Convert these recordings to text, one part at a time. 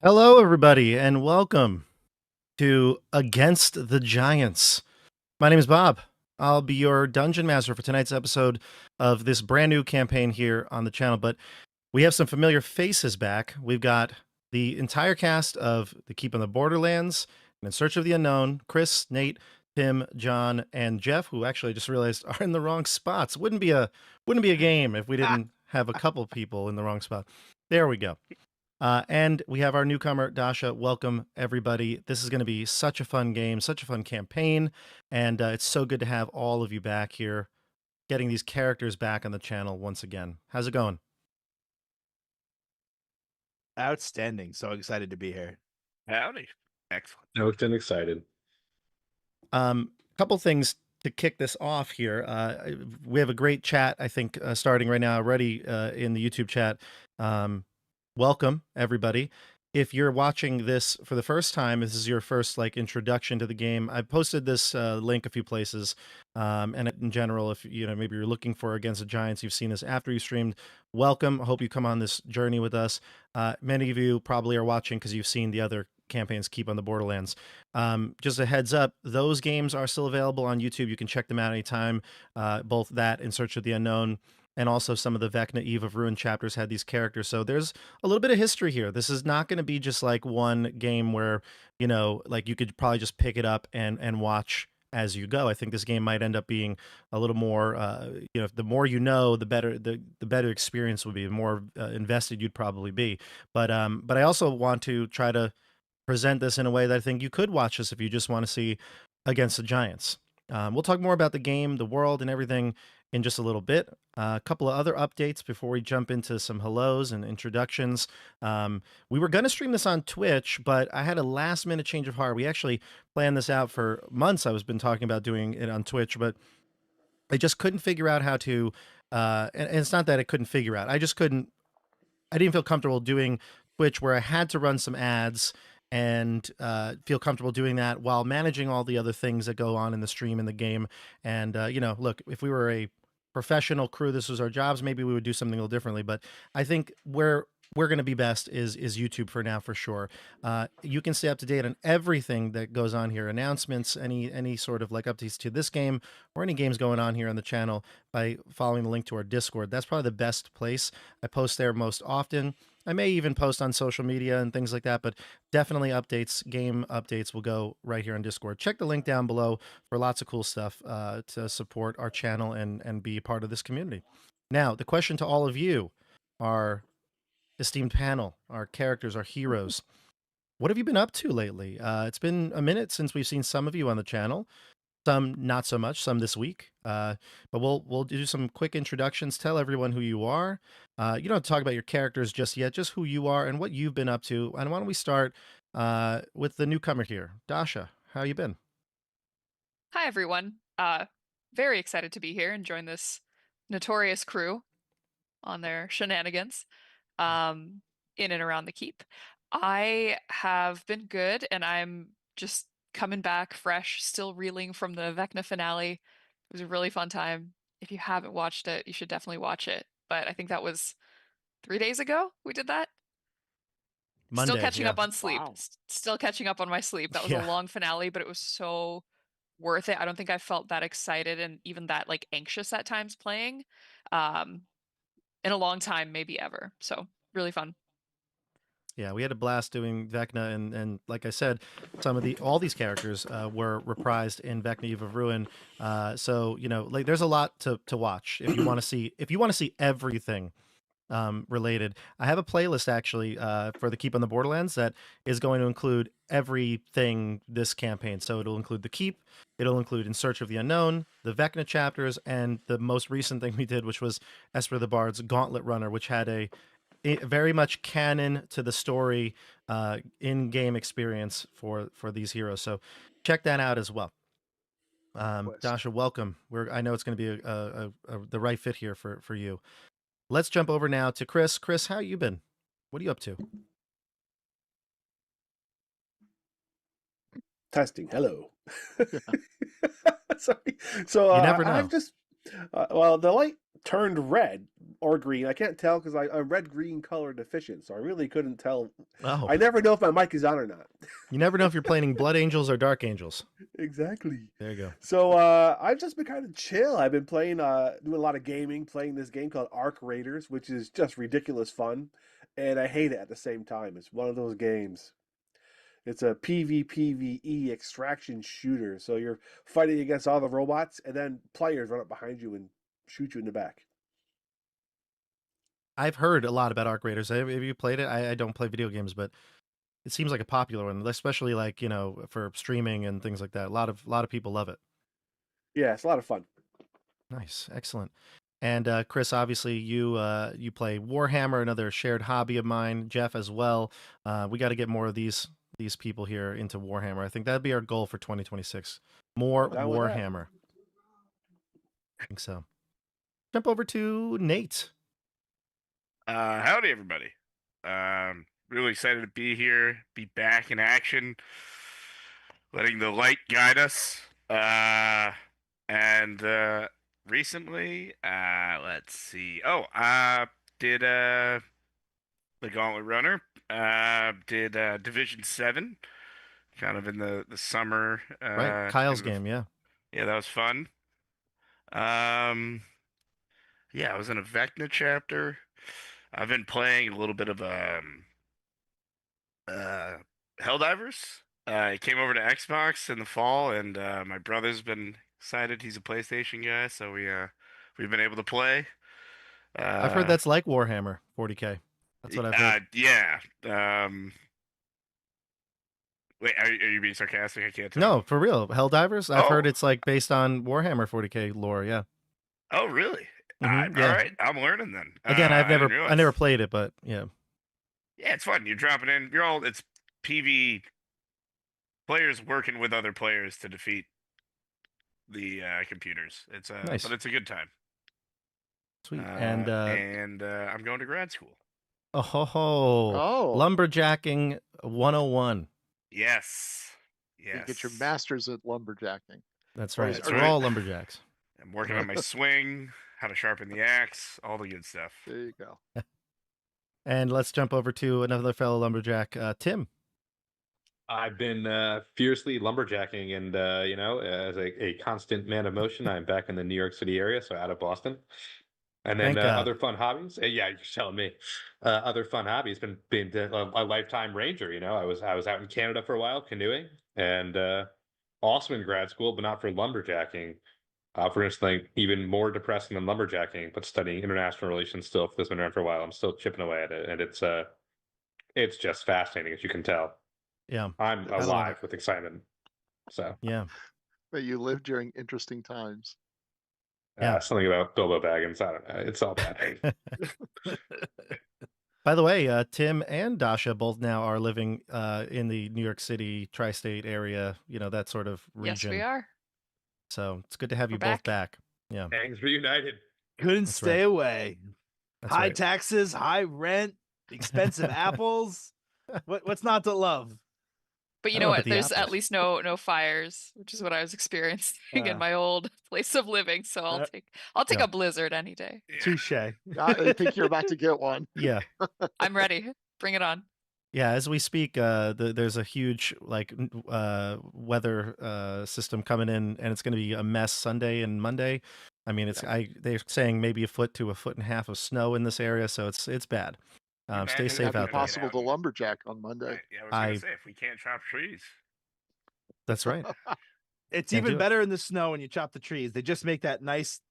Hello, everybody, and welcome to Against the Giants. My name is Bob. I'll be your dungeon master for tonight's episode of this brand new campaign here on the channel. But we have some familiar faces back. We've got the entire cast of The Keep on the Borderlands and In Search of the Unknown: Chris, Nate, Tim, John, and Jeff, who actually I just realized are in the wrong spots. Wouldn't be a game if we didn't have a couple people in the wrong spot. There we go. And we have our newcomer, Dasha. Welcome, everybody. This is going to be such a fun game, such a fun campaign. And it's so good to have all of you back here, getting these characters back on the channel once again. How's it going? Outstanding. So excited to be here. Howdy. Excellent. Stoked and excited. Couple things to kick this off here. We have a great chat, I think, starting right now already in the YouTube chat. Welcome, everybody. If you're watching this for the first time, this is your first introduction to the game. I posted this link a few places, and in general, if maybe you're looking for Against the Giants, you've seen this after you streamed. Welcome. I hope you come on this journey with us. Many of you probably are watching because you've seen the other campaigns, Keep on the Borderlands. Just a heads up, those games are still available on YouTube. You can check them out anytime. Both that, In Search of the Unknown, and also some of the Vecna Eve of Ruin chapters had these characters. So there's a little bit of history here. This is not going to be just like one game where, you could probably just pick it up and watch as you go. I think this game might end up being a little more, the more the better the better experience would be, the more invested you'd probably be. But I also want to try to present this in a way that I think you could watch this if you just want to see Against the Giants. We'll talk more about the game, the world, and everything in just a little bit. A couple of other updates before we jump into some hellos and introductions. We were going to stream this on Twitch, but I had a last minute change of heart. We actually planned this out for months. I was been talking about doing it on Twitch, but I just couldn't figure out how to. And it's not that I couldn't figure out. I just couldn't. I didn't feel comfortable doing Twitch where I had to run some ads and feel comfortable doing that while managing all the other things that go on in the stream and the game. And look, if we were a professional crew, this was our jobs, maybe we would do something a little differently. But I think where we're going to be best is YouTube for now, for sure. You can stay up to date on everything that goes on here, announcements, any sort of updates to this game or any games going on here on the channel by following the link to our Discord. That's probably the best place. I post there most often. I may even post on social media and things like that, but definitely game updates will go right here on Discord. Check the link down below for lots of cool stuff to support our channel and be part of this community. Now, the question to all of you, our esteemed panel, our characters, our heroes, what have you been up to lately? It's been a minute since we've seen some of you on the channel. Some not so much, some this week. But we'll do some quick introductions. Tell everyone who you are. You don't have to talk about your characters just yet, just who you are and what you've been up to. And why don't we start with the newcomer here, Dasha? How you been? Hi, everyone. Very excited to be here and join this notorious crew on their shenanigans in and around the keep. I have been good, and I'm just coming back fresh, still reeling from the Vecna finale. It was a really fun time. If you haven't watched it, you should definitely watch it. But I think that was 3 days ago we did that. Monday, Still catching yeah. up on sleep. Wow. Still catching up on my sleep. That was Yeah. a long finale, but it was so worth it. I don't think I felt that excited and even that anxious at times playing in a long time, maybe ever. So really fun. Yeah, we had a blast doing Vecna, and like I said, all these characters were reprised in Vecna Eve of Ruin. So there's a lot to watch if you want to see everything related. I have a playlist actually for the Keep on the Borderlands that is going to include everything this campaign. So it'll include the Keep, it'll include In Search of the Unknown, the Vecna chapters, and the most recent thing we did, which was Esper the Bard's Gauntlet Runner, which had a very much canon to the story in-game experience for these heroes. So check that out as well. Dasha, welcome. I know it's going to be the right fit here for you. Let's jump over now to Chris. Chris, how you been? What are you up to? Testing. Hello. Sorry. So You never know. I've just well, the light turned red or green. I can't tell because I'm red-green color deficient, so I really couldn't tell. Oh, I never know if my mic is on or not. you never know if you're playing Blood Angels or Dark Angels. Exactly. There you go. So I've just been kind of chill. I've been playing, doing a lot of gaming, playing this game called Arc Raiders, which is just ridiculous fun, and I hate it at the same time. It's one of those games. It's a PvPvE extraction shooter. So you're fighting against all the robots, and then players run up behind you and shoot you in the back. I've heard a lot about Arc Raiders. Have you played it? I don't play video games, but it seems like a popular one, especially like, for streaming and things like that. A lot of people love it. Yeah, it's a lot of fun. Nice, excellent. And Chris, obviously you play Warhammer, another shared hobby of mine. Jeff as well. We got to get more of these people here into Warhammer. I think that'd be our goal for 2026. More Down with that. Warhammer. I think so. Jump over to Nate. Howdy, everybody. Really excited to be here, be back in action, letting the light guide us. And recently, let's see. Oh, did the Gauntlet Runner. Did Division 7, kind of in the summer. Right, Kyle's kind of- game, yeah. Yeah, that was fun. Yeah, I was in a Vecna chapter. I've been playing a little bit of Helldivers. It came over to Xbox in the fall, and my brother's been excited. He's a PlayStation guy, so we've been able to play. I've heard that's like Warhammer 40K. That's what I've heard. Yeah. Wait, are you being sarcastic? I can't tell. No, for real. Helldivers? I've heard Oh. it's like based on Warhammer 40K lore, yeah. Oh, really? Mhm, All yeah. right, I'm learning then. Again, I I didn't never realize. played it, but yeah. Yeah, it's fun. You're dropping in. It's PV players working with other players to defeat the computers. Nice. But it's a good time. Sweet. And I'm going to grad school. Oh, ho, ho. Oh, Lumberjacking 101. Yes. you Yes. get your master's at lumberjacking. That's Or right. is- That's We're right. all lumberjacks. I'm working on my swing, how to sharpen the axe, all the good stuff. There you go. And let's jump over to another fellow lumberjack, Tim. I've been fiercely lumberjacking, and as a constant man of motion, I'm back in the New York City area, so out of Boston. And then Thank God. other fun hobbies. Yeah, you're telling me. Other fun hobbies. Been being a lifetime ranger. I was out in Canada for a while canoeing, and also in grad school, but not for lumberjacking. For something even more depressing than lumberjacking, but studying international relations still. This has been around for a while. I'm still chipping away at it, and it's just fascinating, as you can tell. Yeah. I'm love alive with excitement. So Yeah. But you live during interesting times. Yeah. something about Bilbo Baggins. I don't know. It's all bad. By the way, Tim and Dasha both now are living in the New York City tri-state area, that sort of region. Yes, we are. So it's good to have you We're both back. back. Yeah. Gangs reunited. Couldn't That's stay right. away. That's High right. taxes, high rent, expensive apples. What's not to love? But I you don't know know about what? the There's at apples. least no fires, which is what I was experiencing Yeah. in my old place of living. So I'll take Yeah. a blizzard any day. Touche. I think you're about to get one. Yeah. I'm ready. Bring it on. Yeah, as we speak, there's a huge weather system coming in, and it's going to be a mess Sunday and Monday. I mean, they're saying maybe 1 foot to 1.5 feet of snow in this area, so it's bad. Stay Imagine safe That'd be out there. possible to lumberjack on Monday. Yeah, I was gonna I- say if we can't chop trees. That's right. It's Can't do even it. better in the snow when you chop the trees. They just make that nice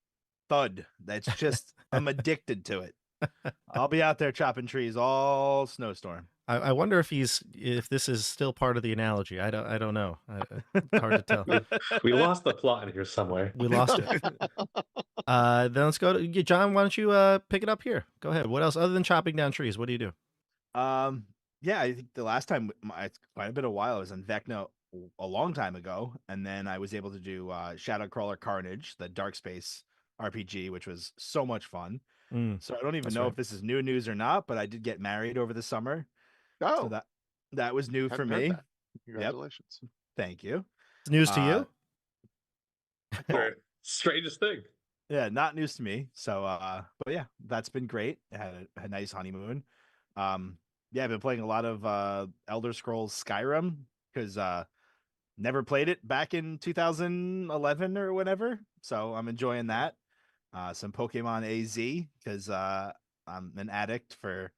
thud. That's just I'm addicted to it. I'll be out there chopping trees all snowstorm. I wonder if this is still part of the analogy. I don't know. It's hard to tell. We lost the plot in here somewhere. We lost it. Then let's go to John. Why don't you pick it up here? Go ahead. What else other than chopping down trees? What do you do? Yeah, I think the last time it's quite a bit of a while. I was on Vecna a long time ago, and then I was able to do Shadow Crawler Carnage, the Dark Space RPG, which was so much fun. So I don't even That's know right. if this is new news or not, but I did get married over the summer. Oh, So that was new for hadn't heard me. that. Congratulations. Thank you. It's news to you? Uh, Strangest thing. Yeah, not news to me. So, but yeah, that's been great. I had a nice honeymoon. Yeah, I've been playing a lot of Elder Scrolls Skyrim because never played it back in 2011 or whatever. So I'm enjoying that. Some Pokemon AZ because I'm an addict for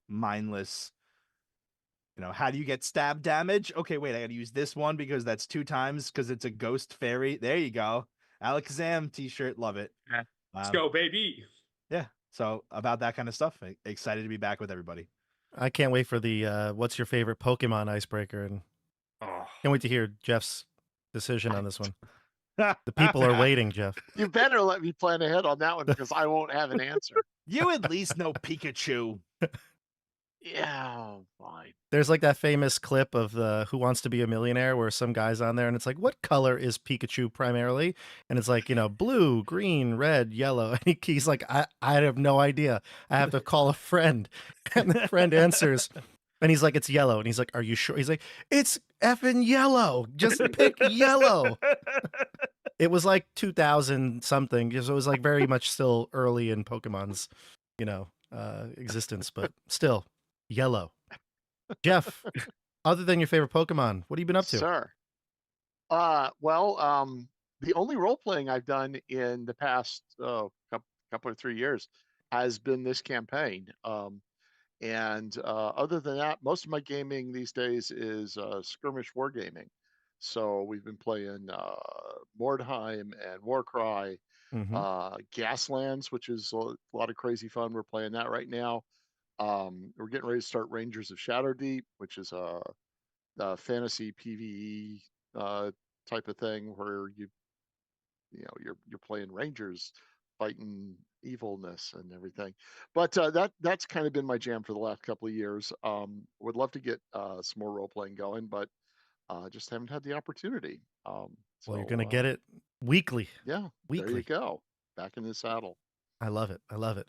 mindless. How do you get stab damage? Okay, wait, I gotta use this one because that's 2 times because it's a ghost fairy. There you go. Alakazam t-shirt, love it. Let's Um, go, baby. yeah, so about that kind of stuff. Excited to be back with everybody. I can't wait for the what's your favorite Pokemon icebreaker, and Oh, can't wait to hear Jeff's decision on this one. The The people are waiting, Jeff. You better let me plan ahead on that one because I won't have an answer. You at least know Pikachu. Yeah, fine. There's like that famous clip of the Who Wants to Be a Millionaire where some guy's on there and it's like, what color is Pikachu primarily? And it's like, blue, green, red, yellow. And he's like, I have no idea. I have to call a friend. And the friend answers and he's like, it's yellow. And he's like, are you sure? He's like, it's effing yellow. Just pick yellow. It was like 2000 something. So it was like very much still early in Pokemon's, existence, but still yellow. Jeff, other than your favorite Pokemon, what have you been up to? Sir. The only role playing I've done in the past couple or 3 years has been this campaign. Other than that, most of my gaming these days is skirmish wargaming. So we've been playing Mordheim and Warcry, Gaslands, which is a lot of crazy fun. We're playing that right now. We're getting ready to start Rangers of Shadowdeep, which is a fantasy PvE type of thing where you're playing Rangers fighting evilness and everything. But that's kind of been my jam for the last couple of years. Would love to get some more role playing going, but just haven't had the opportunity. Well, you're going to get it weekly. Yeah, weekly. There you go. Back in the saddle. I love it. I love it.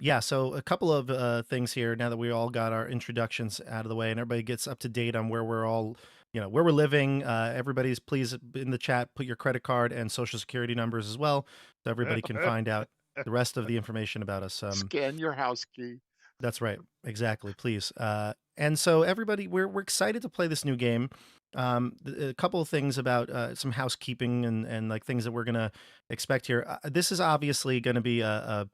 Yeah, so a couple of things here now that we all got our introductions out of the way and everybody gets up to date on where we're all, where we're living. Everybody's please in the chat, put your credit card and social security numbers as well so everybody can find out the rest of the information about us. Scan your house key. That's right. Exactly. Please. And so everybody, we're excited to play this new game. A couple of things about some housekeeping and like things that we're gonna expect here. This is obviously going to be a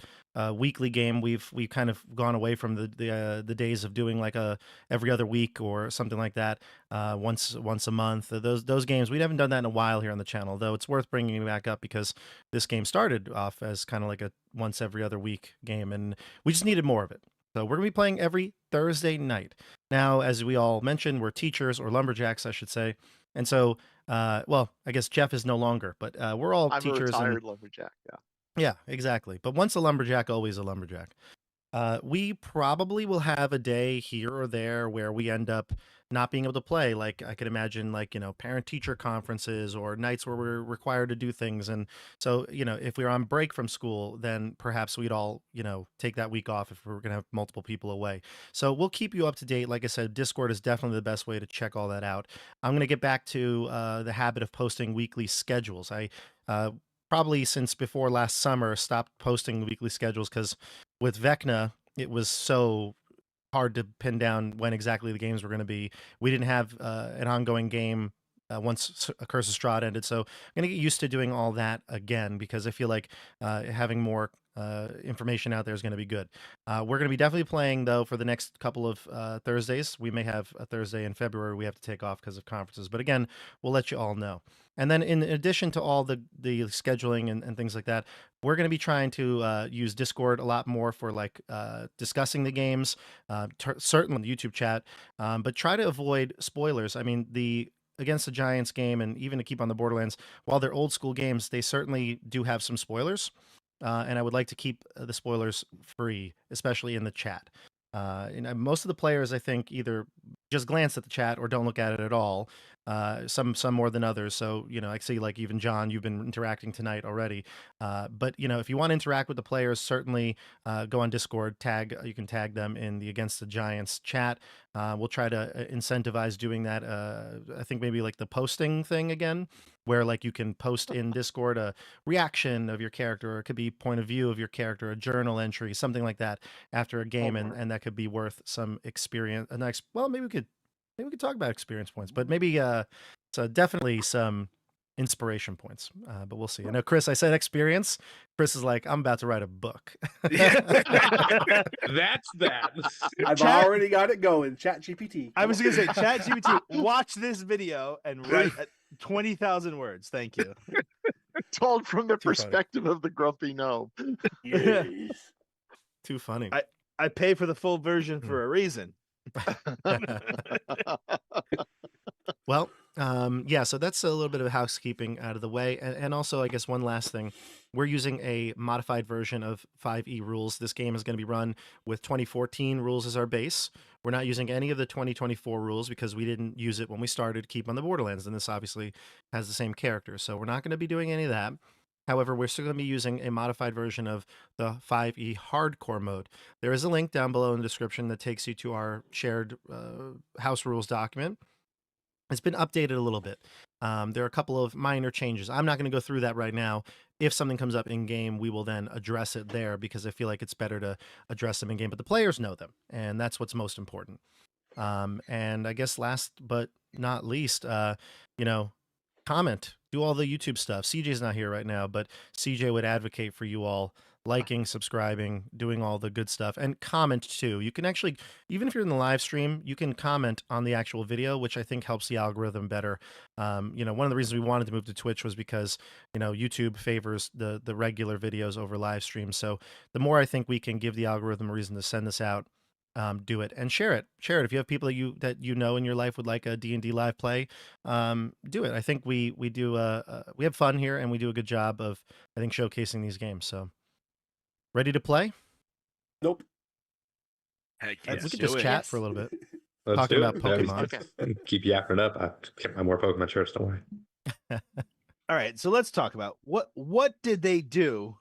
weekly game. We've kind of gone away from the days of doing like a every other week or something like that. Once a month. Those games we haven't done that in a while here on the channel. Though it's worth bringing it back up because this game started off as kind of like a once every other week game, and we just needed more of it. So we're going to be playing every Thursday night. Now, as we all mentioned, we're teachers or lumberjacks, I should say. And so, well, I guess Jeff is no longer, but we're all I'm teachers. I'm a retired lumberjack, yeah. Yeah, exactly. But once a lumberjack, always a lumberjack. We probably will have a day here or there where we end up not being able to play. Like I could imagine like, parent teacher conferences or nights where we're required to do things. And so, if we were on break from school, then perhaps we'd all, take that week off if we were going to have multiple people away. So we'll keep you up to date. Like I said, Discord is definitely the best way to check all that out. I'm going to get back to the habit of posting weekly schedules. I probably since before last summer stopped posting weekly schedules because with Vecna, it was so hard to pin down when exactly the games were going to be. We didn't have an ongoing game once A Curse of Strahd ended, so I'm going to get used to doing all that again because I feel like having more information out there is going to be good. We're going to be definitely playing, though, for the next couple of Thursdays. We may have a Thursday in February we have to take off because of conferences, but again, we'll let you all know. And then in addition to all the scheduling and things like that, we're going to be trying to use Discord a lot more for like discussing the games, certainly the YouTube chat, but try to avoid spoilers. I mean, the Against the Giants game and even to keep on the Borderlands, while they're old school games, they certainly do have some spoilers. And I would like to keep the spoilers free, especially in the chat. Most of the players, I think, either just glance at the chat or don't look at it at all. Some more than others. So I see like even John, you've been interacting tonight already. But if you want to interact with the players, certainly go on Discord. You can tag them in the Against the Giants chat. We'll try to incentivize doing that. I think maybe like the posting thing again, where like you can post in Discord a reaction of your character, or it could be point of view of your character, a journal entry, something like that after a game, and that could be worth some experience. Well, maybe we could talk about experience points, but maybe so definitely some inspiration points. But we'll see. I know Chris, I said experience. Chris is like, I'm about to write a book. That's that. I've already got it going. Chat GPT. I was gonna say, Chat GPT, watch this video and write 20,000 words. Thank you. Told from the Too funny. perspective of the grumpy gnome. Yes. Too funny. I pay for the full version for a reason. Well, yeah, so that's a little bit of housekeeping out of the way. And also, I guess one last thing. We're using a modified version of 5e rules. This game is going to be run with 2014 rules as our base. We're not using any of the 2024 rules because we didn't use it when we started Keep on the Borderlands, and this obviously has the same character. So we're not going to be doing any of that. However, we're still going to be using a modified version of the 5e hardcore mode. There is a link down below in the description that takes you to our shared house rules document. It's been updated a little bit. There are a couple of minor changes. I'm not going to go through that right now. If something comes up in game, we will then address it there because I feel like it's better to address them in game. But the players know them, and that's what's most important. And I guess last but not least, comment, do all the YouTube stuff. CJ's not here right now, but CJ would advocate for you all liking, subscribing, doing all the good stuff, and comment too. You can actually, even if you're in the live stream, you can comment on the actual video, which I think helps the algorithm better. One of the reasons we wanted to move to Twitch was because, YouTube favors the regular videos over live streams. So the more I think we can give the algorithm a reason to send this out, do it and share it. If you have people that you know in your life would like a D&D live play, do it. I think we do we have fun here, and we do a good job of, I think, showcasing these games. So ready to play? Nope. Heck Let's yeah. We could do just it. chat Yes. for a little bit. Let's Talking do about it. Pokemon. Okay. Keep yapping it up. I kept my more Pokemon shirts, don't worry. All right, so let's talk about what did they do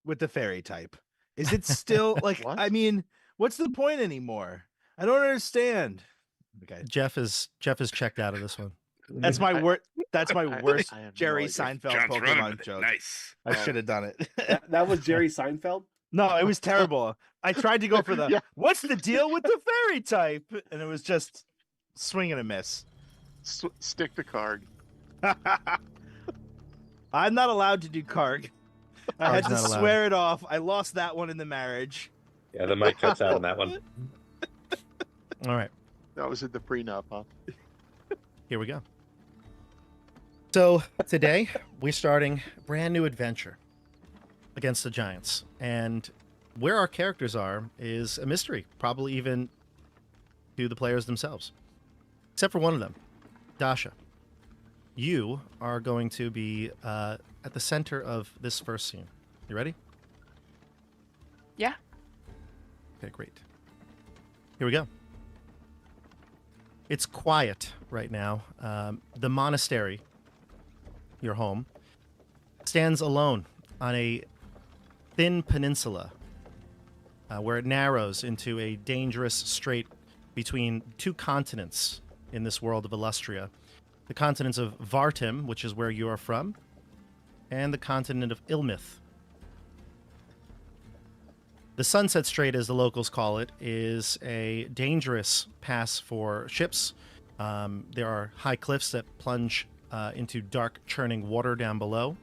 with the fairy type? Is it still like What? I mean, what's the point anymore? I don't understand. Okay. Jeff is checked out of this one. That's my that's my worst I have no Jerry idea. Seinfeld John's running Pokemon with it. joke. Nice. I should have done it. That was Jerry Seinfeld. No, it was terrible. I tried to go for the Yeah. what's the deal with the fairy type? And it was just swing and a miss. Stick the card. I'm not allowed to do Karg. I had Karg's to not allowed. swear it off. I lost that one in the marriage. Yeah, the mic cuts out on that one. All right, That was in the prenup, huh? here we go. So today we're starting a brand new adventure against the Giants, and where our characters are is a mystery, probably even to the players themselves, except for one of them, Dasha. You are going to be at the center of this first scene. You ready? Yeah. Okay, great. Here we go. It's quiet right now. The monastery, your home, stands alone on a thin peninsula where it narrows into a dangerous strait between two continents in this world of Illustria. The continents of Vartim, which is where you are from, and the continent of Ilmith. The Sunset Strait, as the locals call it, is a dangerous pass for ships. There are high cliffs that plunge into dark, churning water down below.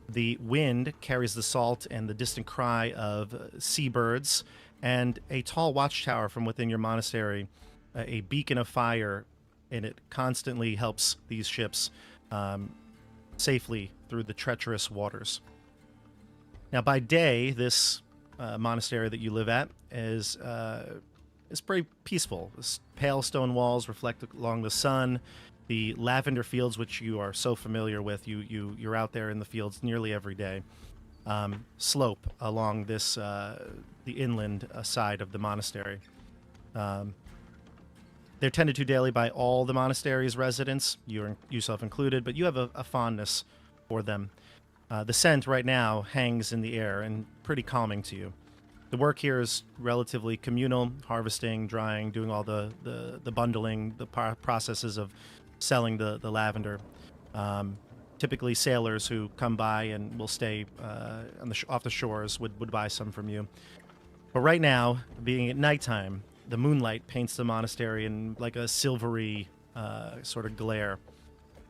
The wind carries the salt and the distant cry of seabirds, and a tall watchtower from within your monastery, a beacon of fire, and it constantly helps these ships safely through the treacherous waters. Now, by day, this monastery that you live at is pretty peaceful. The pale stone walls reflect along the sun. The lavender fields, which you are so familiar with, you're out there in the fields nearly every day, slope along this the inland side of the monastery. They're tended to daily by all the monastery's residents, yourself included, but you have a fondness for them. The scent right now hangs in the air and pretty calming to you. The work here is relatively communal, harvesting, drying, doing all the bundling, the processes of selling the lavender. Typically sailors who come by and will stay off the shores would buy some from you. But right now, being at nighttime, the moonlight paints the monastery in like a silvery sort of glare.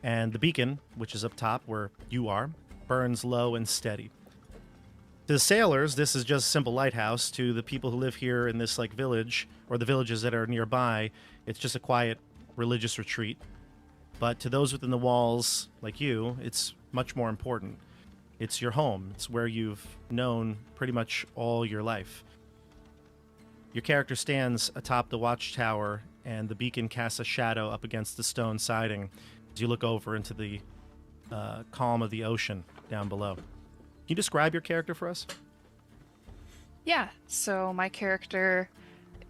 And the beacon, which is up top where you are, burns low and steady. To the sailors, this is just a simple lighthouse. To the people who live here in this like village, or the villages that are nearby, it's just a quiet religious retreat. But to those within the walls, like you, it's much more important. It's your home. It's where you've known pretty much all your life. Your character stands atop the watchtower, and the beacon casts a shadow up against the stone siding as you look over into the calm of the ocean down below. Can you describe your character for us? Yeah, so my character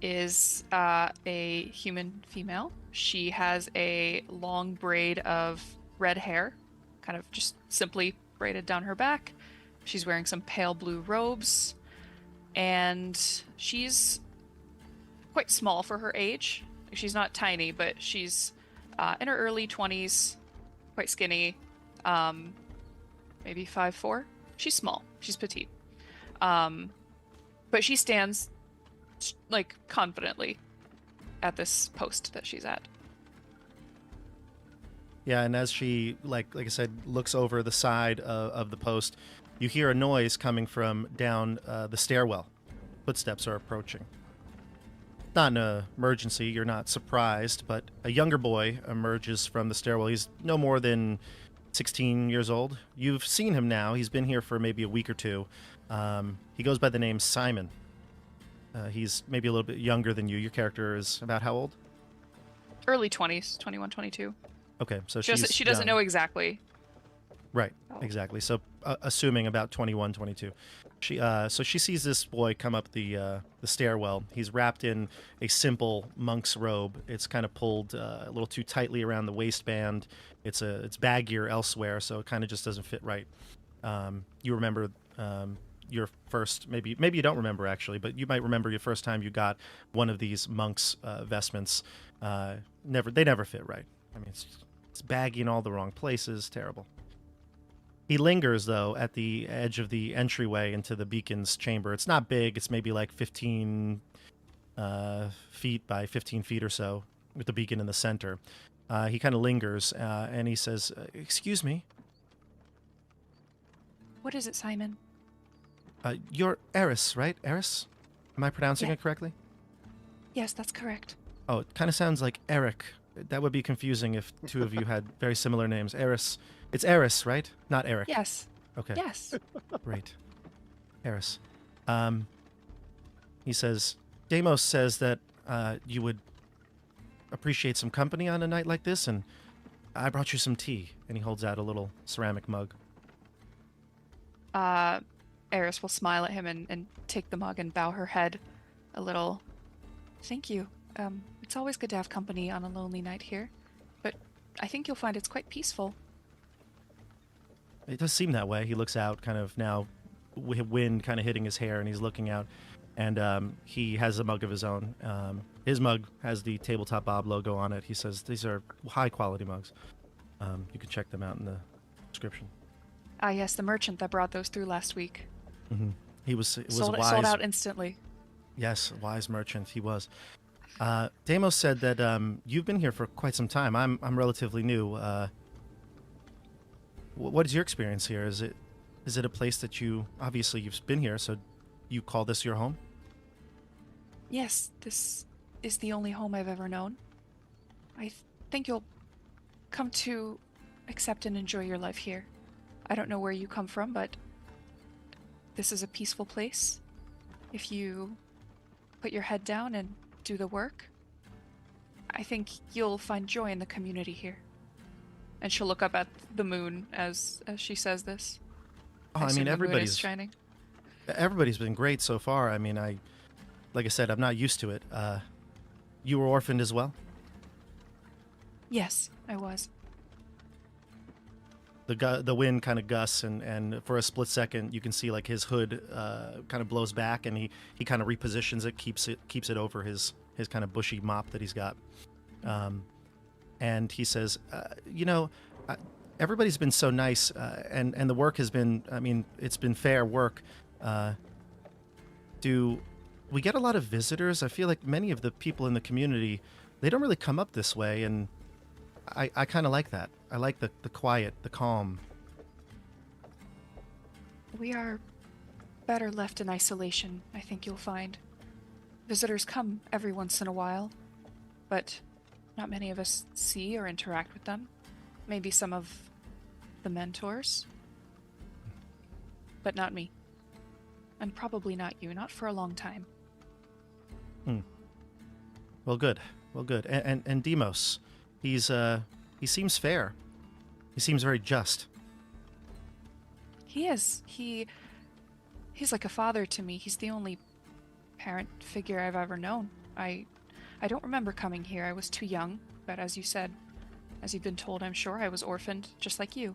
is a human female. She has a long braid of red hair, kind of just simply braided down her back. She's wearing some pale blue robes, and she's quite small for her age. She's not tiny, but she's in her early 20s, quite skinny, maybe 5'4". She's small. She's petite. But she stands like confidently at this post that she's at. Yeah, and as she, like I said, looks over the side of the post, you hear a noise coming from down the stairwell. Footsteps are approaching. Not an emergency, you're not surprised, but a younger boy emerges from the stairwell. He's no more than 16 years old. You've seen him now. He's been here for maybe a week or two. He goes by the name Simon. He's maybe a little bit younger than you. Your character is about how old? Early 20s, 21, 22. Okay, so She doesn't know exactly. Right, Oh. exactly. So assuming about 21, 22. So she sees this boy come up the stairwell. He's wrapped in a simple monk's robe. It's kind of pulled a little too tightly around the waistband. It's baggier elsewhere, so it kind of just doesn't fit right. You remember your first, maybe you don't remember actually, but you might remember your first time you got one of these monk's vestments. They never fit right. I mean, it's baggy in all the wrong places. Terrible. He lingers, though, at the edge of the entryway into the beacon's chamber. It's not big. It's maybe like 15 feet by 15 feet or so, with the beacon in the center. He kind of lingers, and he says, "Excuse me." What is it, Simon? You're Eris, right? Eris? Am I pronouncing Yeah. it correctly? Yes, that's correct. Oh, it kind of sounds like Eric. That would be confusing if two of you had very similar names. Eris. It's Eris, right? Not Eric. Yes. Okay. Yes. Great. Eris. He says, Deimos says that you would appreciate some company on a night like this, and I brought you some tea. And he holds out a little ceramic mug. Eris will smile at him and take the mug and bow her head a little. Thank you. It's always good to have company on a lonely night here, but I think you'll find it's quite peaceful. It does seem that way. He looks out, kind of now, wind kind of hitting his hair, and he's looking out, and he has a mug of his own. His mug has the Tabletop Bob logo on it. He says these are high-quality mugs. You can check them out in the description. Ah, yes, the merchant that brought those through last week. Mm-hmm. It was sold wise. out instantly. Yes, a wise merchant he was. Deimos said that you've been here for quite some time. I'm relatively new. What is your experience here? Is it a place that obviously you've been here, so you call this your home? Yes, this is the only home I've ever known. I think you'll come to accept and enjoy your life here. I don't know where you come from, but this is a peaceful place. If you put your head down and do the work, I think you'll find joy in the community here. And she'll look up at the moon as she says this. Oh, I assume mean, the moon is everybody's shining. Everybody's been great so far. I mean, like I said, I'm not used to it. You were orphaned as well? Yes, I was. The wind kind of gusts, and for a split second, you can see like his hood kind of blows back, and he kind of repositions it, keeps it over his kind of bushy mop that he's got. And he says, everybody's been so nice, and the work has been, I mean, it's been fair work. Do we get a lot of visitors? I feel like many of the people in the community, they don't really come up this way, and I kind of like that. I like the quiet, the calm. We are better left in isolation, I think you'll find. Visitors come every once in a while, but not many of us see or interact with them. Maybe some of the mentors, but not me. And probably not you, not for a long time. Well, good. And Demos, he seems fair. He seems very just. He is. He's like a father to me. He's the only parent figure I've ever known. I don't remember coming here. I was too young, but as you said, as you've been told, I'm sure, I was orphaned, just like you.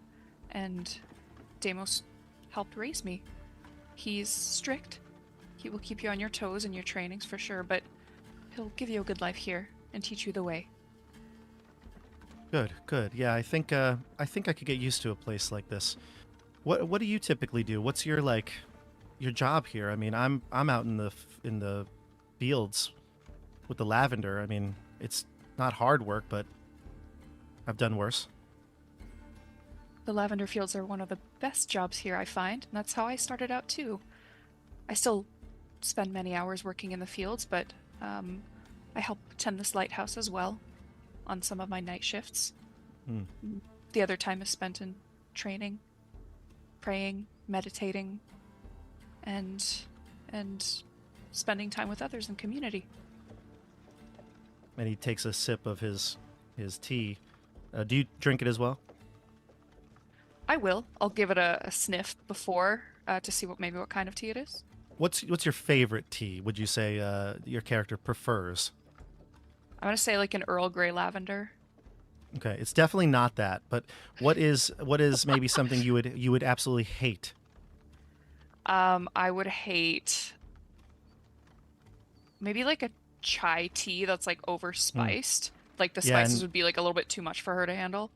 And Demos helped raise me. He's strict. He will keep you on your toes in your trainings for sure, but he'll give you a good life here and teach you the way. Good. Yeah, I think I could get used to a place like this. What do you typically do? What's your job here? I mean, I'm out in the fields with the lavender. I mean, it's not hard work, but I've done worse. The lavender fields are one of the best jobs here, I find, and that's how I started out too. I still spend many hours working in the fields, but I help tend this lighthouse as well on some of my night shifts. The other time is spent in training, praying, meditating, and spending time with others in community. And he takes a sip of his tea. Do you drink it as well? I will. I'll give it a sniff before to see what kind of tea it is. What's your favorite tea? Would you say your character prefers? I'm gonna say like an Earl Grey lavender. Okay, it's definitely not that. But what is maybe something you would absolutely hate? I would hate maybe like a chai tea that's like overspiced. Like the spices would be like a little bit too much for her to handle.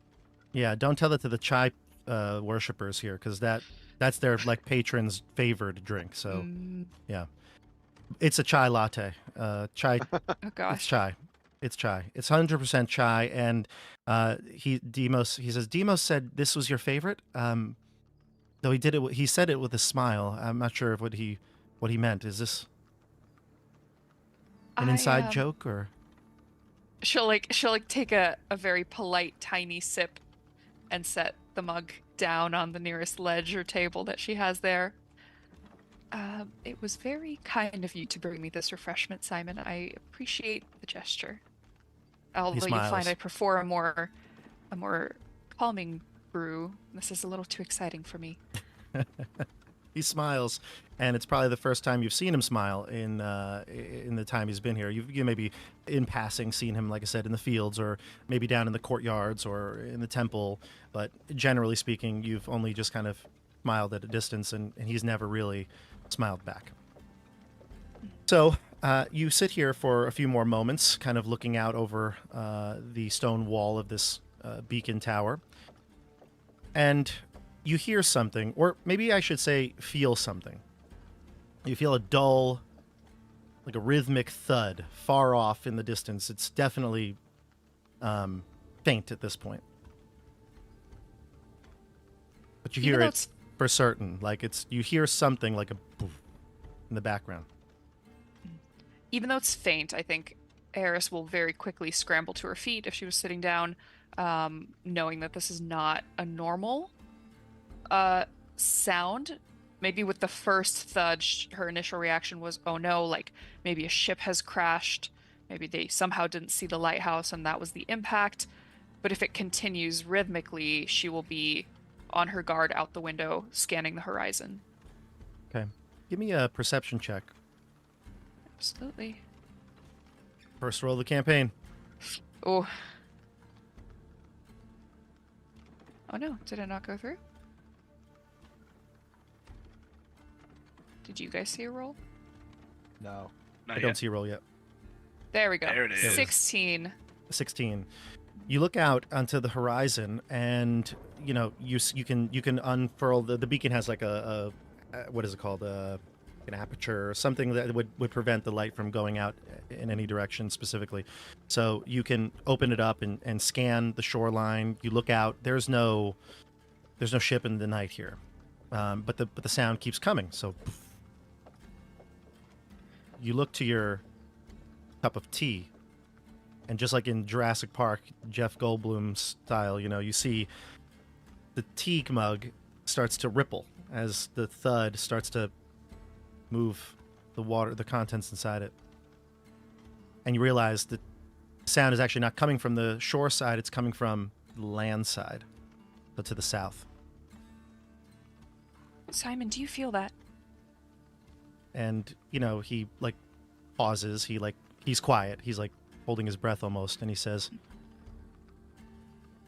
Yeah, don't tell that to the chai worshippers here, because that's their like patron's favored drink. So yeah, it's a chai latte. Chai. Oh gosh. It's chai. It's chai. It's 100% chai. And he says Demos said this was your favorite. Though he said it with a smile. I'm not sure of what he meant. Is this an inside joke, or? She'll take a very polite tiny sip and set the mug down on the nearest ledge or table that she has there. It was very kind of you to bring me this refreshment, Simon. I appreciate the gesture. Although you find I prefer a more calming brew. This is a little too exciting for me. He smiles, and it's probably the first time you've seen him smile in the time he's been here. You maybe in passing seen him, like I said, in the fields, or maybe down in the courtyards or in the temple. But generally speaking, you've only just kind of smiled at a distance, and he's never really smiled back. So you sit here for a few more moments, kind of looking out over the stone wall of this beacon tower, and you hear something, or maybe I should say feel something. You feel a dull, like a rhythmic thud far off in the distance. It's definitely faint at this point. But you hear it for certain. Like you hear something like a poof in the background. Even though it's faint, I think Eris will very quickly scramble to her feet if she was sitting down, knowing that this is not a normal sound. Maybe with the first thud, her initial reaction was, oh no, like maybe a ship has crashed. Maybe they somehow didn't see the lighthouse and that was the impact. But if it continues rhythmically, she will be on her guard out the window, scanning the horizon. Okay. Give me a perception check. Absolutely. First roll of the campaign. Oh. Oh no, did it not go through? Did you guys see a roll? No. Not I yet. don't see a roll yet. There we go. There it is. 16. 16. You look out onto the horizon, and you know you can unfurl the beacon has like a what is it called, an aperture or something that would prevent the light from going out in any direction specifically. So you can open it up and scan the shoreline. You look out. There's no ship in the night here, but the sound keeps coming. So you look to your cup of tea. And just like in Jurassic Park, Jeff Goldblum style, you know, you see the tea mug starts to ripple as the thud starts to move the water, the contents inside it. And you realize that the sound is actually not coming from the shore side, it's coming from the land side, but to the south. Simon, do you feel that? And, you know, he like pauses, he's quiet, he's like holding his breath almost, and he says,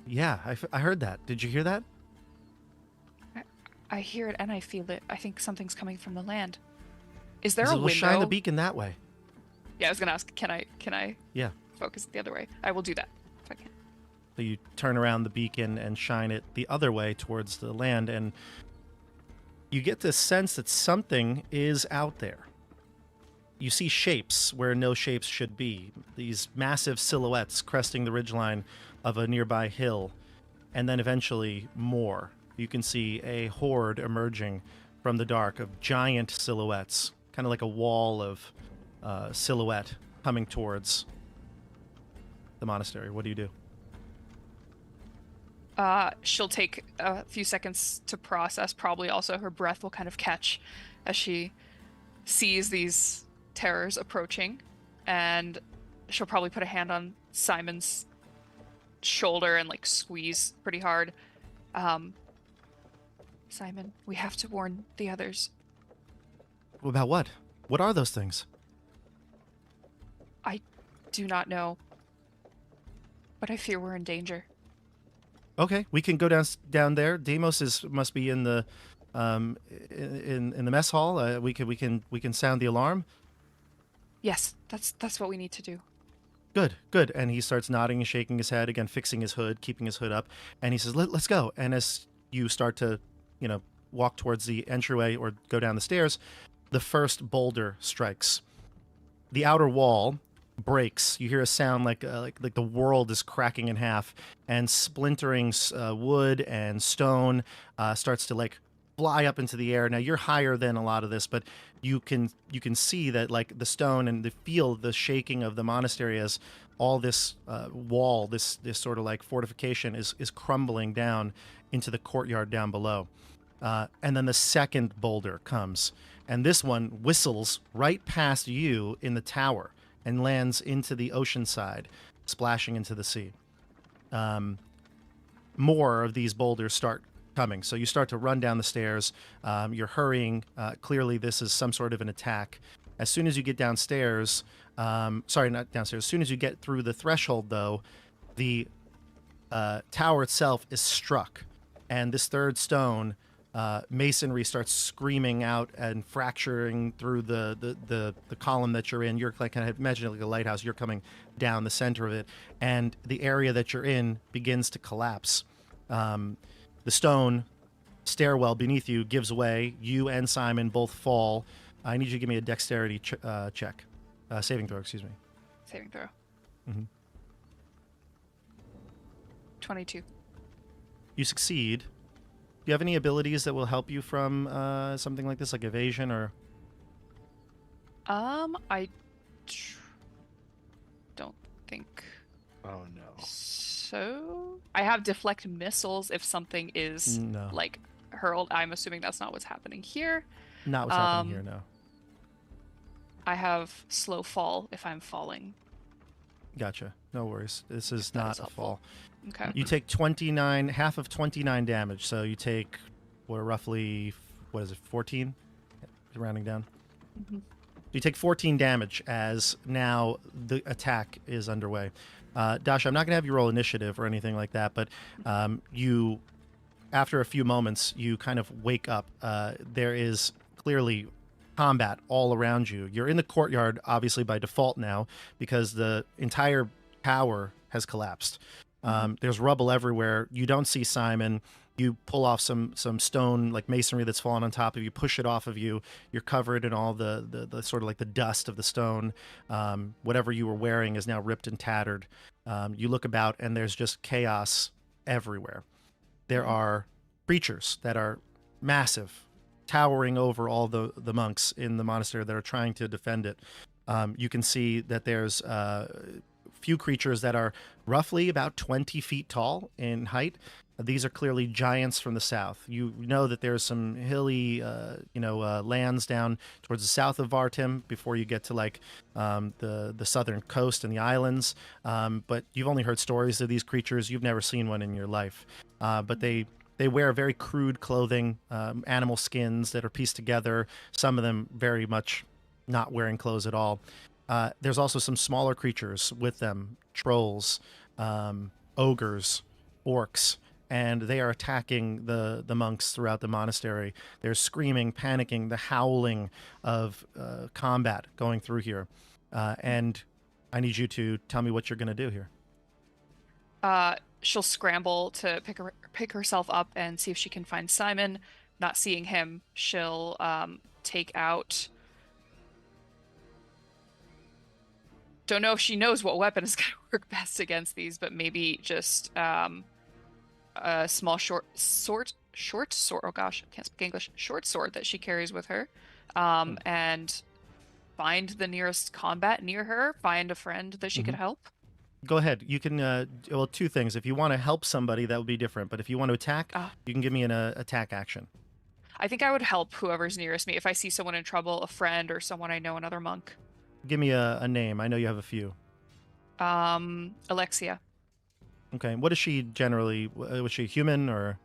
yeah, I heard that. Did you hear that? I hear it and I feel it. I think something's coming from the land. Is there He a says, window? well, shine the beacon that way. Yeah, I was gonna ask. Can I? Yeah. Focus it the other way. I will do that if I can. So you turn around the beacon and shine it the other way towards the land, and you get this sense that something is out there. You see shapes where no shapes should be. These massive silhouettes cresting the ridgeline of a nearby hill, and then eventually more. You can see a horde emerging from the dark of giant silhouettes, kind of like a wall of silhouette coming towards the monastery. What do you do? She'll take a few seconds to process. Probably also her breath will kind of catch as she sees these terrors approaching, and she'll probably put a hand on Simon's shoulder and like squeeze pretty hard. Simon, we have to warn the others. About what? What are those things? I do not know, but I fear we're in danger. Okay, we can go down there. Deimos must be in the in the mess hall. We can sound the alarm. Yes, that's what we need to do. Good. And he starts nodding and shaking his head again, fixing his hood, keeping his hood up, and he says, "Let's go." And as you start to, you know, walk towards the entryway or go down the stairs, the first boulder strikes. The outer wall breaks. You hear a sound like the world is cracking in half, and splintering wood and stone starts to like fly up into the air. Now you're higher than a lot of this, but you can see that like the stone and feel the shaking of the monastery as all this wall, this sort of like fortification is crumbling down into the courtyard down below. And then the second boulder comes, and this one whistles right past you in the tower and lands into the ocean side, splashing into the sea. More of these boulders start coming. So you start to run down the stairs. You're hurrying. Clearly, this is some sort of an attack. As soon as you get downstairs, sorry, not downstairs. As soon as you get through the threshold, though, the tower itself is struck. And this third stone, masonry starts screaming out and fracturing through the column that you're in. You're like, kind of imagine it like a lighthouse. You're coming down the center of it. And the area that you're in begins to collapse. The stone stairwell beneath you gives way. You and Simon both fall. I need you to give me a dexterity check. Saving throw, excuse me. Saving throw. Mm-hmm. 22. You succeed. Do you have any abilities that will help you from something like this, like evasion or... I don't think Oh no. so. I have deflect missiles if something is No. like hurled. I'm assuming that's not what's happening here. Not what's happening here, no. I have slow fall if I'm falling. Gotcha. No worries. This is That not is a helpful. fall. Okay. You take 29, half of 29 damage. So you take, what, roughly, what is it, 14? Rounding down. Mhm. You take 14 damage as now the attack is underway. Dasha, I'm not going to have you roll initiative or anything like that, but you after a few moments, you kind of wake up. There is clearly combat all around you. You're in the courtyard, obviously by default now, because the entire tower has collapsed. There's rubble everywhere. You don't see Simon. You pull off some stone, like masonry that's fallen on top of you, push it off of you. You're covered in all the sort of like the dust of the stone. Whatever you were wearing is now ripped and tattered. You look about and there's just chaos everywhere. There are creatures that are massive, towering over all the monks in the monastery that are trying to defend it. You can see that there's few creatures that are roughly about 20 feet tall in height. These are clearly giants from the south. You know that there's some hilly, lands down towards the south of Vartim before you get to like the southern coast and the islands. But you've only heard stories of these creatures. You've never seen one in your life. But they wear very crude clothing, animal skins that are pieced together. Some of them very much not wearing clothes at all. There's also some smaller creatures with them, trolls, ogres, orcs, and they are attacking the monks throughout the monastery. There's screaming, panicking, the howling of combat going through here. And I need you to tell me what you're going to do here. She'll scramble to pick herself up and see if she can find Simon. Not seeing him, she'll take out... Don't know if she knows what weapon is going to work best against these, but maybe just a small short sword. Oh gosh, I can't speak English. Short sword that she carries with her, and find the nearest combat near her. Find a friend that she could help. Go ahead. You can. Well, two things. If you want to help somebody, that would be different. But if you want to attack, you can give me an attack action. I think I would help whoever's nearest me. If I see someone in trouble, a friend or someone I know, another monk. Give me a name. I know you have a few. Alexia. Okay. What is she generally? Was she human or?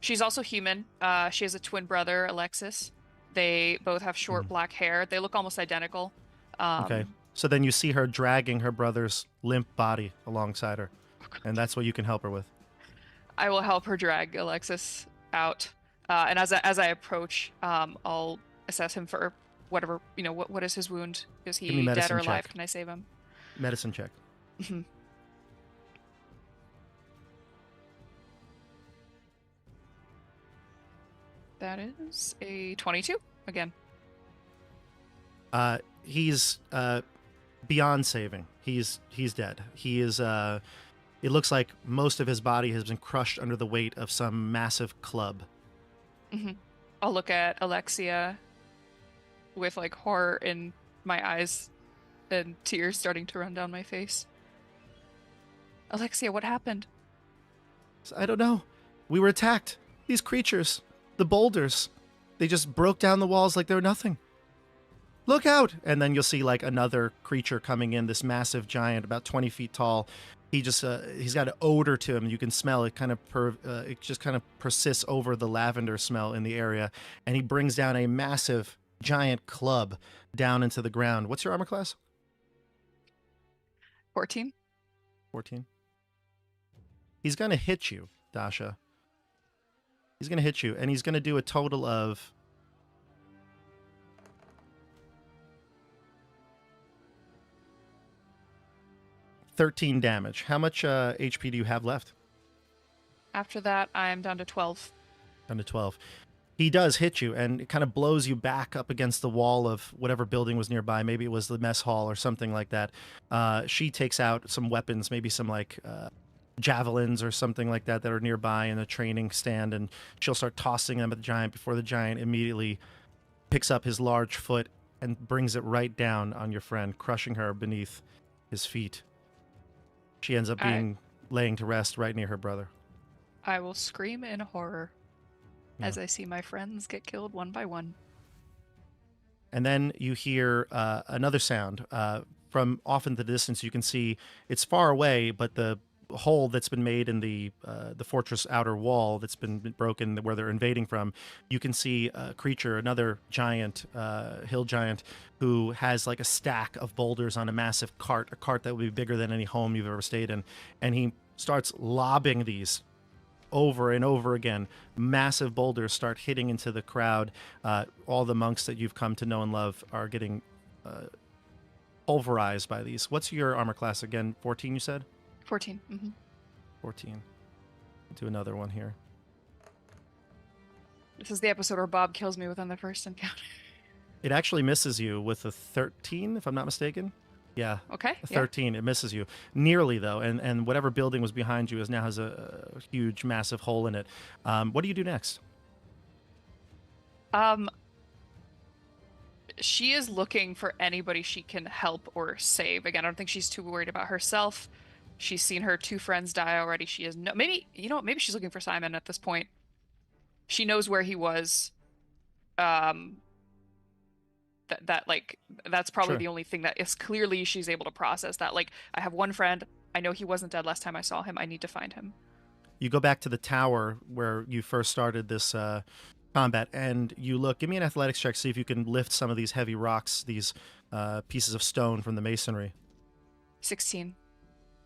She's also human. She has a twin brother, Alexis. They both have short black hair. They look almost identical. Okay. So then you see her dragging her brother's limp body alongside her, and that's what you can help her with. I will help her drag Alexis out. And as I approach, I'll assess him for whatever, what is his wound? Is he dead or alive? Check. Can I save him? Medicine check. That is a 22 again. He's beyond saving. He's dead. He is. It looks like most of his body has been crushed under the weight of some massive club. I'll look at Alexia with like horror in my eyes and tears starting to run down my face. Alexia, what happened? I don't know. We were attacked. These creatures, the boulders, they just broke down the walls like they were nothing. Look out! And then you'll see like another creature coming in, this massive giant, about 20 feet tall. He just, he's got an odor to him. You can smell it. It just kind of persists over the lavender smell in the area. And he brings down a massive, giant club down into the ground. What's your armor class? 14. 14. He's going to hit you, Dasha. He's going to hit you, and he's going to do a total of 13 damage. How much HP do you have left? After that, I'm down to 12. Down to 12. He does hit you, and it kind of blows you back up against the wall of whatever building was nearby. Maybe it was the mess hall or something like that. She takes out some weapons, maybe some like javelins or something like that are nearby in a training stand, and she'll start tossing them at the giant before the giant immediately picks up his large foot and brings it right down on your friend, crushing her beneath his feet. She ends up laying to rest right near her brother. I will scream in horror as I see my friends get killed one by one. And then you hear another sound. From off in the distance, you can see it's far away, but the hole that's been made in the fortress outer wall that's been broken where they're invading from, you can see a creature, another giant, hill giant, who has like a stack of boulders on a massive cart, a cart that would be bigger than any home you've ever stayed in. And he starts lobbing these over and over again. Massive boulders start hitting into the crowd. All the monks that you've come to know and love are getting pulverized by these. What's your armor class again? 14, you said? 14. 14. Do another one here. This is the episode where Bob kills me within the first encounter. It actually misses you with a 13, if I'm not mistaken. Yeah. Okay. A 13. It misses you. Nearly, though. And whatever building was behind you now has a huge, massive hole in it. What do you do next? She is looking for anybody she can help or save. Again, I don't think she's too worried about herself. She's seen her 2 friends die already. She is maybe she's looking for Simon at this point. She knows where he was. That's probably Sure. the only thing that is clearly she's able to process that. Like, I have one friend. I know he wasn't dead last time I saw him. I need to find him. You go back to the tower where you first started this combat, and you look. Give me an athletics check, see if you can lift some of these heavy rocks, these pieces of stone from the masonry. 16.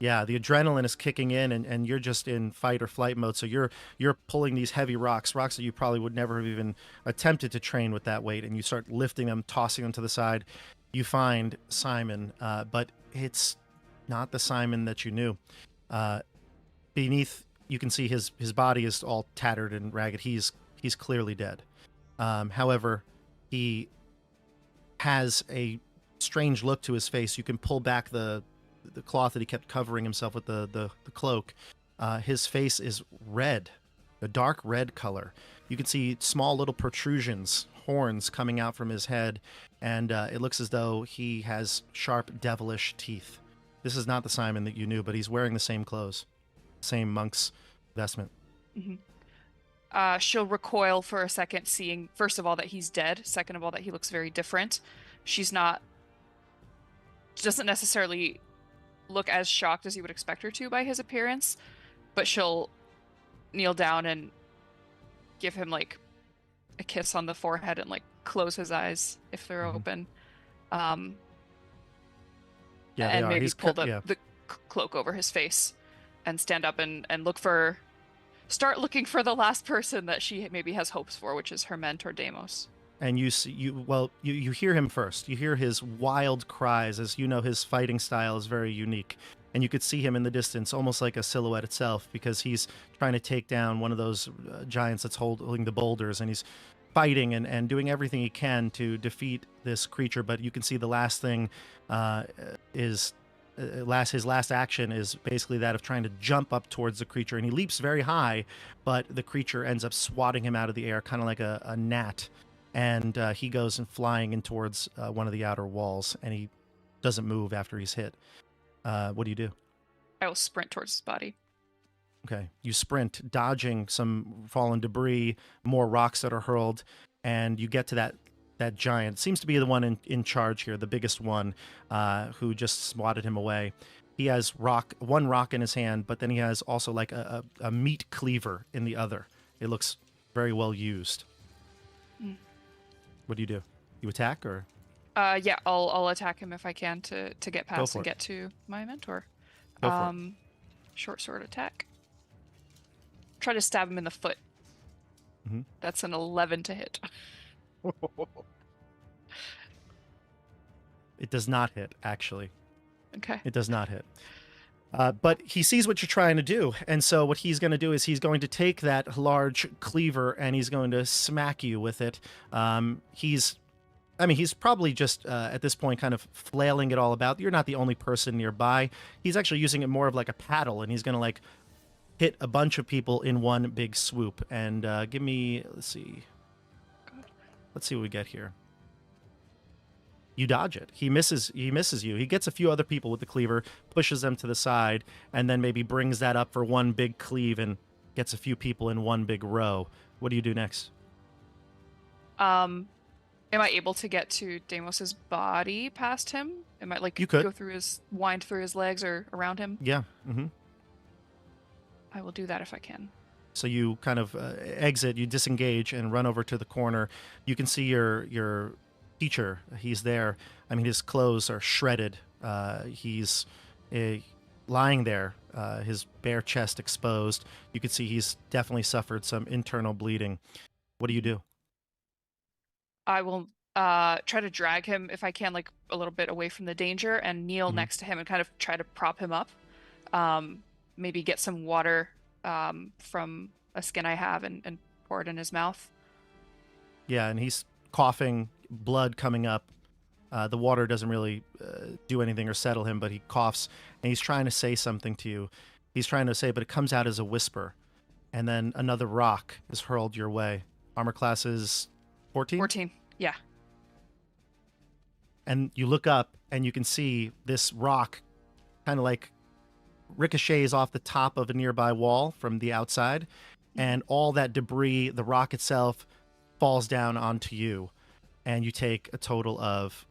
Yeah, the adrenaline is kicking in, and you're just in fight or flight mode. So you're pulling these heavy rocks that you probably would never have even attempted to train with that weight, and you start lifting them, tossing them to the side. You find Simon, but it's not the Simon that you knew. Beneath, you can see his body is all tattered and ragged. He's clearly dead. However, he has a strange look to his face. You can pull back the cloth that he kept covering himself with, the cloak. His face is red, a dark red color. You can see small little protrusions, horns coming out from his head, and it looks as though he has sharp, devilish teeth. This is not the Simon that you knew, but he's wearing the same clothes, same monk's vestment. Mm-hmm. She'll recoil for a second, seeing, first of all, that he's dead. Second of all, that he looks very different. She doesn't necessarily look as shocked as you would expect her to by his appearance, but she'll kneel down and give him like a kiss on the forehead and like close his eyes if they're open. Yeah, and they are. maybe He's pull the cloak over his face and stand up and start looking for the last person that she maybe has hopes for, which is her mentor Deimos. And you hear him first. You hear his wild cries, as you know his fighting style is very unique. And you could see him in the distance, almost like a silhouette itself, because he's trying to take down one of those giants that's holding the boulders, and he's fighting and doing everything he can to defeat this creature. But you can see the last thing his last action is basically that of trying to jump up towards the creature, and he leaps very high, but the creature ends up swatting him out of the air, kind of like a gnat. And he goes and flying in towards one of the outer walls, and he doesn't move after he's hit. What do you do? I will sprint towards his body. Okay. You sprint, dodging some fallen debris, more rocks that are hurled, and you get to that giant. Seems to be the one in charge here, the biggest one, who just swatted him away. He has one rock in his hand, but then he has also like a meat cleaver in the other. It looks very well used. What do you do? You attack, or? Yeah, I'll attack him if I can to get past and get to my mentor. Go for it. Short sword attack. Try to stab him in the foot. Mm-hmm. That's an 11 to hit. It does not hit, actually. Okay. It does not hit. But he sees what you're trying to do, and so what he's going to do is he's going to take that large cleaver and he's going to smack you with it. He's probably just at this point kind of flailing it all about. You're not the only person nearby. He's actually using it more of like a paddle, and he's going to like hit a bunch of people in one big swoop. And give me, let's see what we get here. You dodge it. He misses you. He gets a few other people with the cleaver, pushes them to the side, and then maybe brings that up for one big cleave and gets a few people in one big row. What do you do next? Am I able to get to Deimos's body past him? Am I like you could go wind through his legs or around him? Yeah. Mm-hmm. I will do that if I can. So you kind of exit, you disengage and run over to the corner. You can see your teacher. He's there. I mean, his clothes are shredded. He's lying there, his bare chest exposed. You can see he's definitely suffered some internal bleeding. What do you do? I will try to drag him if I can, like a little bit away from the danger, and kneel Mhm. next to him and kind of try to prop him up. Maybe get some water from a skin I have and pour it in his mouth. Yeah, and he's coughing, blood coming up. The water doesn't really do anything or settle him, but he coughs, and he's trying to say something to you. He's trying to say, but it comes out as a whisper. And then another rock is hurled your way. Armor class is 14? 14. Yeah. And you look up, and you can see this rock kind of like ricochets off the top of a nearby wall from the outside, and all that debris, the rock itself, falls down onto you, and you take a total of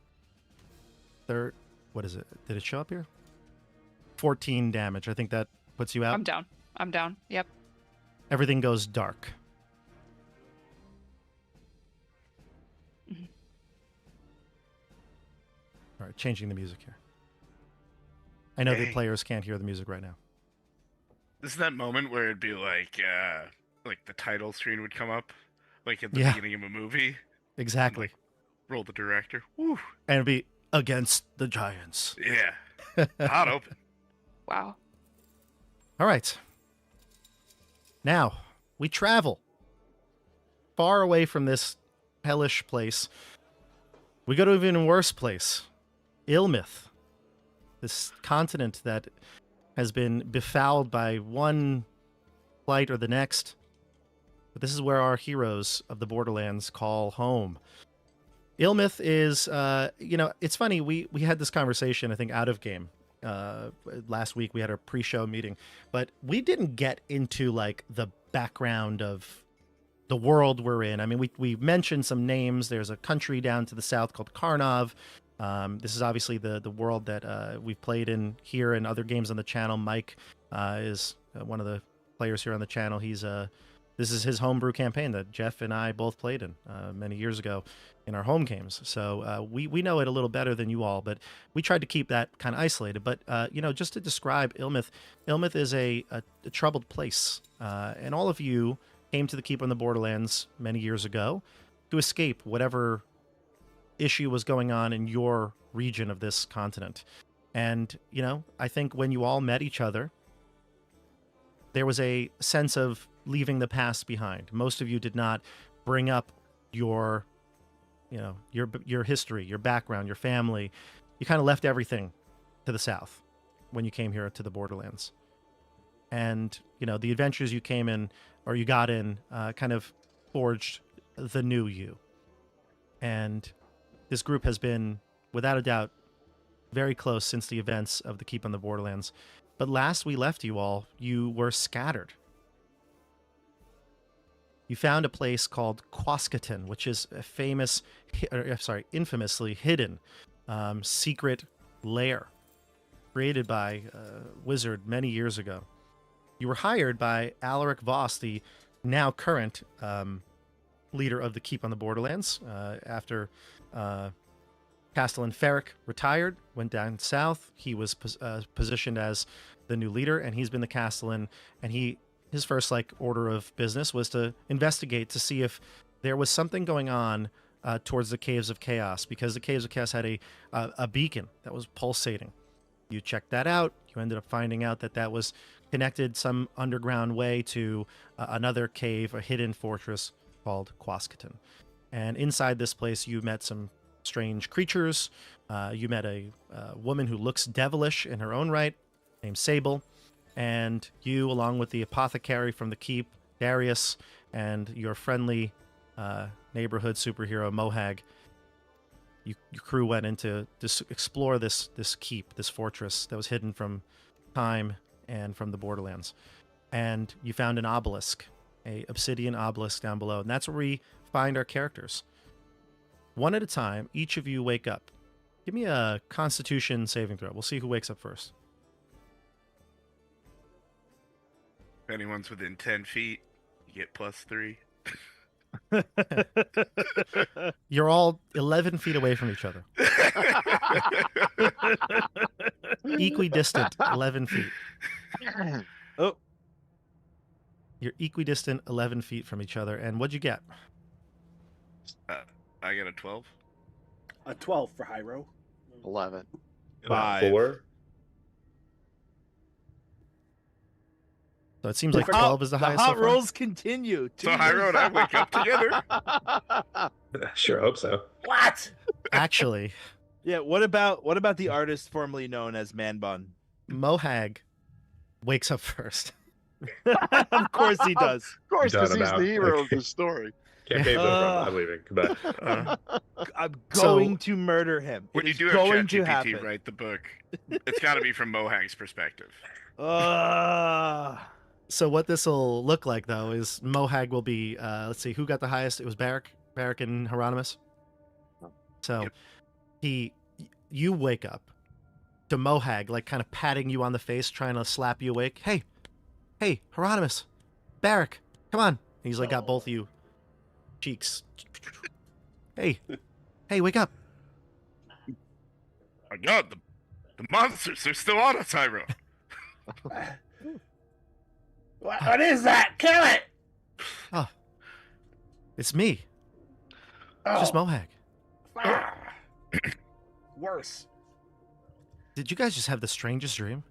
what is it? Did it show up here? 14 damage. I think that puts you out. I'm down. I'm down. Yep. Everything goes dark. Mhm. All right, changing the music here. I know the Hey. players can't hear the music right now. This is that moment where it'd be like the title screen would come up, like at the Yeah. beginning of a movie. Exactly. Roll the director. Woo. And it'd be against the Giants. Yeah. Hot open. Wow. All right. Now, we travel far away from this hellish place. We go to an even worse place, Ilmith, this continent that has been befouled by one plight or the next. But this is where our heroes of the Borderlands call home. Ilmith is, it's funny. We had this conversation, I think, out of game. Last week we had a pre-show meeting, but we didn't get into like the background of the world we're in. I mean, we mentioned some names. There's a country down to the south called Karnov. This is obviously the world that we've played in here and other games on the channel. Mike is one of the players here on the channel. This is his homebrew campaign that Jeff and I both played in many years ago in our home games. So we know it a little better than you all, but we tried to keep that kind of isolated. But, just to describe Ilmith, Ilmith is a troubled place. And all of you came to the Keep on the Borderlands many years ago to escape whatever issue was going on in your region of this continent. And, I think when you all met each other, there was a sense of leaving the past behind. Most of you did not bring up your history, your background, your family. You kind of left everything to the south when you came here to the Borderlands. And, the adventures you came in or you got in kind of forged the new you. And this group has been, without a doubt, very close since the events of the Keep on the Borderlands. But last we left you all, you were scattered. You found a place called Quascaton, which is a infamously hidden secret lair created by a wizard many years ago. You were hired by Alaric Voss, the now current leader of the Keep on the Borderlands, after Castellan Ferric retired, went down south. He was positioned as the new leader, and he's been the Castellan, and his first order of business was to investigate to see if there was something going on towards the Caves of Chaos, because the Caves of Chaos had a beacon that was pulsating. You checked that out. You ended up finding out that was connected some underground way to another cave, a hidden fortress called Quascaton. And inside this place, you met some strange creatures. You met a woman who looks devilish in her own right, named Sable. And you, along with the apothecary from the Keep, Darius, and your friendly neighborhood superhero, Mohag, your crew went in to explore this keep, this fortress that was hidden from time and from the Borderlands. And you found an obelisk, a obsidian obelisk down below. And that's where we find our characters. One at a time, each of you wake up. Give me a Constitution saving throw. We'll see who wakes up first. If anyone's within 10 feet, you get +3. You're all 11 feet away from each other. Equidistant, 11 feet. Oh, You're equidistant, 11 feet from each other. And what'd you get? I got a 12. A 12 for Hyro. 11. 5. 4. So it seems like 12 is the highest. hot so far. rolls continue. So Hyro and I wake up together. Sure hope so. What? Actually, Yeah. What about the artist formerly known as Man Bun? Mohag wakes up first. Of course he does. Of course, Done because he's about. the hero of the story. Can't pay for the run. I'm leaving. Goodbye. I'm So- going to murder him. When It you is do have going to ChatGPT happen. write the book, it's got to be from Mohag's perspective. So what this will look like, though, is Mohag will be, let's see, who got the highest? It was Barrick and Hieronymus. So Yep. you wake up to Mohag, like kind of patting you on the face, trying to slap you awake. Hey, Hieronymus, Barrick, come on. And he's like got both of you cheeks. Hey, wake up. My God, the monsters are still on us, Hyro. What is that? Kill it! Oh, it's me. Oh, It's just Mohag. worse. Did you guys just have the strangest dream?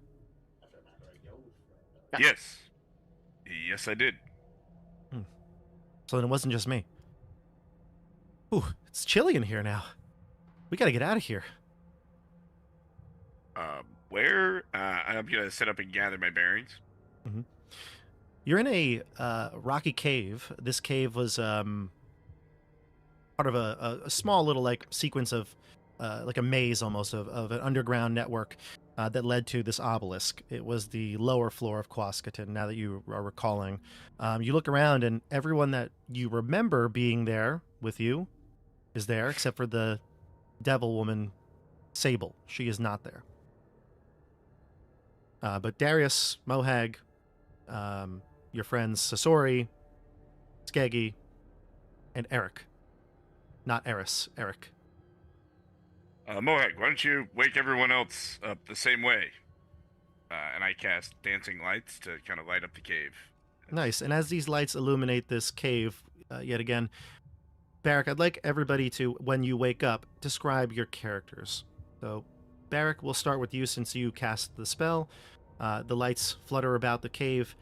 Yes. Yes, I did. So then it wasn't just me. Ooh, it's chilly in here now. We gotta get out of here. Where? I'm gonna set up and gather my bearings. You're in a rocky cave. This cave was part of a small little like sequence of like a maze almost of an underground network that led to this obelisk. It was the lower floor of Quascaton, now that you are recalling. You look around and everyone that you remember being there with you is there, except for the devil woman, Sable. She is not there. But Darius, Mohag, your friends Sasori, Skeggy, and Eric. Not Eris, Eric. Mohag, why don't you wake everyone else up the same way? And I cast dancing lights to kind of light up the cave. Nice. And as these lights illuminate this cave, yet again, Barrick, I'd like everybody to, when you wake up, describe your characters. So, Barrick, we'll start with you since you cast the spell. The lights flutter about the cave,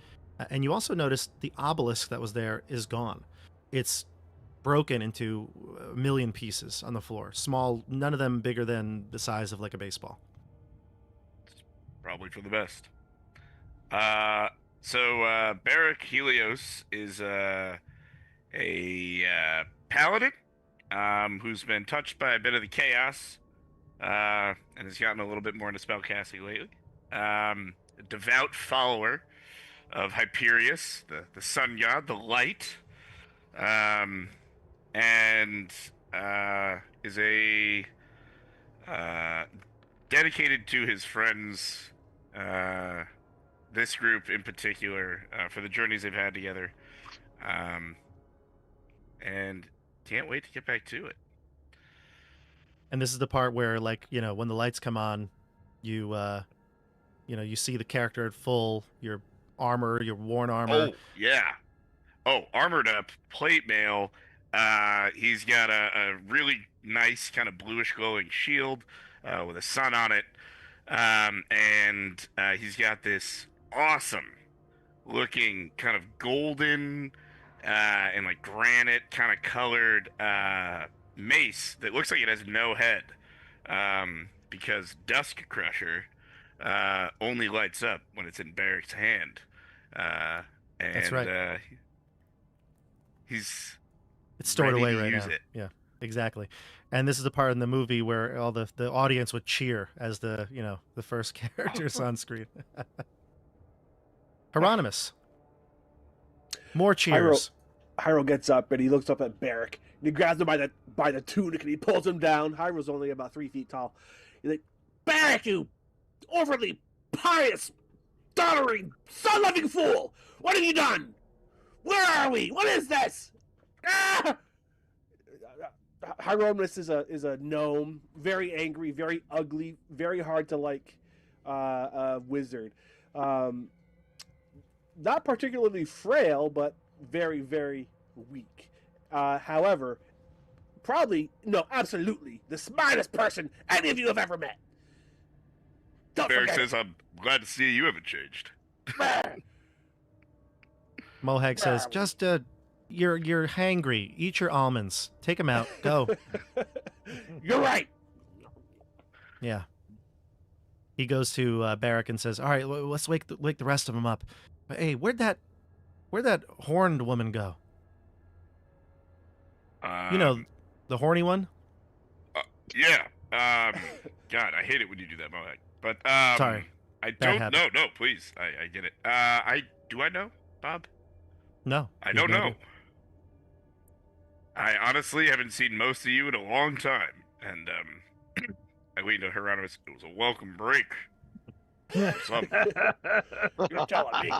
and you also notice the obelisk that was there is gone. It's broken into a million pieces on the floor. Small, none of them bigger than the size of like a baseball. Probably for the best. So Barrick Helios is a paladin who's been touched by a bit of the chaos and has gotten a little bit more into spellcasting lately. A devout follower of Hyperius, the sun god, the light, and is a dedicated to his friends, this group in particular, for the journeys they've had together, and can't wait to get back to it. And this is the part where, like, you know, when the lights come on, you you see the character at full, your armor, your worn armor. Oh, yeah. Oh, armored up, plate mail. He's got a really nice kind of bluish glowing shield with a sun on it. And he's got this awesome looking kind of golden and like granite kind of colored mace that looks like it has no head because Dusk Crusher only lights up when it's in Barrick's hand. And That's right. He's It's stored ready away to right use now. it. Yeah, exactly. And this is the part in the movie where all the audience would cheer as the first characters on screen. Hieronymus. More cheers. Hyro gets up and he looks up at Barrick and he grabs him by the tunic and he pulls him down. Hyro's only about 3 feet tall. He's like, Barrick, you overly pious, doddering, sun-loving fool! What have you done? Where are we? What is this? Ah! Hieronymus is a gnome, very angry, very ugly, very hard to like wizard. Um, Not particularly frail, but very, very weak. However, probably, no, absolutely, the smartest person any of you have ever met. Don't Barrick forget says, "I'm glad to see you haven't changed." it. Mohag says, just you're hangry. Eat your almonds. Take them out. Go. You're right. Yeah. He goes to Barrack and says, "All right, let's wake the rest of them up. But hey, where'd that horned woman go? You know, the horny one." Yeah. God, I hate it when you do that, Mohawk. But Sorry. I Bad don't. habit. No, please. I get it. I know, Bob? No. I you have don't no know. idea. I honestly haven't seen most of you in a long time, and I leaned to Hieronymus. It was a welcome break. Something. You're telling me.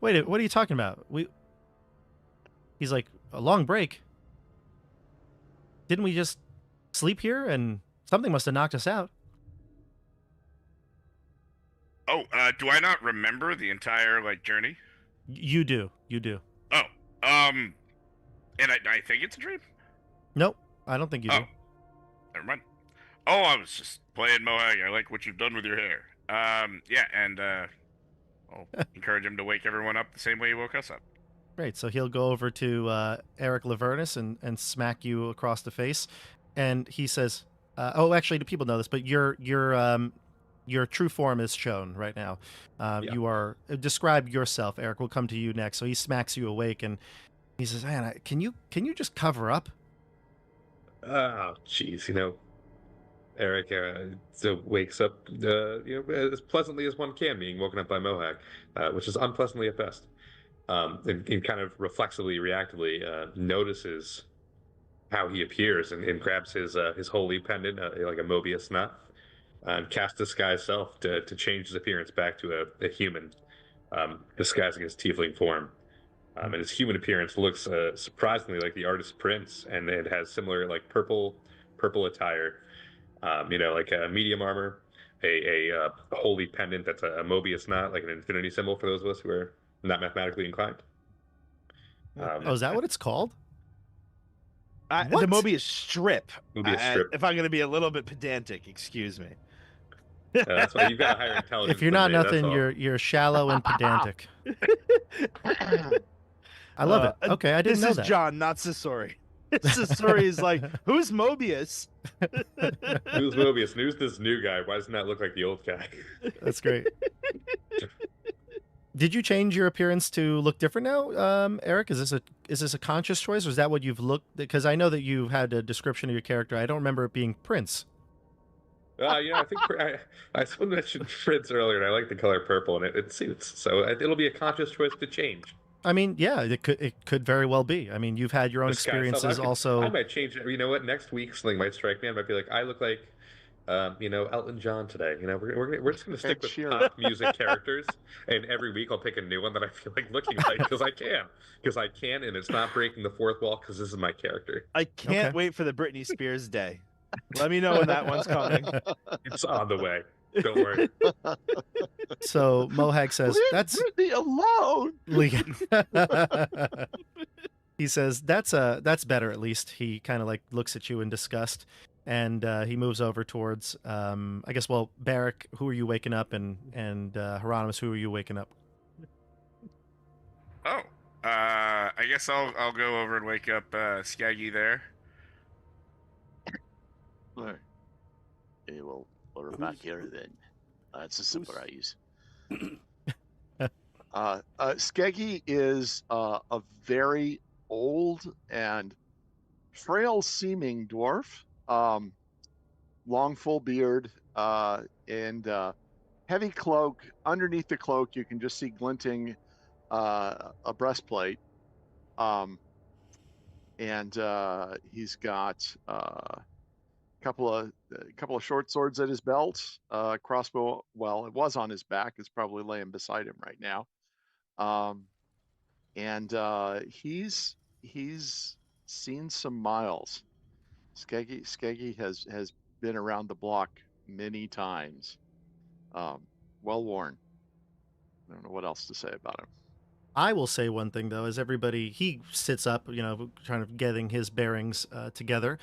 Wait, what are you talking about? He's like, a long break? Didn't we just sleep here and something must have knocked us out? Oh, do I not remember the entire journey? You do. Oh, and I think it's a dream. Nope, I don't think you do. Never mind. Oh, I was just playing Mohawk. I like what you've done with your hair. Yeah, and I'll encourage him to wake everyone up the same way he woke us up. Great. So he'll go over to Eric Lavernus and smack you across the face, and he says, "Oh, actually, do people know this? But your true form is shown right now. Yeah. You are describe yourself. Eric will come to you next. So he smacks you awake, and he says, "Man, can you just cover up?" Oh, jeez, Eric so wakes up, as pleasantly as one can, being woken up by Mohawk, which is unpleasantly at best. And kind of reflexively, reactively notices how he appears and grabs his holy pendant, like a Mobius knot, and casts disguise self to change his appearance back to a human, disguising his tiefling form. And his human appearance looks surprisingly like the artist's prints, and it has similar purple attire, like a medium armor, a holy pendant that's a Mobius knot, like an infinity symbol for those of us who are not mathematically inclined. Oh, is that what it's called? The What? Mobius strip. Mobius strip. If I'm going to be a little bit pedantic, excuse me. That's why you've got a higher intelligence. If you're than not me, that's nothing, all. you're shallow and pedantic. I love it. Okay, I didn't know that. This is John, not Sasori. Sasori is like, who's Mobius? Who's Mobius? Who's this new guy? Why doesn't that look like the old guy? That's great. Did you change your appearance to look different now, Eric? Is this a conscious choice, or is that what you've looked? Because I know that you had a description of your character. I don't remember it being Prince. I think I mentioned Prince earlier, and I like the color purple, and it suits. So it'll be a conscious choice to change. I mean, yeah, it could very well be. I mean, you've had your own experiences also. I might change it. You know what? Next week, something might strike me. I might be like, I look like, Elton John today. We're just gonna stick with pop music characters, and every week I'll pick a new one that I feel like looking like because I can, and it's not breaking the fourth wall because this is my character. I can't wait for the Britney Spears day. Let me know when that one's coming. It's on the way. Don't worry. So Mohag says, Leave "That's Britney alone." He says, "That's better at least." He kind of looks at you in disgust, and he moves over towards I guess. Well, Barrack, who are you waking up, and Hieronymus, who are you waking up? Oh, I guess I'll go over and wake up Skaggy there. Right. Okay, well, we're back here then. That's a surprise. Skeggy is a very old and frail-seeming dwarf. Long, full beard, and heavy cloak. Underneath the cloak, you can just see glinting a breastplate. And he's got a couple of short swords at his belt. Crossbow, well, it was on his back. It's probably laying beside him right now. and he's seen some miles. Skeggy has been around the block many times. Well worn. I don't know what else to say about him. I will say one thing though, as he sits up, trying to getting his bearings together.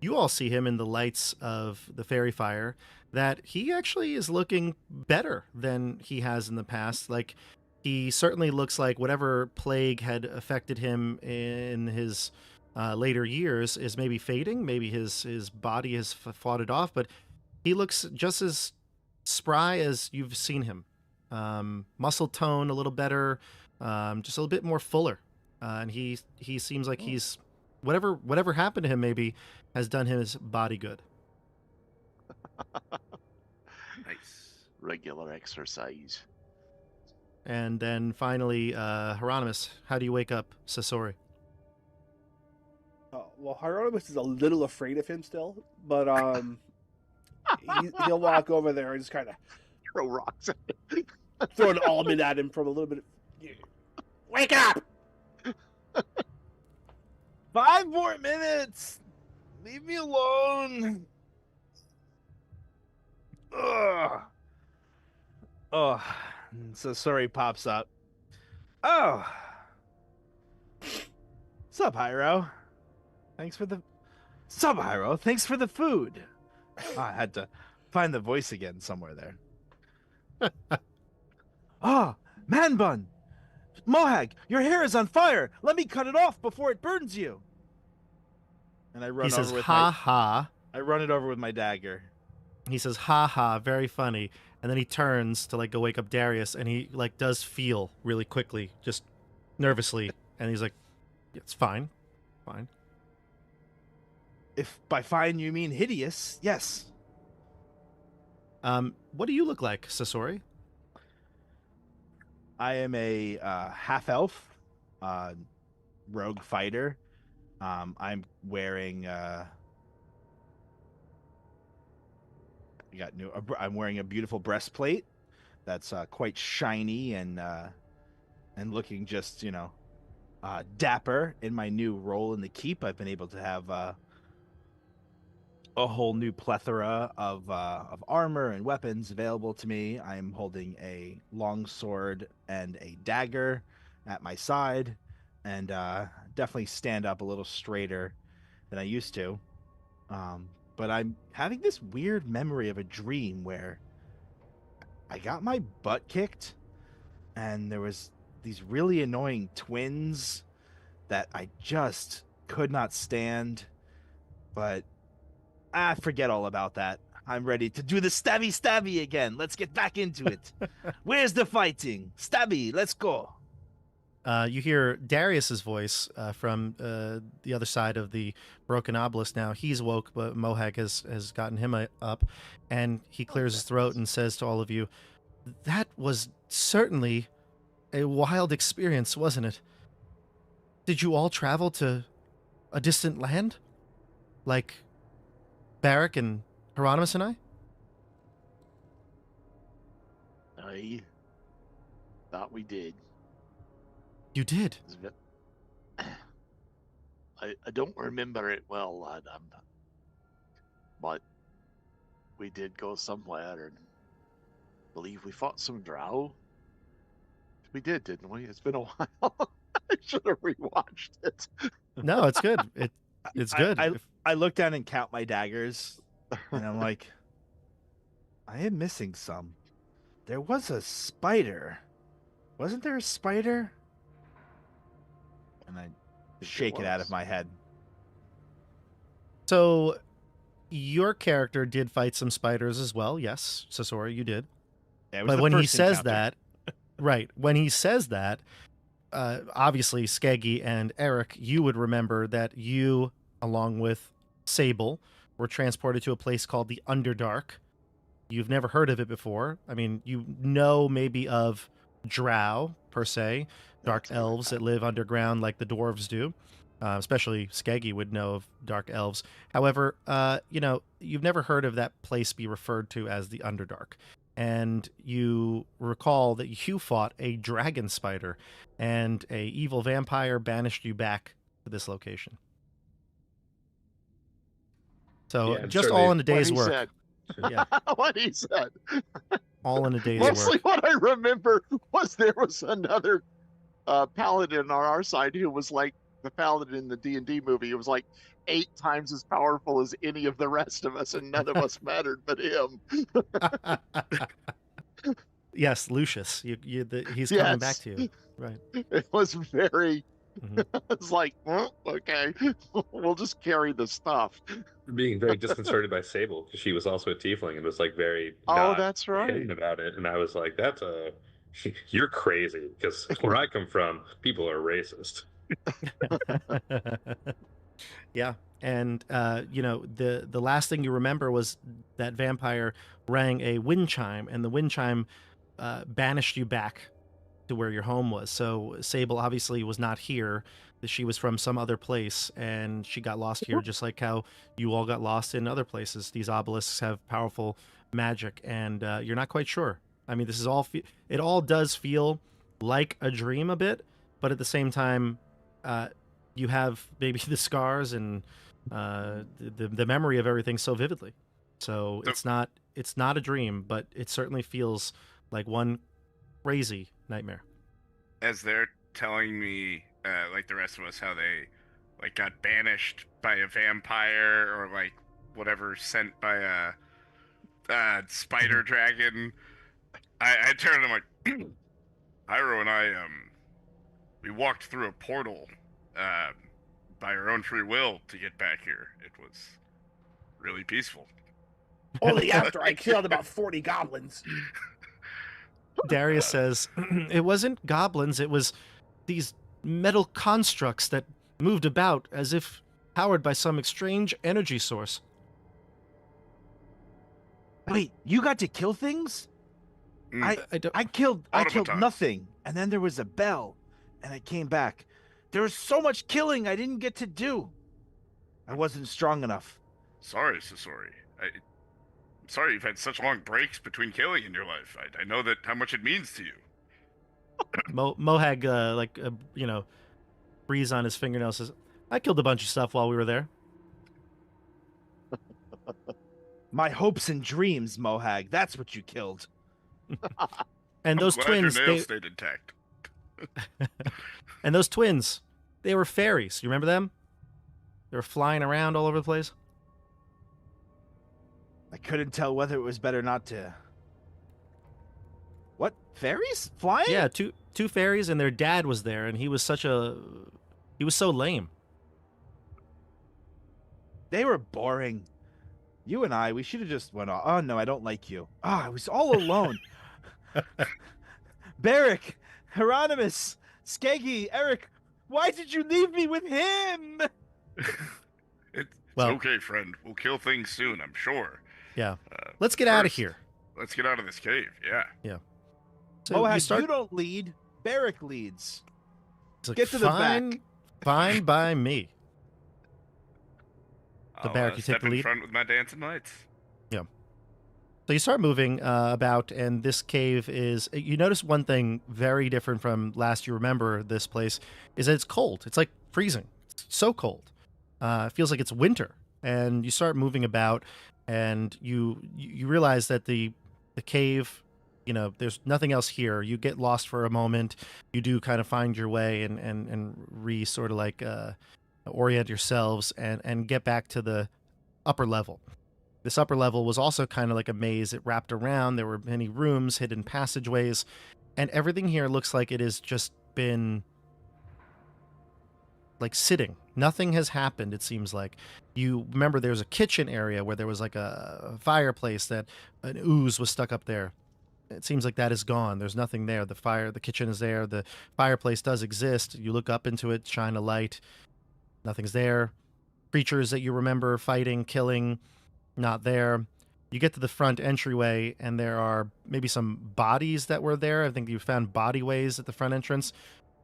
You all see him in the lights of the fairy fire, that he actually is looking better than he has in the past. Like, he certainly looks like whatever plague had affected him in his later years is maybe fading. Maybe his body has fought it off, but he looks just as spry as you've seen him. Muscle tone a little better, just a little bit more fuller, and he seems like he's whatever happened to him maybe has done his body good. Nice. Regular exercise. And then finally, Hieronymus, how do you wake up Sasori? Well, Hieronymus is a little afraid of him still, but he'll walk over there and just kind of Throw rocks at him. throw an almond at him from a little bit. Wake up! 5 more minutes. Leave me alone. Ugh. Oh, so sorry pops up. Oh. Sup, Hyro? Thanks for the food. Oh, I had to find the voice again somewhere there. Oh, man bun. Mohag, your hair is on fire. Let me cut it off before it burns you. And I run He says, over with "Ha ha." I run it over with my dagger. He says, "Ha ha," very funny. And then he turns to go wake up Darius, and he does feel really quickly, just nervously, and he's like, "It's fine, fine." If by fine you mean hideous, yes. What do you look like, Sasori? I am a half elf, rogue fighter. I'm wearing I'm wearing a beautiful breastplate that's quite shiny and looking just dapper. In my new role in the keep, I've been able to have a whole new plethora of armor and weapons available to me. I'm holding a long sword and a dagger at my side, and definitely stand up a little straighter than I used to. But I'm having this weird memory of a dream where I got my butt kicked, and there was these really annoying twins that I just could not stand. But forget all about that. I'm ready to do the stabby again. Let's get back into it. Where's the fighting? Stabby, let's go. You hear Darius's voice from the other side of the broken obelisk now. He's woke, but Mohag has gotten him up, and he clears his throat and says to all of you, "That was certainly a wild experience, wasn't it? Did you all travel to a distant land? Like Barrack and Hieronymus and I?" I thought we did. You did? I don't remember it well, lad. But we did go somewhere, and I believe we fought some drow. We did, didn't we? It's been a while. I should have rewatched it. No, it's good. It's good. I look down and count my daggers, and I'm like, I am missing some. There was a spider. Wasn't there a spider? And I shake it out of my head. So, your character did fight some spiders as well. Yes, Sasori, you did. Yeah, it was but the when he first says encounter. that, right, when he says that, obviously Skeggy and Eric, you would remember that you, along with Sable, were transported to a place called the Underdark. You've never heard of it before. I mean, you know maybe of drow, per se, dark elves that live underground like the dwarves do. Especially Skeggy would know of dark elves. However, you've never heard of that place be referred to as the Underdark. and you recall that you fought a dragon spider, and a evil vampire banished you back to this location. So Yeah, and just all certainly in a What day's he work. said. Yeah, What he said. all in a day's Mostly work. what I remember was there was another paladin on our side who was like the paladin in the D&D movie. It was like 8 times as powerful as any of the rest of us, and none of us mattered but him. Yes, Lucius. He's coming back Yes, to you. Right. it was very. Mhm. It's like, well, okay, we'll just carry the stuff. being very disconcerted by Sable because she was also a tiefling and was like very Oh, not that's right. hidden about it. And I was like, that's a you're crazy because where I come from, people are racist. Yeah, and the last thing you remember was that vampire rang a wind chime, and the wind chime banished you back to where your home was. So Sable obviously was not here. She was from some other place, and she got lost here, just like how you all got lost in other places. These obelisks have powerful magic, and you're not quite sure. I mean, this is all. It all does feel like a dream a bit, but at the same time, you have maybe the scars and the memory of everything so vividly. So it's not a dream, but it certainly feels like one crazy nightmare. As they're telling me, like the rest of us, how they like got banished by a vampire or like whatever sent by a spider dragon, I turned and I'm like, Hyro and I we walked through a portal by our own free will to get back here. It was really peaceful. Only after I killed about 40 goblins. Darius says, it wasn't goblins, it was these metal constructs that moved about as if powered by some strange energy source. Wait, you got to kill things? Mm. I killed Automatons. nothing, and then there was a bell, and I came back. There was so much killing I didn't get to do. I wasn't strong enough. Sorry, Sasori. I'm sorry you've had such long breaks between killing in your life. I know that how much it means to you. Mohag, breeze on his fingernails, says, I killed a bunch of stuff while we were there. My hopes and dreams, Mohag. That's what you killed. And those I'm glad twins, your nails stayed intact. and those twins, they were fairies. You remember them? They were flying around all over the place. I couldn't tell whether it was better not to. What? Fairies? Flying? Yeah, two fairies, and their dad was there, and he was so lame. They were boring. You and I, we should have just went off. Oh, no, I don't like you. I was all alone. Barrick, Hieronymus, Skeggy, Eric, why did you leave me with him? It's Well- okay, friend. We'll kill things soon, I'm sure. Yeah. Let's get out of first, here. Let's get out of this cave, yeah. So Mohag, you don't lead. Barrick leads. it's like, get to the back. Fine by me. The I'll Barrick, you take step the in lead? front with my dancing lights. So you start moving about, and this cave is. You notice one thing very different from last you remember this place is that it's cold. It's like freezing. It's so cold. It feels like it's winter. And you start moving about, and you realize that the cave, there's nothing else here. You get lost for a moment. You do kind of find your way and sort of like orient yourselves and get back to the upper level. This upper level was also kind of like a maze. It wrapped around. There were many rooms, hidden passageways, and everything here looks like it has just been like sitting. Nothing has happened, it seems like. You remember there's a kitchen area where there was like a fireplace that an ooze was stuck up there. It seems like that is gone. There's nothing there. The kitchen is there. The fireplace does exist. You look up into it, shine a light. Nothing's there. Creatures that you remember fighting, killing, not there. You get to the front entryway, and there are maybe some bodies that were there. I think you found bodyways at the front entrance.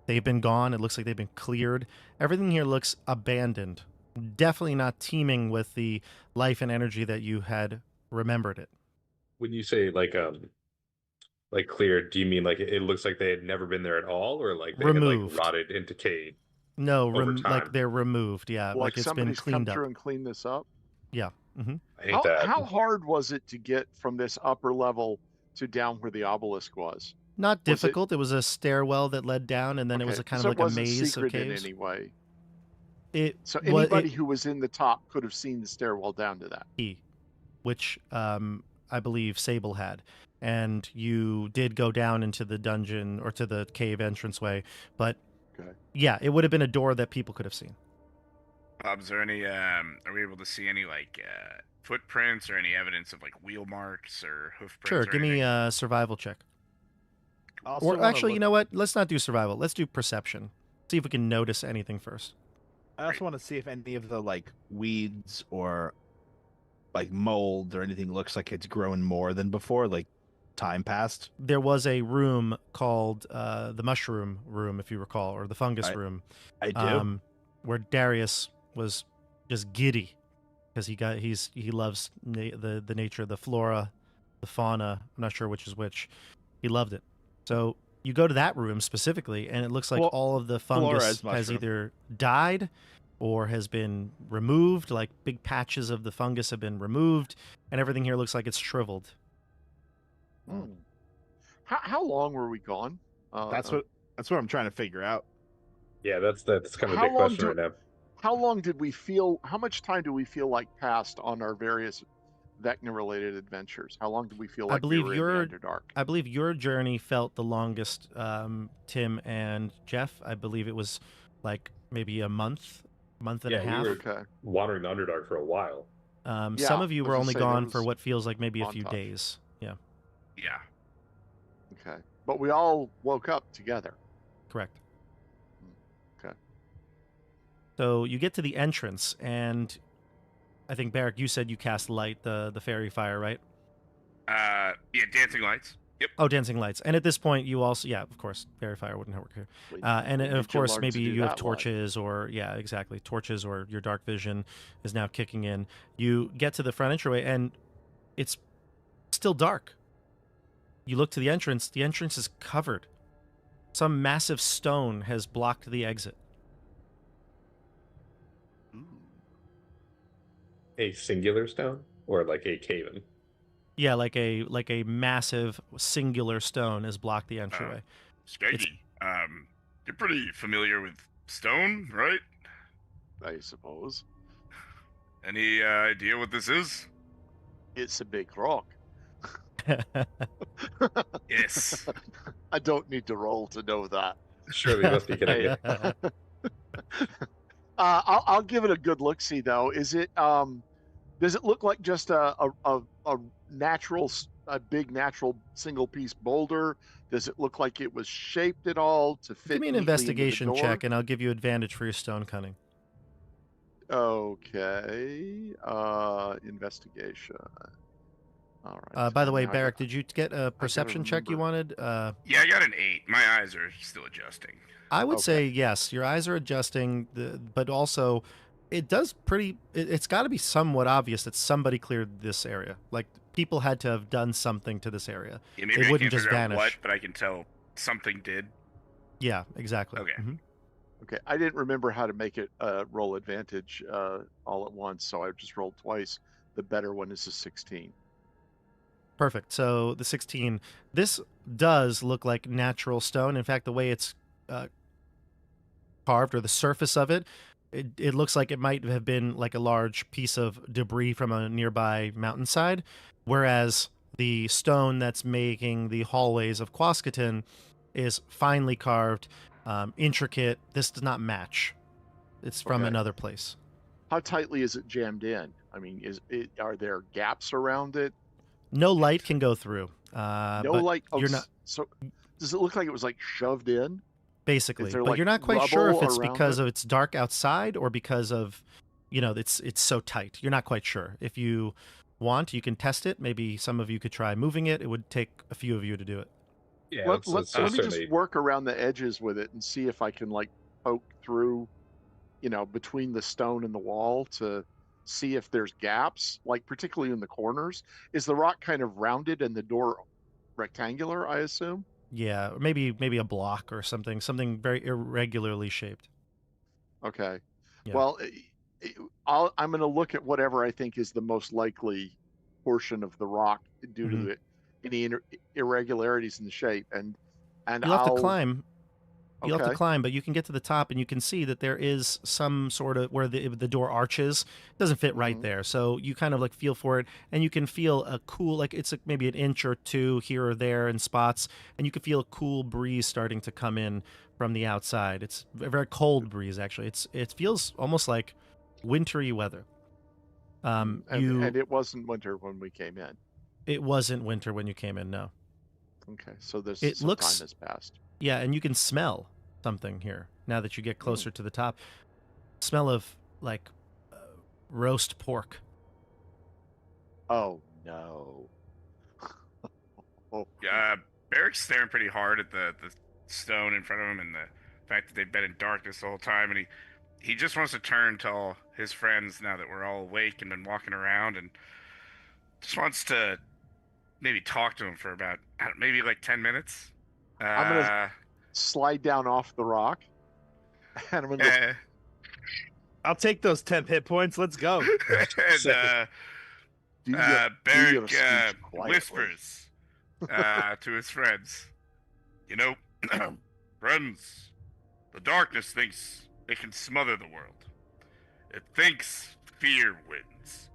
They've been gone. It looks like they've been cleared. Everything here looks abandoned. Definitely not teeming with the life and energy that you had remembered it. When you say like Like cleared, do you mean like it looks like they had never been there at all, or like they had like Removed. rotted and decayed No, over like time? they're removed. Yeah, Like like it's been somebody's come cleaned through up. and cleaned this up. Yeah. I hate that. How hard was it to get from this upper level to down where the obelisk was? Not Was it- difficult. It was a stairwell that led down, and then it was a kind of so like it a wasn't maze of secret in caves. any way. So Anybody who was in the top could have seen the stairwell down to that. which I believe Sable had, and you did go down into the dungeon or to the cave entranceway, but yeah, it would have been a door that people could have seen. Bob, is there any? Are we able to see any like footprints or any evidence of like wheel marks or hoof prints? Sure, or give me anything? a survival check. Also Or wanna actually, you look- know what? Let's not do survival. Let's do perception. See if we can notice anything first. I also want to see if any of the like weeds or like mold or anything looks like it's grown more than before, like time passed. There was a room called the mushroom room, if you recall, or the fungus room. I do. Where Darius was just giddy because he loves the nature, the flora, the fauna. I'm not sure which is which. He loved it. So you go to that room specifically, and it looks like all of the fungus has either died or has been removed. Like big patches of the fungus have been removed, and everything here looks like it's shriveled. How long were we gone? That's what I'm trying to figure out. Yeah, that's kind of a big question right now. How long did we feel? How much time do we feel like passed on our various Vecna-related adventures? How long did we feel like we were in the Underdark? I believe your journey felt the longest, Tim and Jeff. I believe it was like maybe a month and a half. We were wandering the Underdark for a while. Some of you were only gone for what feels like maybe a few days. Yeah. Yeah. Okay. But we all woke up together. Correct. Okay. So you get to the entrance, and I think, Barrick, you said you cast light, the fairy fire, right? Yeah, dancing lights. Yep. Oh, dancing lights. And at this point, you also, yeah, of course, fairy fire wouldn't work here. And of course, maybe you have torches or, yeah, exactly, torches, or your dark vision is now kicking in. You get to the front entryway, and it's still dark. You look to the entrance is covered. Some massive stone has blocked the exit. A singular stone, or like a cave-in? Yeah, like a massive singular stone has blocked the entryway. Skaggy, you're pretty familiar with stone, right? I suppose. Any idea what this is? It's a big rock. Yes. I don't need to roll to know that. Surely must be kidding me. I'll give it a good look. See though, is it? Does it look like just a big natural single piece boulder? Does it look like it was shaped at all to fit? Give me an investigation check, and I'll give you advantage for your stone cunning. Okay. Investigation. All right. By the way, Barrick, did you get a perception check you wanted? Yeah, I got an 8. My eyes are still adjusting. I would say yes. Your eyes are adjusting, but also it does it's got to be somewhat obvious that somebody cleared this area. Like people had to have done something to this area. Yeah, maybe it I wouldn't can't just figure out vanish. what, but I can tell something did. Yeah, exactly. Okay. Mm-hmm. Okay, I didn't remember how to make it roll advantage all at once, so I just rolled twice. The better one is a 16. Perfect. So the 16, this does look like natural stone. In fact, the way it's carved, or the surface of it, it looks like it might have been like a large piece of debris from a nearby mountainside, whereas the stone that's making the hallways of Quascaton is finely carved, intricate. This does not match. It's from another place. How tightly is it jammed in? I mean, are there gaps around it? No light can go through. No but light. You're not. So, does it look like it was like shoved in? Basically, but like you're not quite sure if it's because it? of it's dark outside or because of, it's so tight. You're not quite sure. If you want, you can test it. Maybe some of you could try moving it. It would take a few of you to do it. Yeah, let me just work around the edges with it and see if I can like poke through, between the stone and the wall to see if there's gaps, like particularly in the corners. Is the rock kind of rounded and the door rectangular, I assume. Yeah, or maybe a block or something very irregularly shaped. Okay. Yeah. Well, I'm going to look at whatever I think is the most likely portion of the rock due to Mhm. any irregularities in the shape, and You'll have to I'll. climb. You'll have to Okay. climb, but you can get to the top and you can see that there is some sort of where the door arches. It doesn't fit right Mhm. there. So you kind of like feel for it and you can feel a cool, like it's like maybe an inch or two here or there in spots. And you can feel a cool breeze starting to come in from the outside. It's a very cold breeze, actually. It feels almost like wintry weather. And it wasn't winter when we came in. It wasn't winter when you came in, no. Okay, so there's It some time looks, has passed. yeah, and you can smell something here now that you get closer to the top. Smell of like roast pork. Oh no. Oh, Barrick's staring pretty hard at the stone in front of him and the fact that they've been in darkness the whole time, and he just wants to turn to all his friends now that we're all awake and been walking around, and just wants to maybe talk to him for about maybe like 10 minutes. I'm gonna slide down off the rock, and I'm gonna go. I'll take those temp hit points. Let's go. and Do your Barrick speech quietly. whispers to his friends, "You know, friends, the darkness thinks it can smother the world. It thinks fear wins.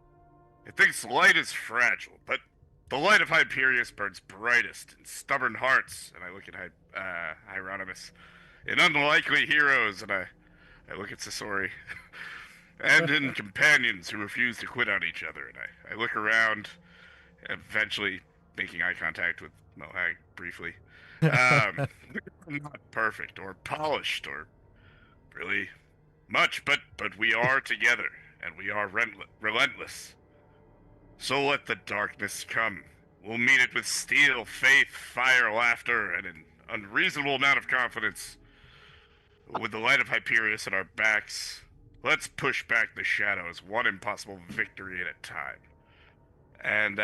It thinks light is fragile, but the light of Hyperius burns brightest in stubborn hearts." And I look at Hieronymus. "In unlikely heroes," and I look at Sasori. "And in companions who refuse to quit on each other." And I look around, eventually making eye contact with Mohag briefly. Not perfect or polished or really much, but we are together, and we are relentless. So let the darkness come. We'll meet it with steel, faith, fire, laughter, and an unreasonable amount of confidence. With the light of Hyperius at our backs, let's push back the shadows, one impossible victory at a time. And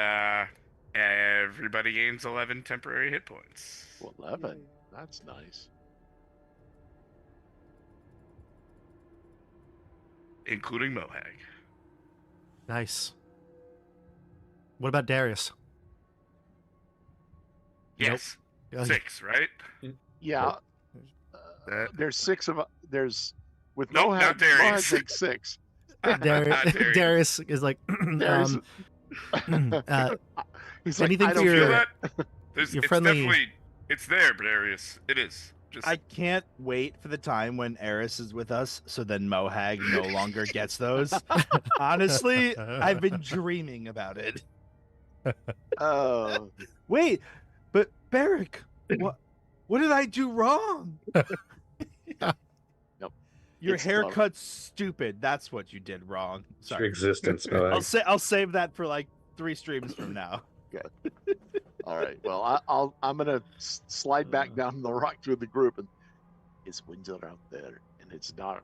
everybody gains 11 temporary hit points. 11. That's nice. Including Mohag. Nice. What about Darius? Yes. Nope. 6, right? Yeah. That- There's 6 of there's with Nope, Mohag. not Darius. Mohag takes 6. Darius is like, Darius. He's like, anything I for don't your- Feel feel that? it. It's friendly- definitely, it's there, but Darius, it is. Just I can't wait for the time when Eris is with us, so then Mohag no longer gets those. Honestly, I've been dreaming about it. Oh, Wait, but Barrick, what did I do wrong? Nope. Your It's haircut's stupid. That's what you did wrong. It's your Sorry. existence, Mohag. I'll save that for like 3 streams from now. all right. Well, I'm gonna slide back down the rock to the group, and it's winter out there, and it's dark,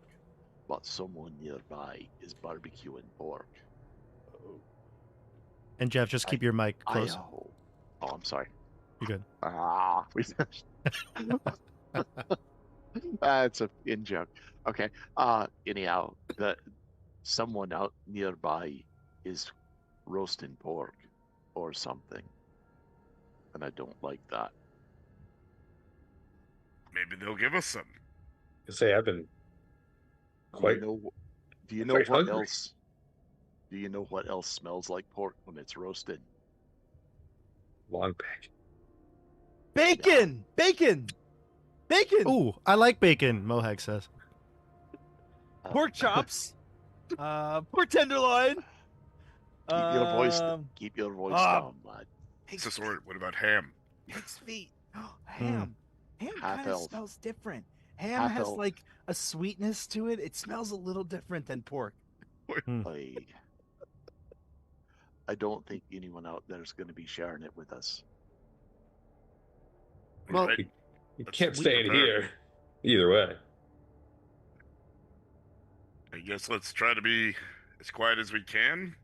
but someone nearby is barbecuing pork. And Jeff, just keep your mic close. Oh, I'm sorry. You're good. We finished. That's a in joke. Okay. Anyhow, someone out nearby is roasting pork or something, and I don't like that. maybe they'll give us some. Say I've been quite. Do you know quite what hungry. else? Do you know what else smells like pork when it's roasted? Long back. Bacon! Bacon! Bacon! Ooh, I like bacon, Mohag says. Pork chops. Pork tenderloin. Keep your voice ah, down, lad. Sasori, what about ham? Pig's feet. Ham. Ham Half kind of elf. smells different. Ham Half has elf. like a sweetness to it. It smells a little different than pork. I don't think anyone out there is going to be sharing it with us. Well, Right. You Let's can't stay in prepare. here. Either way. I guess let's try to be as quiet as we can.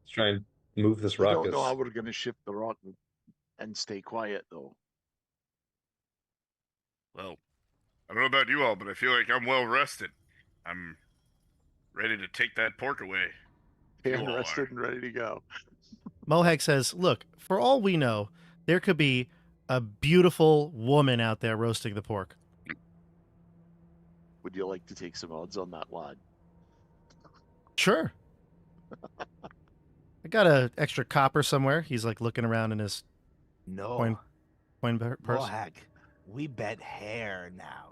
Let's try and move this I rock. don't know how we're going to shift the rock And stay quiet, though. Well, I don't know about you all, but I feel like I'm well rested. I'm ready to take that pork away. You Hand all rested are. and ready to go. Mohag says, look, for all we know, there could be a beautiful woman out there roasting the pork. Would you like to take some odds on that, lad? Sure. I got a extra copper somewhere. He's like looking around in his No, coin purse. Mohag, we bet hair now.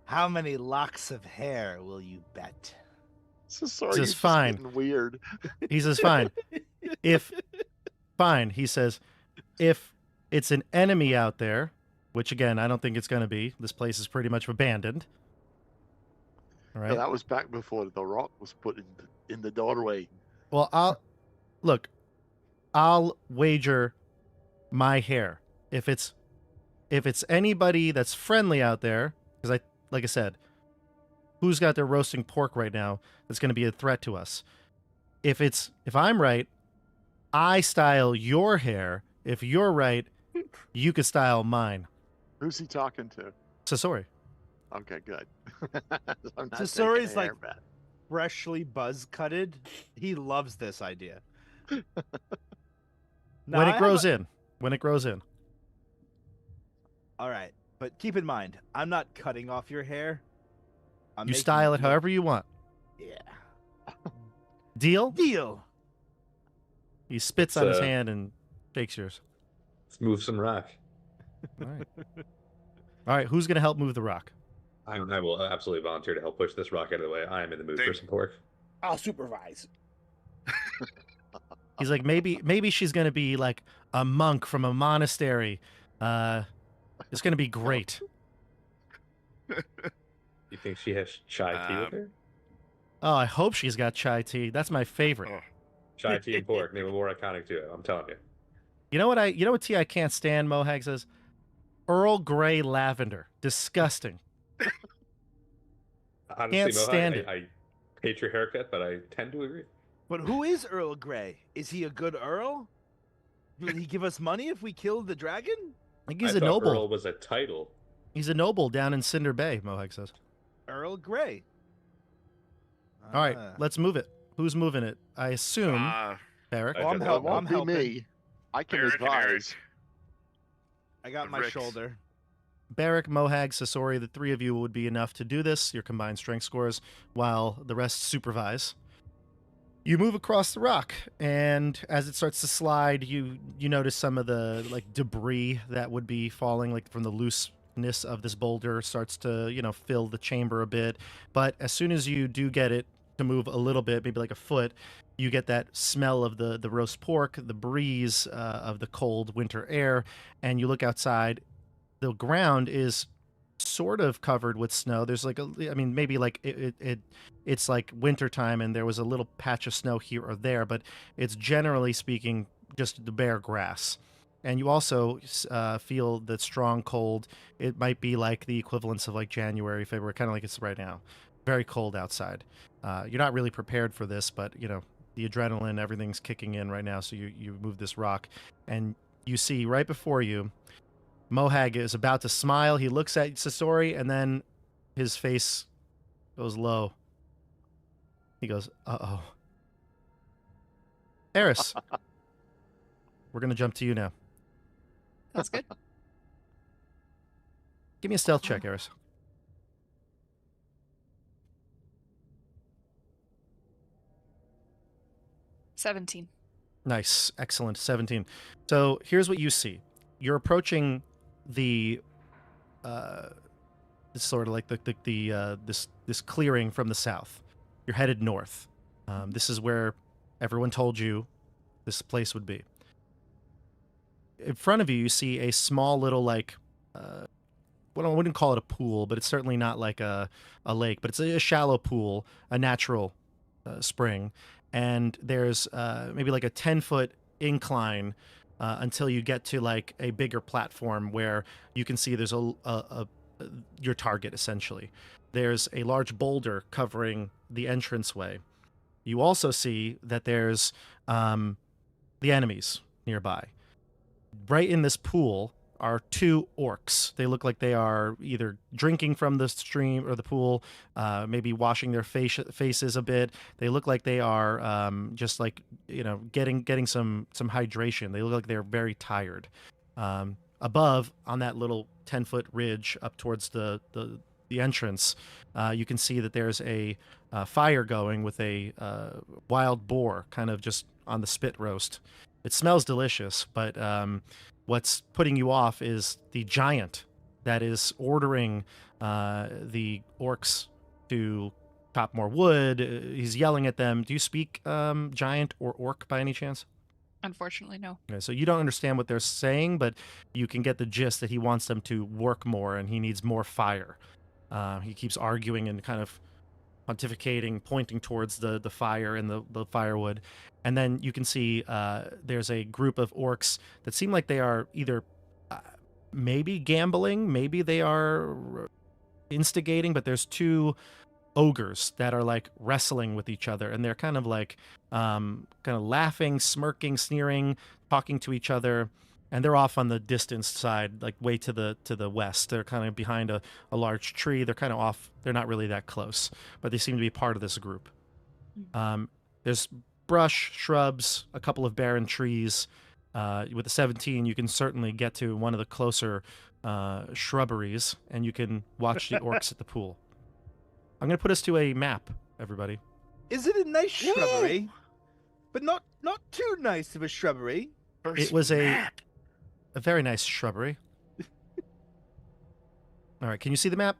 How many locks of hair will you bet? So sorry, Says, you're just fine. getting weird. He says, fine. Fine, he says, if it's an enemy out there, which again, I don't think it's going to be. This place is pretty much abandoned. All right. Yeah, that was back before the rock was put in the doorway. Well, I'll wager my hair if it's anybody that's friendly out there, because like I said, who's got their roasting pork right now that's going to be a threat to us? If I'm right, I style your hair. If you're right, you could style mine. Who's he talking to? Sasori. Okay, good. I'm not Sasori's taking a like hair bet. freshly buzz cutted. He loves this idea. Now, When I it have grows a- in. When it grows in. All right, but keep in mind, I'm not cutting off your hair. I'm You making style it look- however you want. Yeah. Deal? Deal. He spits on his hand and shakes yours. Let's move some rock. All right. All right, who's going to help move the rock? I will absolutely volunteer to help push this rock out of the way. I am in the mood for Same. some pork. I'll supervise. He's like, maybe she's going to be like a monk from a monastery. It's going to be great. You think she has chai tea with her? Oh, I hope she's got chai tea. That's my favorite. Oh, Chai tea and pork, name a more iconic duo. I'm telling you. You know what tea I can't stand, Mohag says? Earl Grey lavender. Disgusting. Honestly, Can't Mohawk, stand it. I hate your haircut, but I tend to agree. But who is Earl Grey? Is he a good Earl? Will he give us money if we kill the dragon? I think he's I a thought noble. Earl was a title. He's a noble down in Cinder Bay, Mohag says. Earl Grey. All right, Ah. let's move it. Who's moving it? I assume Barrick. I Well, I'm just- help- It won't I'm be helping. me. I can Eric and Eric. advise. I got The my Ricks. shoulder. Barrick, Mohag, Sasori, the three of you would be enough to do this, your combined strength scores, while the rest supervise. You move across the rock, and as it starts to slide, you notice some of the like debris that would be falling like from the looseness of this boulder starts to, fill the chamber a bit. But as soon as you do get it to move a little bit, maybe like a foot, you get that smell of the roast pork, the breeze of the cold winter air, and you look outside. The ground is sort of covered with snow. There's like maybe like it's like wintertime and there was a little patch of snow here or there, but it's generally speaking just the bare grass. And you also feel the strong cold. It might be like the equivalence of like January, February, kind of like it's right now. Very cold outside. You're not really prepared for this, but the adrenaline, everything's kicking in right now. So you move this rock, and you see right before you, Mohag is about to smile. He looks at Sasori, and then his face goes low. He goes, "Uh-oh." Eris, we're going to jump to you now. Sounds good. Give me a stealth check, Eris. $17. Nice. Excellent. 17. So here's what you see. You're approaching the this sort of like this clearing from the south. You're headed north. This is where everyone told you this place would be. In front of you, you see a small little like well, I wouldn't call it a pool, but it's certainly not like a lake, but it's a shallow pool, a natural spring. And there's maybe like a 10-foot incline until you get to like a bigger platform where you can see there's your target, essentially. There's a large boulder covering the entranceway. You also see that there's the the enemies nearby. Right in this pool are 2 orcs. They look like they are either drinking from the stream or the pool, maybe washing their faces a bit. They look like they are just like, getting some hydration. They look like they're very tired. Above, on that little 10-foot ridge up towards the entrance, you can see that there's a fire going with a wild boar kind of just on the spit roast. It smells delicious, but what's putting you off is the giant that is ordering the orcs to chop more wood. He's yelling at them. Do you speak giant or orc by any chance? Unfortunately, no. Okay, so you don't understand what they're saying, but you can get the gist that he wants them to work more and he needs more fire. He keeps arguing and kind of pontificating, pointing towards the fire and the firewood. And then you can see there's a group of orcs that seem like they are either maybe gambling, maybe they are instigating, but there's 2 ogres that are like wrestling with each other, and they're kind of like laughing, smirking, sneering, talking to each other, and they're off on the distance side, like way to the west. They're kind of behind a large tree. They're kind of off. They're not really that close, but they seem to be part of this group. There's brush, shrubs, a couple of barren trees. With a 17, you can certainly get to one of the closer shrubberies, and you can watch the orcs at the pool. I'm going to put us to a map, everybody. Is it a nice shrubbery? But not too nice of a shrubbery. It was a very nice shrubbery. All right, can you see the map?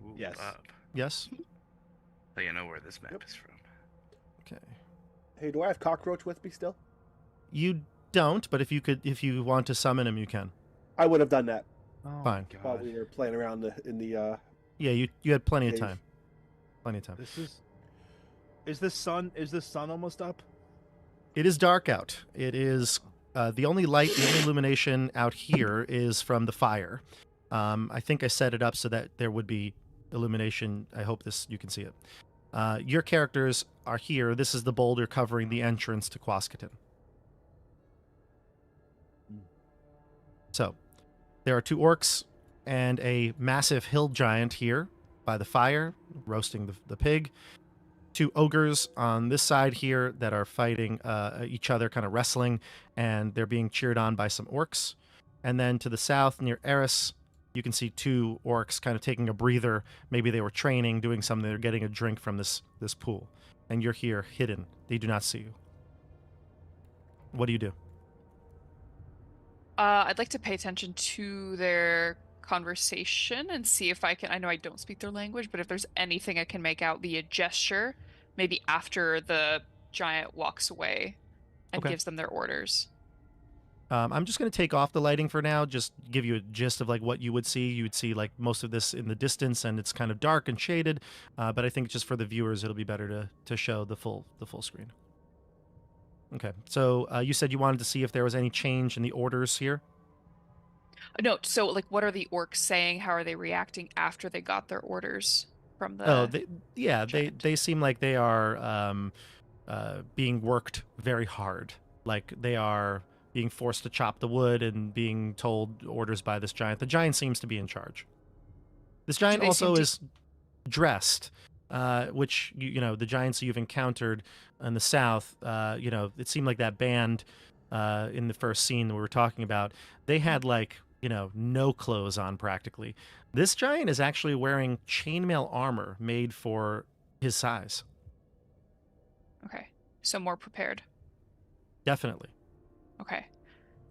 Ooh, Yes. Bob. Yes? So you know where this map is from. Okay. Hey, do I have Cockroach with me still? You don't, but if you want to summon him, you can. I would have done that Oh, Fine. while we were playing around in the. Yeah, you had plenty of Cave. time. Plenty of time. Is the sun almost up? It is dark out. It is the only illumination out here is from the fire. I think I set it up so that there would be illumination. I hope you can see it. Your characters are here. This is the boulder covering the entrance to Quascaton. So, there are 2 orcs and a massive hill giant here by the fire, roasting the pig. 2 ogres on this side here that are fighting each other, kind of wrestling, and they're being cheered on by some orcs. And then to the south, near Eris, you can see 2 orcs kind of taking a breather. Maybe they were training, doing something. They're getting a drink from this pool. And you're here, hidden. They do not see you. What do you do? I'd like to pay attention to their conversation and see if I know I don't speak their language, but if there's anything I can make out via gesture, maybe after the giant walks away and Okay. gives them their orders. I'm just going to take off the lighting for now, just give you a gist of like what you would see. You would see like most of this in the distance, and it's kind of dark and shaded, but I think just for the viewers, it'll be better to show the full screen. Okay, so you said you wanted to see if there was any change in the orders here? No, so like what are the orcs saying? How are they reacting after they got their orders from the giant? They seem like they are being worked very hard. Like they are being forced to chop the wood and being told orders by this giant. The giant seems to be in charge. This giant also is dressed, which, the giants you've encountered in the south, it seemed like that band in the first scene that we were talking about, they had like, no clothes on practically. This giant is actually wearing chainmail armor made for his size. Okay, so more prepared. Definitely. Okay.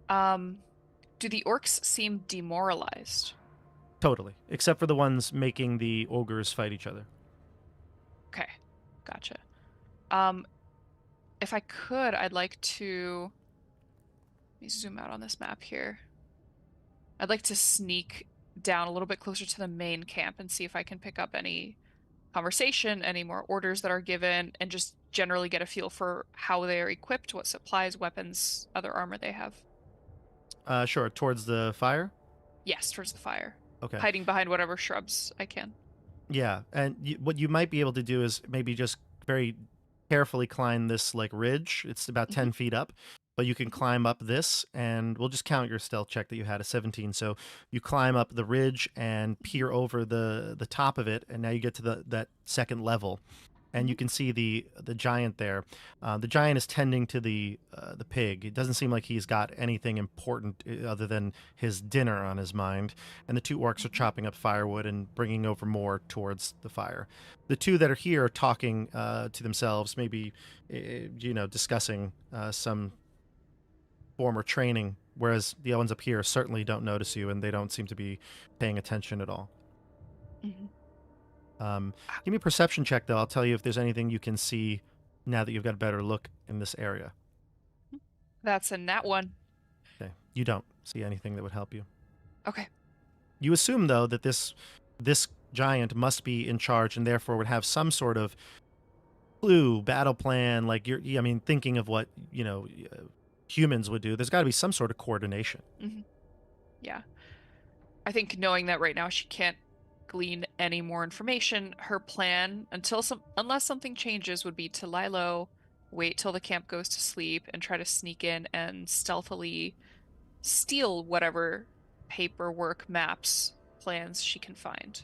Do the orcs seem demoralized? Totally. Except for the ones making the ogres fight each other. Okay, gotcha. If I could, I'd like to... Let me zoom out on this map here. I'd like to sneak down a little bit closer to the main camp and see if I can pick up any conversation, any more orders that are given, and just generally get a feel for how they are equipped, what supplies, weapons, other armor they have. Sure. Towards the fire? Yes, towards the fire. Okay. Hiding behind whatever shrubs I can. Yeah, and what you might be able to do is maybe just very carefully climb this like ridge. It's about 10 feet up, but you can climb up this, and we'll just count your stealth check that you had a 17. So you climb up the ridge and peer over the top of it, and now you get to that second level. And you can see the giant there. The giant is tending to the pig. It doesn't seem like he's got anything important other than his dinner on his mind. And the two orcs are chopping up firewood and bringing over more towards the fire. The two that are here are talking to themselves, maybe discussing some former training. Whereas the ones up here certainly don't notice you, and they don't seem to be paying attention at all. Mhm. Give me a perception check, though. I'll tell you if there's anything you can see now that you've got a better look in this area. That's a nat 1. Okay. You don't see anything that would help you. Okay. You assume, though, that this giant must be in charge and therefore would have some sort of clue, battle plan, like thinking of what, humans would do. There's got to be some sort of coordination. Yeah. I think knowing that right now she can't glean any more information, her plan unless something changes would be to lie low, wait till the camp goes to sleep, and try to sneak in and stealthily steal whatever paperwork, maps, plans she can find.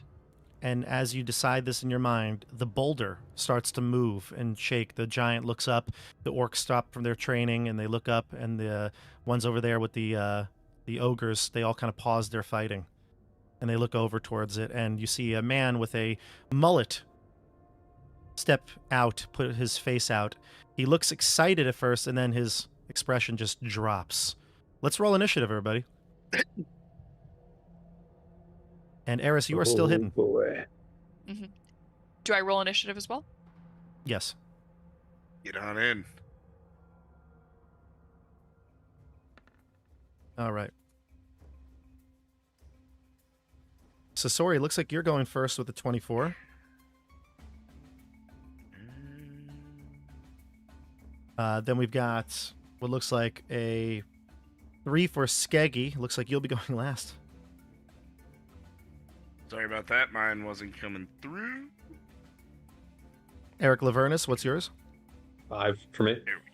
And as you decide this in your mind, the boulder starts to move and shake. The giant looks up. The orcs stop from their training, and they look up. And the ones over there with the ogres, they all kind of pause their fighting, and they look over towards it. And you see a man with a mullet step out, put his face out. He looks excited at first, and then his expression just drops. Let's roll initiative, everybody. And Eris, you are still hidden. Boy. Do I roll initiative as well? Yes. Get on in. All right. Sasori, looks like you're going first with the 24. Then we've got what looks like a 3 for Skeggy. Looks like you'll be going last. Sorry about that. Mine wasn't coming through. Eric Lavernus, what's yours? 5 for me. There we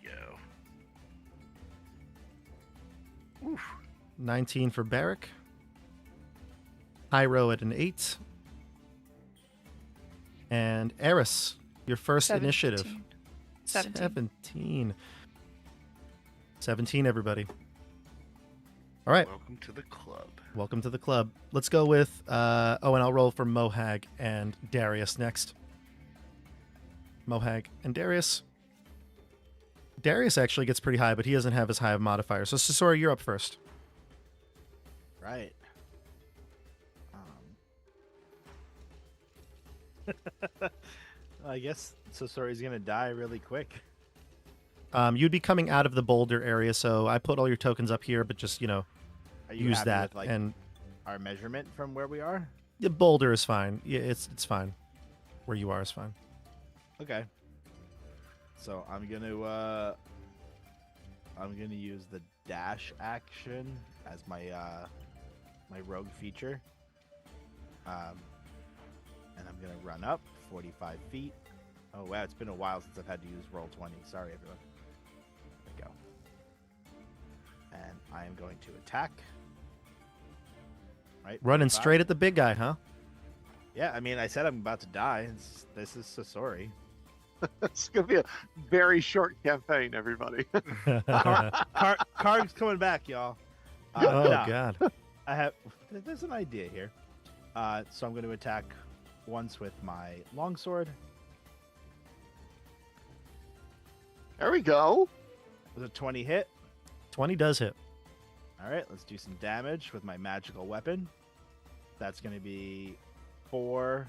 go. Oof. 19 for Barrick. Hyro at an 8. And Eris, your first 17. initiative. 17. 17, everybody. All right. Welcome to the club. Welcome to the club. Let's go with, and I'll roll for Mohag and Darius next. Mohag and Darius. Darius actually gets pretty high, but he doesn't have as high of modifier. So, Sasori, you're up first. Right. I guess Sasori's gonna die really quick. You'd be coming out of the boulder area, so I put all your tokens up here, but just, Are you use happy that. with, And our measurement from where we are? the boulder is fine. Yeah, it's fine. Where you are is fine. Okay. So I'm gonna use the dash action as my my rogue feature. And I'm gonna run up 45 feet. Oh wow, it's been a while since I've had to use roll 20. Sorry everyone. There we go. And I am going to attack. Right? Running 45. straight at the big guy, huh? Yeah, I mean I said I'm about to die. This is Sasori. It's going to be a very short campaign, everybody. Karg's coming back, y'all. Oh, no. God. There's an idea here. So I'm going to attack once with my longsword. There we go. With a 20 hit. 20 does hit. All right, let's do some damage with my magical weapon. That's going to be 4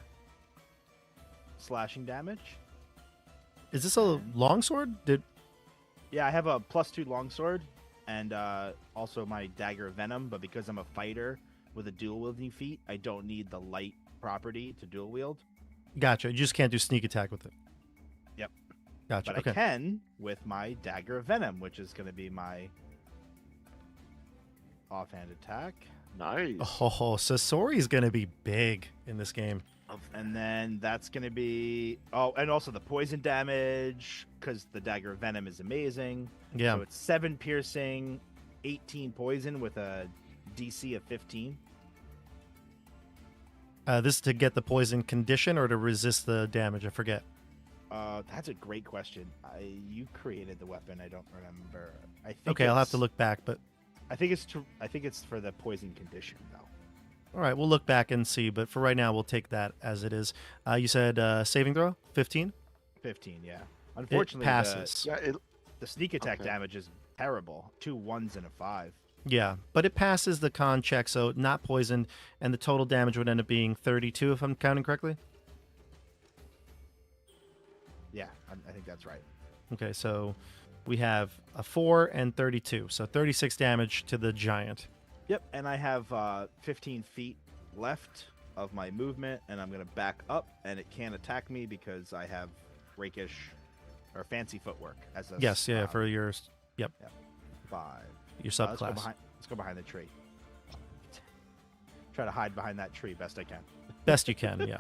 slashing damage. Is this a longsword? Yeah, I have a +2 longsword and also my dagger of venom, but because I'm a fighter with a dual wielding feat, I don't need the light property to dual wield. Gotcha. You just can't do sneak attack with it. Yep. Gotcha. But Okay. I can with my dagger of venom, which is going to be my offhand attack. Nice. Oh, Sasori's going to be big in this game. And then that's going to be and also the poison damage because the dagger of venom is amazing. Yeah. So it's 7 piercing, 18 poison with a DC of 15. This is to get the poison condition or to resist the damage? I forget. That's a great question. You created the weapon. I don't remember. I think Okay, I'll have to look back, but I think it's for the poison condition though. all right, we'll look back and see. But for right now, we'll take that as it is. You said saving throw 15. 15, yeah. Unfortunately, it passes. the sneak attack Okay. damage is terrible. 2 1s and a 5. Yeah, but it passes the con check, so not poisoned, and the total damage would end up being 32 if I'm counting correctly. Yeah, I think that's right. Okay, so we have a 4 and 32, so 36 damage to the giant. Yep, and I have 15 feet left of my movement, and I'm going to back up, and it can't attack me because I have rakish or fancy footwork as a Yes, yeah, for your 5. your Let's subclass. go behind the tree. Try to hide behind that tree best I can. Best you can, yeah.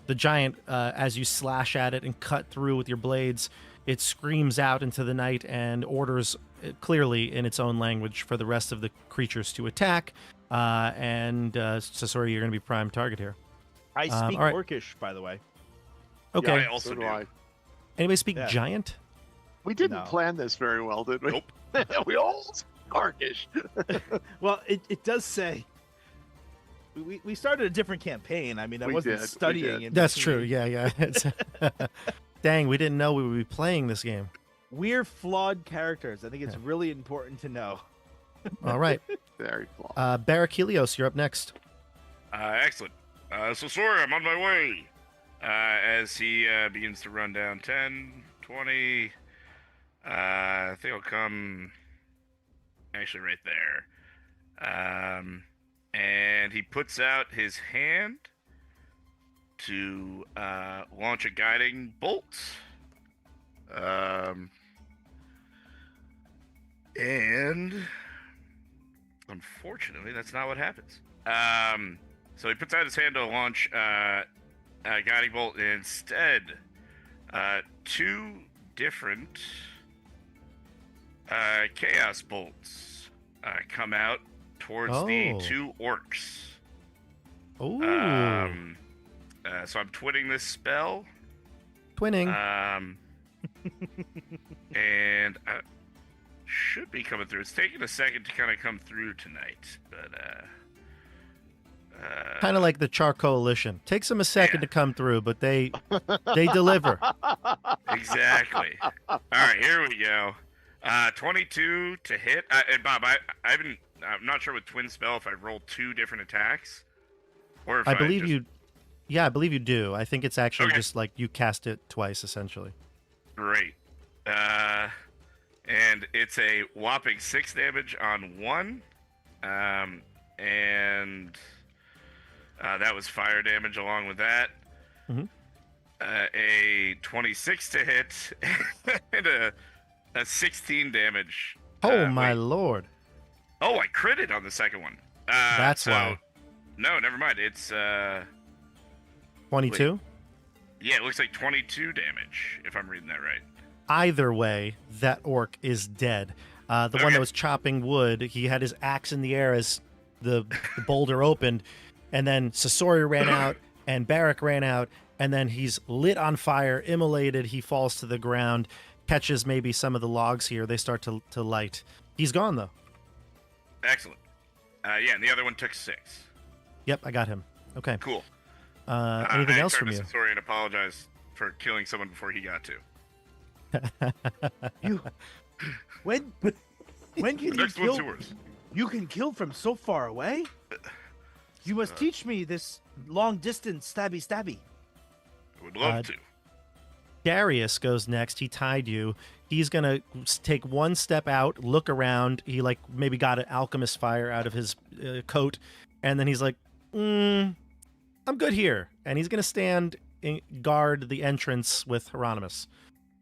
The giant, as you slash at it and cut through with your blades, it screams out into the night and orders clearly in its own language for the rest of the creatures to attack. Sasori, you're going to be prime target here. I speak all right. Orcish, by the way. Okay. I also So do. do I. Anybody speak Yeah. giant? We didn't No. plan this very well, did we? Nope. We all Arkish. Well, it does say we started a different campaign. I mean, I We wasn't did, we studying. did. in That's between. true. Yeah. It's dang, we didn't know we would be playing this game. We're flawed characters. I think it's Yeah. really important to know. All right. Very flawed. Barraquilios, you're up next. Excellent. So sorry, I'm on my way. As he begins to run down 10, 20. I think I'll come actually right there. And he puts out his hand to launch a guiding bolt. And unfortunately, that's not what happens. So he puts out his hand to launch a guiding bolt, and instead, 2 different chaos bolts come out towards the Oh. 2 orcs. Ooh. So I'm twinning this spell. Twinning. And should be coming through. It's taking a second to kind of come through tonight, but Kind of like the Char Coalition. Takes them a second Yeah. to come through, but they deliver. exactly. All right, here we go. 22 to hit. And Bob, I'm not sure with twin spell if I roll 2 different attacks, or if I believe just, you. Yeah, I believe you do. I think it's actually Okay. just like you cast it twice, essentially. Great. And it's a whopping 6 damage on 1. And that was fire damage along with that. Mhm. A 26 to hit and a 16 damage. Oh my wait. lord! Oh, I critted on the second one. That's so, why. No, never mind. It's 22. yeah, it looks like 22 damage if I'm reading that right. Either way, that orc is dead. The one Okay. that was chopping wood, he had his axe in the air as the boulder opened, and then Sasori ran out, and Barak ran out, and then he's lit on fire, immolated. He falls to the ground, catches maybe some of the logs here. They start to light. He's gone, though. Excellent. Yeah, and the other one took 6. Yep, I got him. Okay. Cool. Anything else from you? Sorry, and apologize for killing someone before he got to. You when can The you next one's kill? yours. You can kill from so far away. You must teach me this long distance stabby. I would love to. Darius goes next. He tied you. He's gonna take one step out, look around. He like maybe got an alchemist fire out of his coat, and then he's like, "I'm good here." And he's gonna stand and guard the entrance with Hieronymus.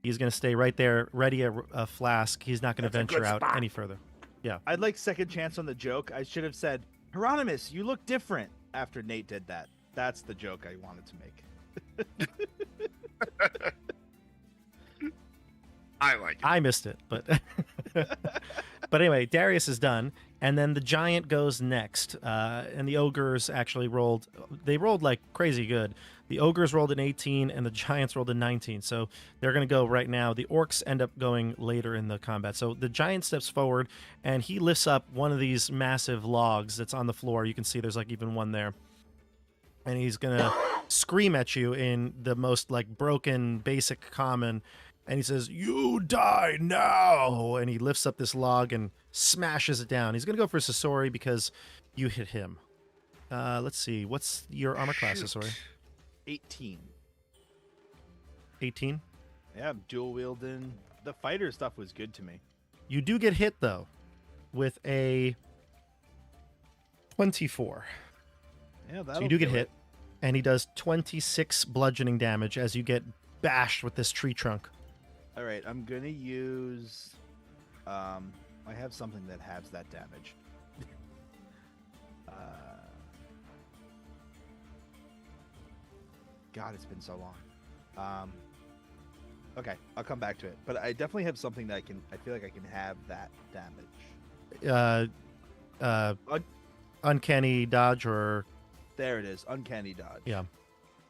He's gonna stay right there, ready a flask. He's not gonna That's a venture good out spot. any further. I'd like second chance on the joke. I should have said, Hieronymus, you look different after Nate did that. That's the joke I wanted to make. I like it. I missed it, but but anyway, Darius is done, and then the giant goes next, and the ogres actually rolled. They rolled like crazy good. The ogres rolled an 18, and the giants rolled a 19. So they're going to go right now. The orcs end up going later in the combat. So the giant steps forward, and he lifts up one of these massive logs that's on the floor. You can see there's like even one there. And he's going to scream at you in the most like broken, basic common. And he says, "You die now!" And he lifts up this log and smashes it down. He's going to go for Sasori because you hit him. Let's see. What's your armor class, Shoot. Sasori? 18. 18? Yeah, I'm dual wielding. The fighter stuff was good to me. You do get hit, though, with a 24. Yeah, that So you do get hit, and he does 26 bludgeoning damage as you get bashed with this tree trunk. All right, I'm gonna use. I have something that halves that damage. God, it's been so long. Okay, I'll come back to it. But I definitely have something that I feel like I can have that damage. Uncanny dodge, or There it is, uncanny dodge. yeah,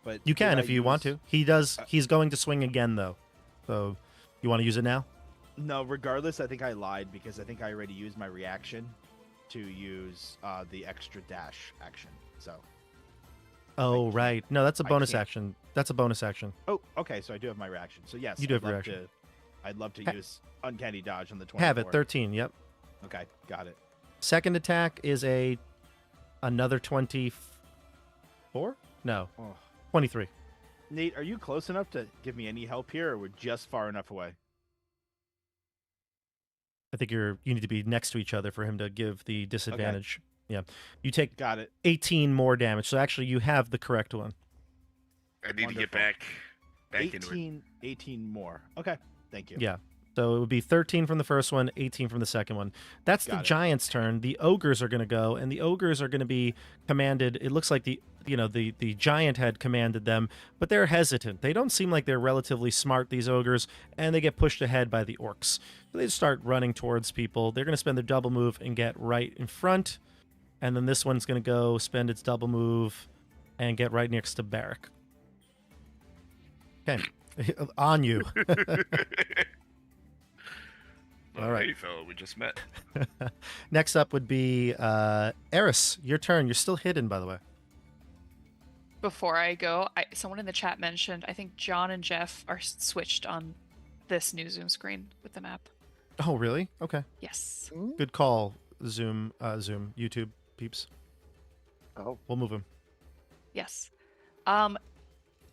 But you can did if I you want use- to. He does. He's going to swing again, though. So you want to use it now? No, regardless, I think I lied because I think I already used my reaction to use the extra dash action. So. Oh, can't- right. No, that's a I bonus can't. action. That's a bonus action. Oh, okay. So I do have my reaction. So yes, You do I'd have your love reaction. I'd love to Ha- use uncanny dodge on the 24. Have it. 13. Yep. Okay, got it. Second attack is another 24? No, Oh. 23. Nate, are you close enough to give me any help here, or we're just far enough away? I think you need to be next to each other for him to give the disadvantage. Yeah. You take Got it. 18 more damage. So actually you have the correct one. I need to get Wonderful. back into it. 18 more. Okay, thank you. Yeah. So it would be 13 from the first one, 18 from the second one. That's the Got it. giant's turn. The ogres are going to go, and the ogres are going to be commanded. It looks like the giant had commanded them, but they're hesitant. They don't seem like they're relatively smart, these ogres, and they get pushed ahead by the orcs. So they start running towards people. They're going to spend their double move and get right in front, and then this one's going to go spend its double move and get right next to Barrack. Okay. On you. All right. Hey, fellow, we just met. Next up would be Eris. Your turn. You're still hidden, by the way. Before I go, someone in the chat mentioned I think John and Jeff are switched on this new Zoom screen with the map. Oh, really? Okay. Yes. Good call, Zoom, YouTube peeps. Oh, We'll move him. Yes.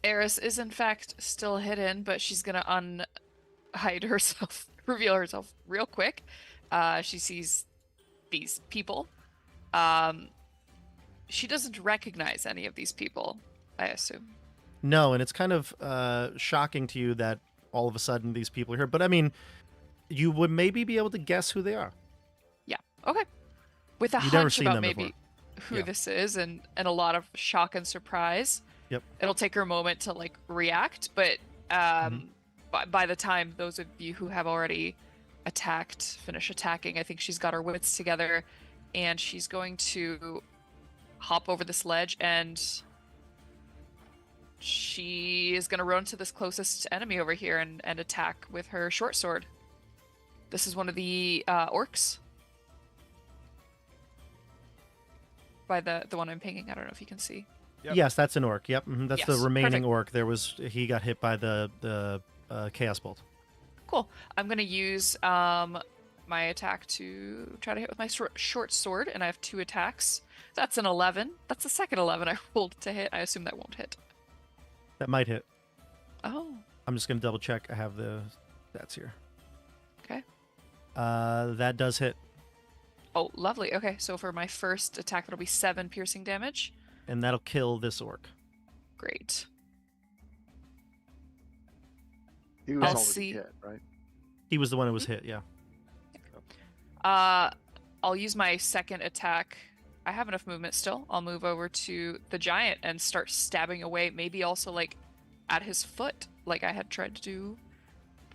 Eris is in fact still hidden, but she's gonna unhide herself, reveal herself real quick. She sees these people. She doesn't recognize any of these people, I assume. No, and it's kind of shocking to you that all of a sudden these people are here. But I mean, you would maybe be able to guess who they are. Yeah. Okay. With a You've never hunch seen about them maybe before. who Yeah. this is and a lot of shock and surprise. Yep. It'll take her a moment to like react, but by the time those of you who have already finish attacking, I think she's got her wits together and she's going to hop over this ledge and she is going to run to this closest enemy over here and attack with her short sword. This is one of the orcs. By the one I'm pinging. I don't know if you can see. Yep. Yes, that's an orc. Yep, that's the Yes, remaining perfect. orc. He got hit by the chaos bolt. Cool. I'm going to use my attack to try to hit with my short sword, and I have 2 attacks. That's an 11. That's the second 11 I rolled to hit. I assume that won't hit. That might hit. Oh, I'm just gonna double check. I have the stats here. okay. That does hit, Oh, lovely. Okay, so for my first attack, that'll be 7 piercing damage. and that'll kill this orc. Great. he was I'll already see. hit, right? He was the one who was hit. Yeah. I'll use my second attack I have enough movement still. I'll move over to the giant and start stabbing away. Maybe also like at his foot, like I had tried to do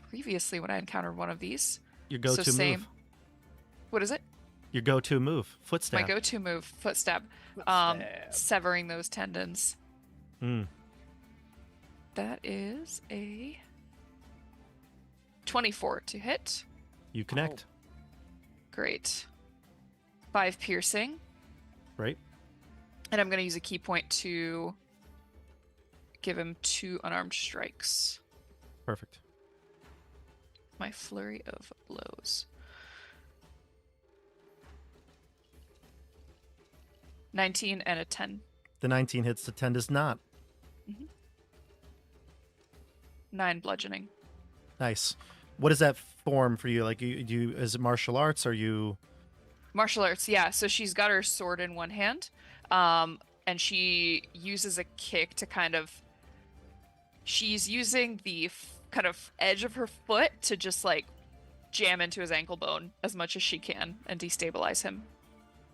previously when I encountered one of these. Your go-to same. move. What is it? Your go-to move. Foot stab. My go-to move, foot stab. Severing those tendons. That is a 24 to hit. You connect. Great. 5 piercing. Right. And I'm going to use a key point to give him 2 unarmed strikes. Perfect. My flurry of blows. 19 and a 10. The 19 hits, the 10 does not. 9 bludgeoning. Nice. What is that form for you? Like, is it martial arts? Are you... Martial arts, yeah. So she's got her sword in one hand, and she uses a kick to kind of... She's using the kind of edge of her foot to just, like, jam into his ankle bone as much as she can and destabilize him.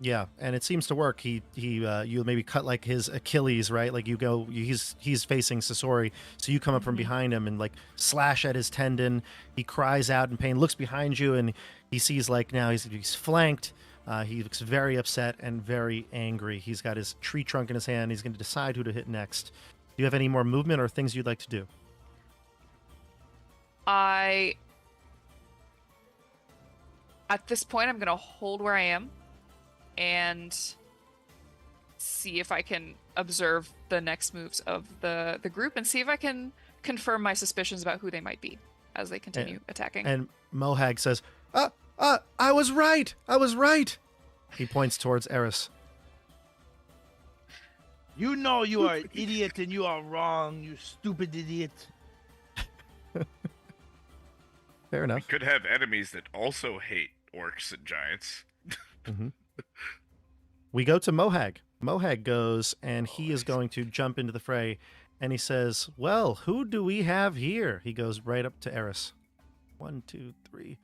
Yeah, and it seems to work. You maybe cut like his Achilles, right? Like he's facing Sasori, so you come up from behind him and like slash at his tendon. He cries out in pain, looks behind you, and he sees like now he's flanked. He looks very upset and very angry. He's got his tree trunk in his hand. He's going to decide who to hit next. Do you have any more movement or things you'd like to do? At this point, I'm going to hold where I am and see if I can observe the next moves of the group and see if I can confirm my suspicions about who they might be as they continue attacking. And Mohag says, I was right. I was right. He points towards Eris. You know you are an idiot and you are wrong, you stupid idiot. Fair enough. We could have enemies that also hate orcs and giants. We go to Mohag. Mohag goes, and he is going to jump into the fray, and he says, well, who do we have here? He goes right up to Eris. 1, 2, 3.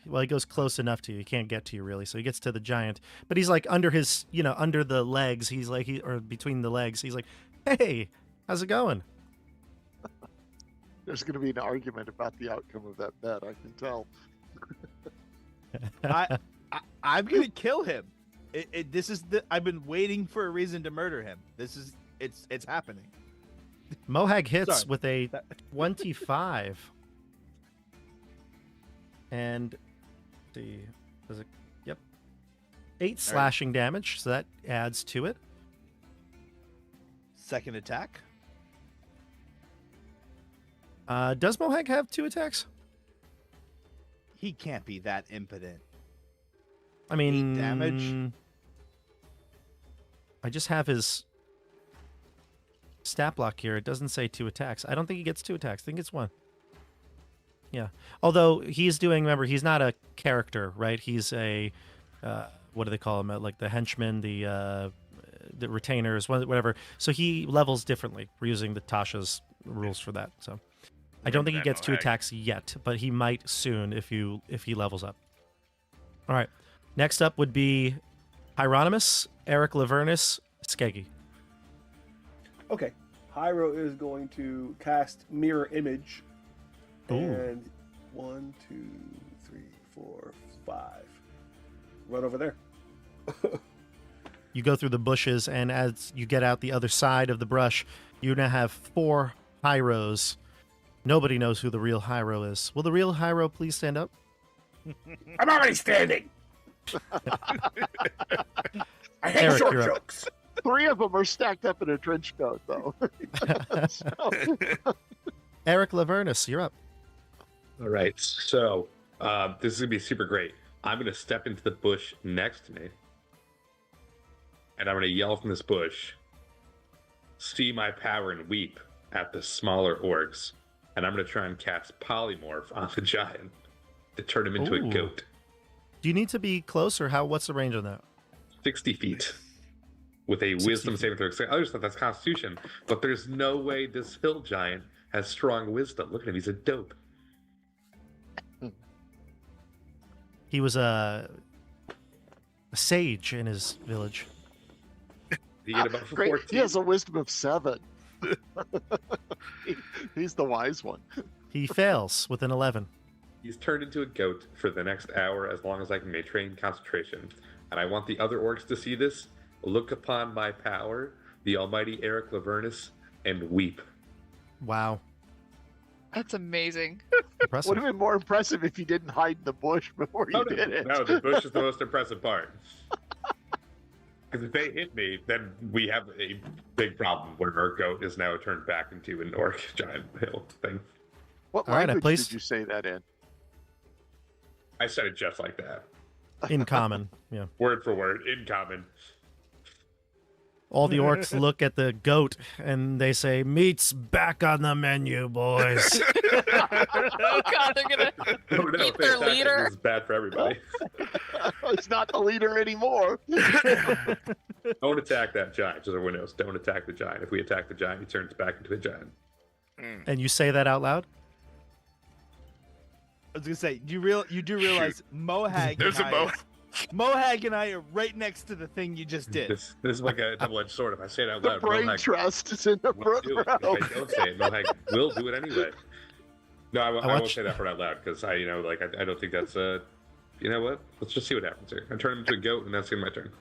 Well, he goes close enough to you. He can't get to you, really, so he gets to the giant. But he's, like, under his, under the legs. He's, like, or between the legs. He's like, hey, how's it going? There's going to be an argument about the outcome of that bet, I can tell. I'm gonna kill him. I've been waiting for a reason to murder him. It's happening. Mohag hits Sorry. with a 25. And let's see, does it? Yep, 8 slashing damage. So that adds to it. Second attack. Does Mohag have 2 attacks? He can't be that impotent. I mean, 8 damage. I just have his stat block here. It doesn't say 2 attacks. I don't think he gets 2 attacks. I think it's 1. Yeah. Although he's doing, remember, he's not a character, right? He's a, what do they call him? Like the henchmen, the retainers, whatever. So he levels differently. We're using the Tasha's rules for that. So I don't think he gets 2 attacks yet, but he might soon if he levels up. All right. Next up would be Hieronymus, Eric Lavernus, Skeggy. Okay. Hyro is going to cast Mirror Image. And 1, 2, 3, 4, 5. Right over there. You go through the bushes, and as you get out the other side of the brush, you now have 4 Hyros. Nobody knows who the real Hyro is. Will the real Hyro please stand up? I'm already standing. I hate Eric, short you're up. jokes. 3 of them are stacked up in a trench coat, though. Eric Lavernus, you're up. All right, so this is gonna be super great. I'm gonna step into the bush next to me, and I'm gonna yell from this bush, "See my power and weep" at the smaller orcs, and I'm gonna try and cast Polymorph on the giant to turn him into a Ooh. goat. Do you need to be close, or what's the range on that? 60 feet. With a 60 wisdom saving throw. Others thought that's Constitution, but there's no way this hill giant has strong wisdom. Look at him, he's a dope. He was a sage in his village. You get above Great. 14. He has a wisdom of 7. He's the wise one. He fails with an 11. He's turned into a goat for the next hour as long as I can maintain concentration. And I want the other orcs to see this, look upon my power, the almighty Eric Lavernus, and weep. Wow. That's amazing. Impressive. Would have been more impressive if you didn't hide in the bush before you did it. No, the bush is the most impressive part. Because if they hit me, then we have a big problem where our goat is now turned back into an orc giant hill thing. What All right, I language placed- did you say that in? I said it just like that. In common. Yeah. Word for word, in common. All the orcs look at the goat and they say, "Meat's back on the menu, boys." Oh god, they're gonna Oh, no, eat their fantastic. leader. This is bad for everybody. It's not the leader anymore. Don't attack that giant, just so everyone knows. Don't attack the giant. If we attack the giant, he turns back into a giant. And you say that out loud? I was gonna say, you do realize Mohag. There's a Mohag and I are right next to the thing you just did. This is like a double-edged sword. If I say it out The loud, brain Mohag trust is in the will front do it. row. If I don't say it, Mohag will do it anyway. No, I won't watched- say that part out loud because I don't think that's you know what? Let's just see what happens here. I turn him into a goat, and that's gonna be my turn.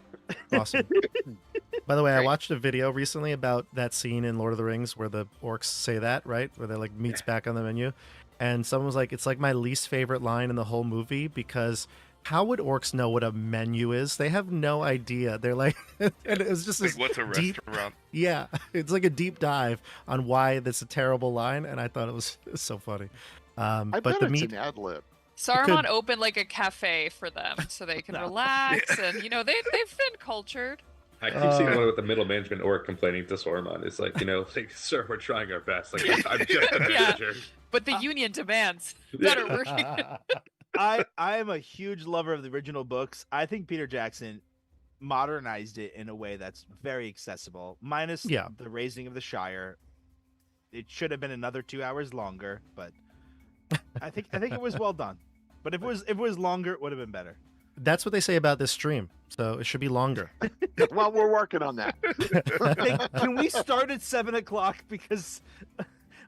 Awesome. By the way, I Great. watched a video recently about that scene in Lord of the Rings where the orcs say that, right? Where they're like, "Meat's back on the menu." And someone was like, "It's like my least favorite line in the whole movie because how would orcs know what a menu is? They have no idea." They're like, and it was just Like, this what's a deep, restaurant? yeah, it's like a deep dive on why that's a terrible line, and I thought it was so funny. I But bet the it's meat, an ad lib. Saruman could- opened like a cafe for them so they can No. relax and they've been cultured. I keep seeing one with the middle management orc complaining to Saruman. It's like, like, sir, we're trying our best. Like, I'm just a Yeah. manager. But the union demands better working. I am a huge lover of the original books. I think Peter Jackson modernized it in a way that's very accessible, minus Yeah. the raising of the Shire. It should have been another 2 hours longer, but I think it was well done. But if it was longer, it would have been better. that's what they say about this stream, so it should be longer. Well, we're working on that. Hey, can we start at 7:00 because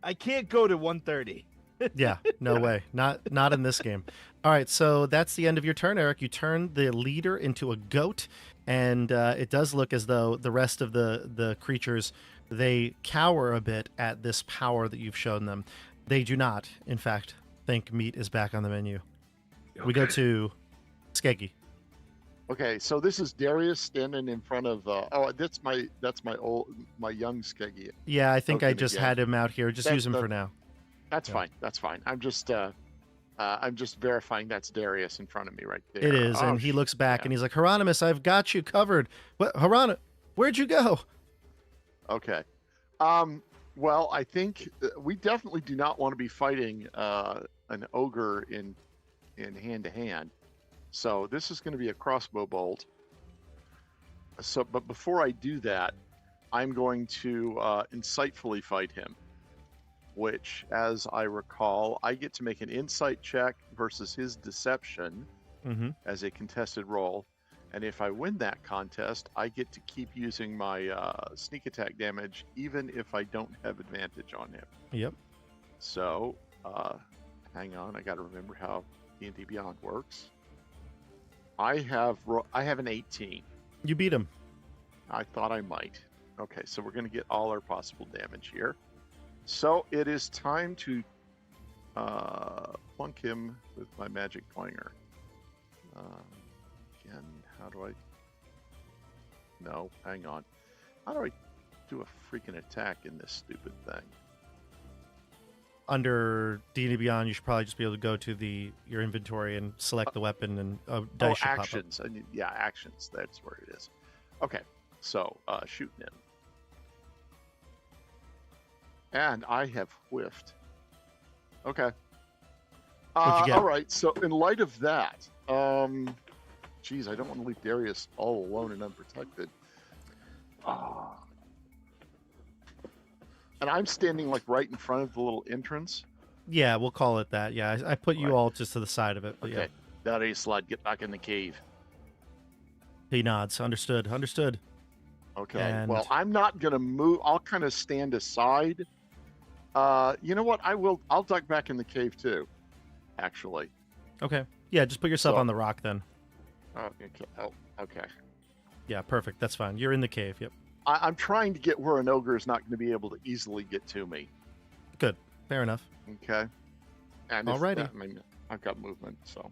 I can't go to 1:30? Yeah, no way. Not in this game. All right, so that's the end of your turn, Eric. You turn the leader into a goat, and it does look as though the rest of the creatures, they cower a bit at this power that you've shown them. They do not, in fact, think meat is back on the menu. We go to Skeggy. Okay, so this is Darius standing in front of. That's my young Skeggy. Yeah, I think I Okay, just yeah. had him out here. Just That- use him that- for now. That's Yeah. fine. That's fine. I'm just verifying that's Darius in front of me right there. It is, Oh, and he looks back yeah. and he's like, Hieronymus, I've got you covered. What, Hieronymus, where'd you go? Okay. Well, I think we definitely do not want to be fighting an ogre in hand to hand. So this is going to be a crossbow bolt. So, but before I do that, I'm going to insightfully fight him. Which, as I recall, I get to make an insight check versus his deception Mm-hmm. as a contested roll. And if I win that contest, I get to keep using my sneak attack damage, even if I don't have advantage on him. Yep. So, hang on, I got to remember how D&D Beyond works. I have an 18. You beat him. I thought I might. Okay, so we're going to get all our possible damage here. So it is time to plunk him with my magic clanger. Again, how do I... No, hang on. How do I do a freaking attack in this stupid thing? Under D&D Beyond, you should probably just be able to go to your inventory and select the weapon, and a dice should pop up. Actions. Yeah, actions. That's where it is. Okay, so shooting him. And I have whiffed. Okay. What'd you get? All right, so in light of that, geez, I don't want to leave Darius all alone and unprotected. And I'm standing like right in front of the little entrance. Yeah, we'll call it that. Yeah, I put you Right. all just to the side of it. But Okay, Darius, lad, get back in the cave. He nods. Understood. Understood. Okay. And- Well, I'm not going to move. I'll kind of stand aside. You know what? I'll duck back in the cave too, actually. Okay. Yeah, just put yourself So- on the rock then. Okay. Oh, okay. Yeah, perfect. That's fine. You're in the cave. Yep. I'm trying to get where an ogre is not going to be able to easily get to me. Good. Fair enough. Okay. And Alrighty. I mean, I've got movement, so.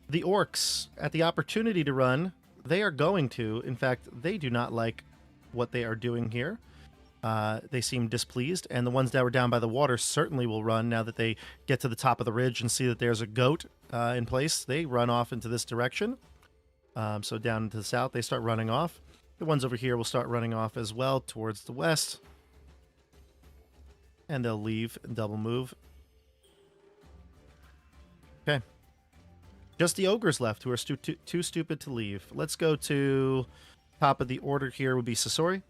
The orcs, at the opportunity to run, they are going to. In fact, they do not like what they are doing here. They seem displeased, and the ones that were down by the water certainly will run now that they get to the top of the ridge and see that there's a goat in place. They run off into this direction. So down to the south, they start running off. The ones over here will start running off as well towards the west. And they'll leave and double move. Okay. Just the ogres left who are too stupid to leave. Let's go to top of the order here would be Sasori.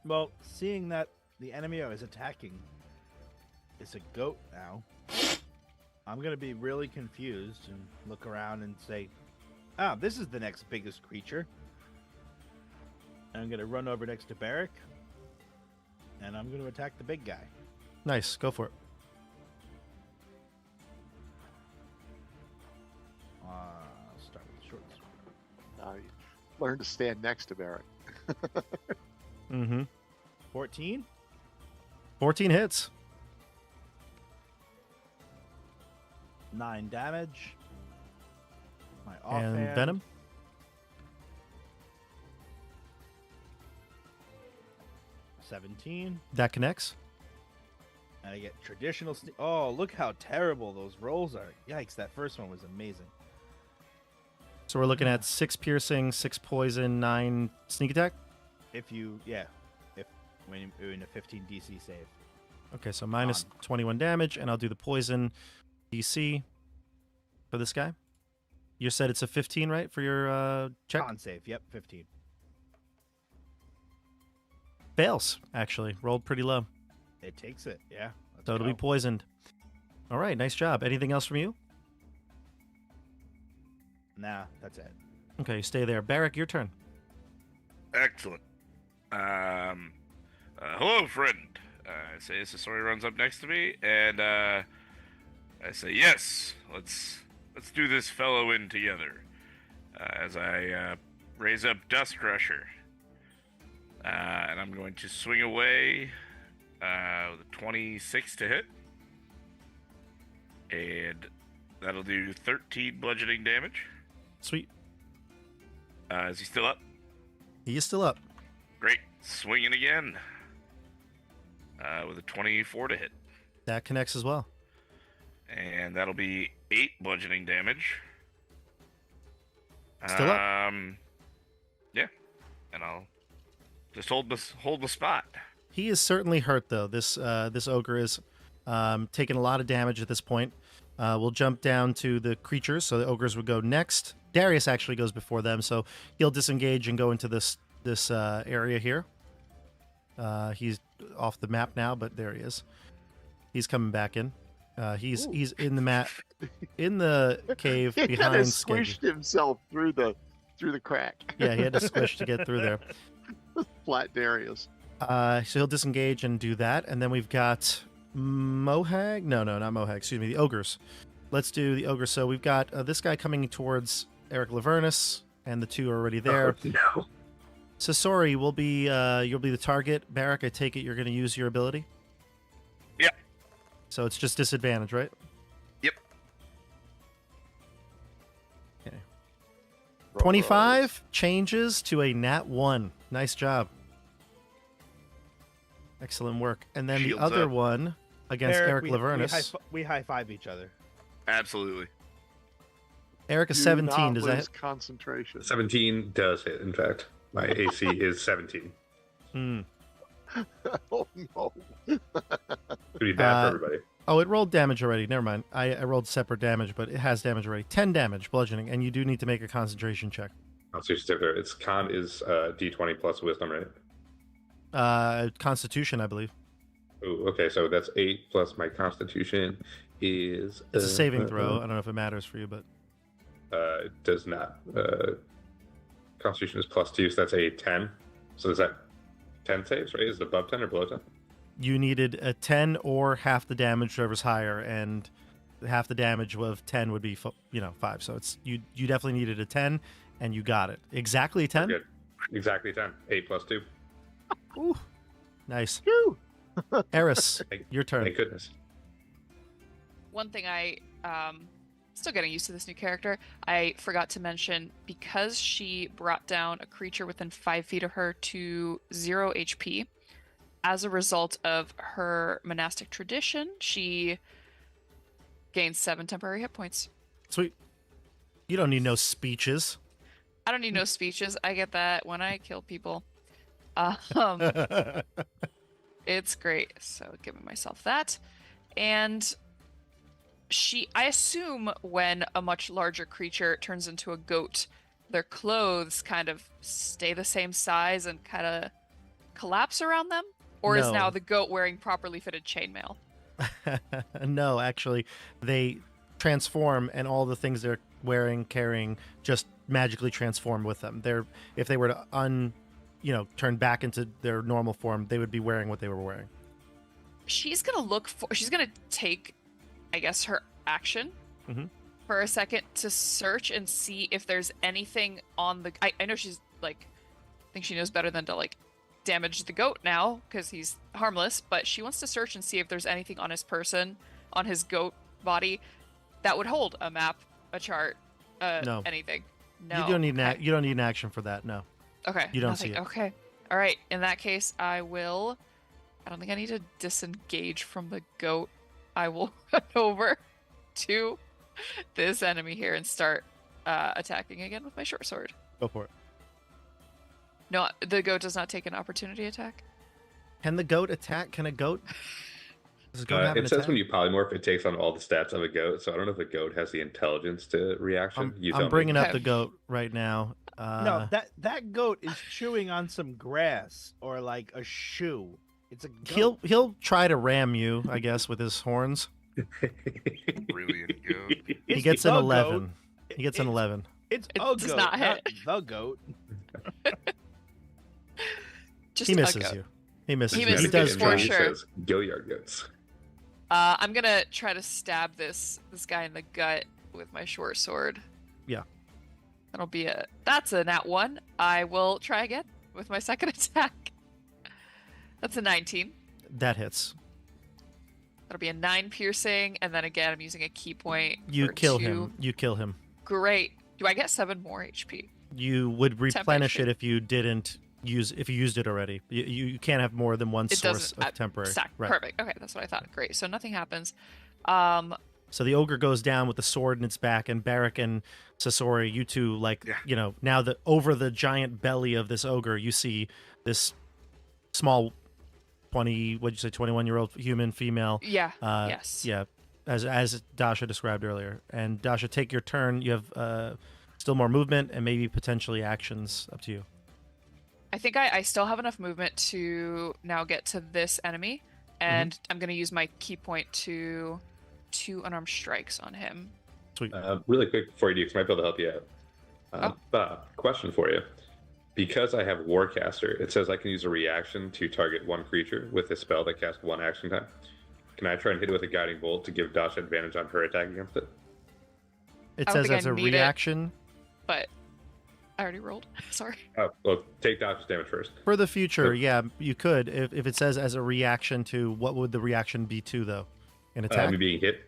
Well, seeing that the enemy I was attacking is a goat now, I'm going to be really confused and look around and say, this is the next biggest creature. And I'm going to run over next to Barrick, and I'm going to attack the big guy. Nice. Go for it. I'll start with the short sword. Learn to stand next to Barrick. Mm-hmm. 14? 14 hits. 9 damage. My And offhand. Venom. 17. That connects. And I get traditional. Oh, look how terrible those rolls are. Yikes, that first one was amazing. So we're looking at 6 piercing, 6 poison, 9 sneak attack. When you're in a 15 DC save. Okay, so minus 21 damage, and I'll do the poison DC for this guy. You said it's a 15, right, for your check? Con save, yep, 15. Fails, actually. Rolled pretty low. It takes it, yeah. Let's So it'll be go. poisoned. All right, nice job. Anything else from you? Nah, that's it. Okay, stay there. Barrick, your turn. Excellent. Hello, friend. I say Sasori runs up next to me, and I say, yes, let's do this fellow in together. As I raise up Dust Crusher. And I'm going to swing away with a 26 to hit. And that'll do 13 bludgeoning damage. Sweet. Is he still up? He is still up. Great. Swinging again. With a 24 to hit. That connects as well. And that'll be 8 bludgeoning damage. Still up? Yeah. And I'll just hold the spot. He is certainly hurt, though. This ogre is taking a lot of damage at this point. We'll jump down to the creatures, so the ogres would go next. Darius actually goes before them, so he'll disengage and go into this area here. He's off the map now, but there he is. He's coming back in. He's in the in the cave He behind kind of Skeggy. squished himself through the crack. Yeah, he had to squish to get through there. Flat Darius. So he'll disengage and do that, and then we've got Mohag. No, not Mohag. Excuse me, the ogres. Let's do the ogres. So we've got this guy coming towards Eric Lavernus, and the two are already there. Oh, no. Sasori will be you'll be the target. Barrick, I take it you're going to use your ability. Yeah. So it's just disadvantage, right? Yep. Okay. 25 changes to a nat 1. Nice job. Excellent work. And then Shields the other up. one against Eric Lavernus. We high five each other. Absolutely. Eric is Do 17. not Does that lose concentration? 17 does hit, in fact. My AC is 17. Hmm. Oh no! It'd be bad for everybody. Oh, it rolled damage already. Never mind. I rolled separate damage, but it has damage already. 10 damage, bludgeoning, and you do need to make a concentration check. Constitution there. It's con is D20 plus wisdom, right? Constitution, I believe. Ooh, okay, so that's 8 plus my constitution is. It's a saving throw. I don't know if it matters for you, but does not. Constitution is +2, so that's a 10. So is that 10 saves, right? Is it above 10 or below 10? You needed a 10 or half the damage, whoever's higher, and half the damage of 10 would be 5. So it's you definitely needed a 10, and you got it. Exactly 10? Good. Exactly 10. 8 + 2. Ooh, nice. Whew. Eris, your turn. Thank goodness. One thing I still getting used to this new character. I forgot to mention, because she brought down a creature within 5 feet of her to 0 HP. As a result of her monastic tradition, she gains 7 temporary hit points. Sweet. You don't need no speeches. I don't need no speeches. I get that when I kill people. It's great. So giving myself that. And I assume when a much larger creature turns into a goat, their clothes kind of stay the same size and kind of collapse around them? Or is No. now the goat wearing properly fitted chainmail? No, actually, they transform, and all the things they're wearing, carrying, just magically transform with them. If they were to turn back into their normal form, they would be wearing what they were wearing. She's gonna take, I guess, her action Mhm. for a second to search and see if there's anything on the. I know she's like, I think she knows better than to like damage the goat now because he's harmless, but she wants to search and see if there's anything on his person, on his goat body, that would hold a map, a chart, No. anything. No. You don't need okay. you don't need an action for that. No. Okay. You don't nothing. see it. Okay. All right. In that case, I don't think I need to disengage from the goat. I will run over to this enemy here and start attacking again with my short sword. Go for it. No, the goat does not take an opportunity attack. Can the goat attack? Can a goat? Does a goat have an It says attack? when you polymorph, it takes on all the stats of a goat. So I don't know if the goat has the intelligence to reaction. I'm bringing up Okay. the goat right now. No, that goat is chewing on some grass or like a shoe. It's a goat. he'll try to ram you, I guess, with his horns. Brilliant goat. He It's gets an the 11. goat. He gets an It's- 11. It's It a does goat, not hit. the goat. Just He a misses goat. you. He misses He you. He misses does for try. He sure. says, "Gilliard goats." I'm gonna try to stab this guy in the gut with my short sword. Yeah. That's a nat 1. I will try again with my second attack. That's a 19. That hits. That'll be a 9 piercing, and then again I'm using a key point. You for kill 2. him. You kill him. Great. Do I get 7 more HP? You would replenish HP. it if you used it already. You can't have more than one It source doesn't. of temporary. Right. Perfect. Okay, that's what I thought. Great. So nothing happens. So the ogre goes down with the sword in its back, and Barrack and Sasori, you two, Yeah. now over the giant belly of this ogre, you see this small 21-year-old human female. Yeah. Uh, yes. Yeah, as Dasha described earlier. And Dasha, take your turn. You have still more movement and maybe potentially actions. Up to you. I think I still have enough movement to now get to this enemy, and I'm going to use my key point to 2 unarmed strikes on him. Sweet. Really quick before you do, 'cause I might be able to help you out. Bob, question for you. Because I have Warcaster, it says I can use a reaction to target one creature with a spell that casts 1 action time. Can I try and hit it with a guiding bolt to give Dasha advantage on her attack against it? It I don't says think as I a need it. reaction. But I already rolled. Sorry. Oh, well, take Dasha's damage first. For the future, Sure. yeah, you could. If it says as a reaction to, what would the reaction be to, though? An attack? Me being hit.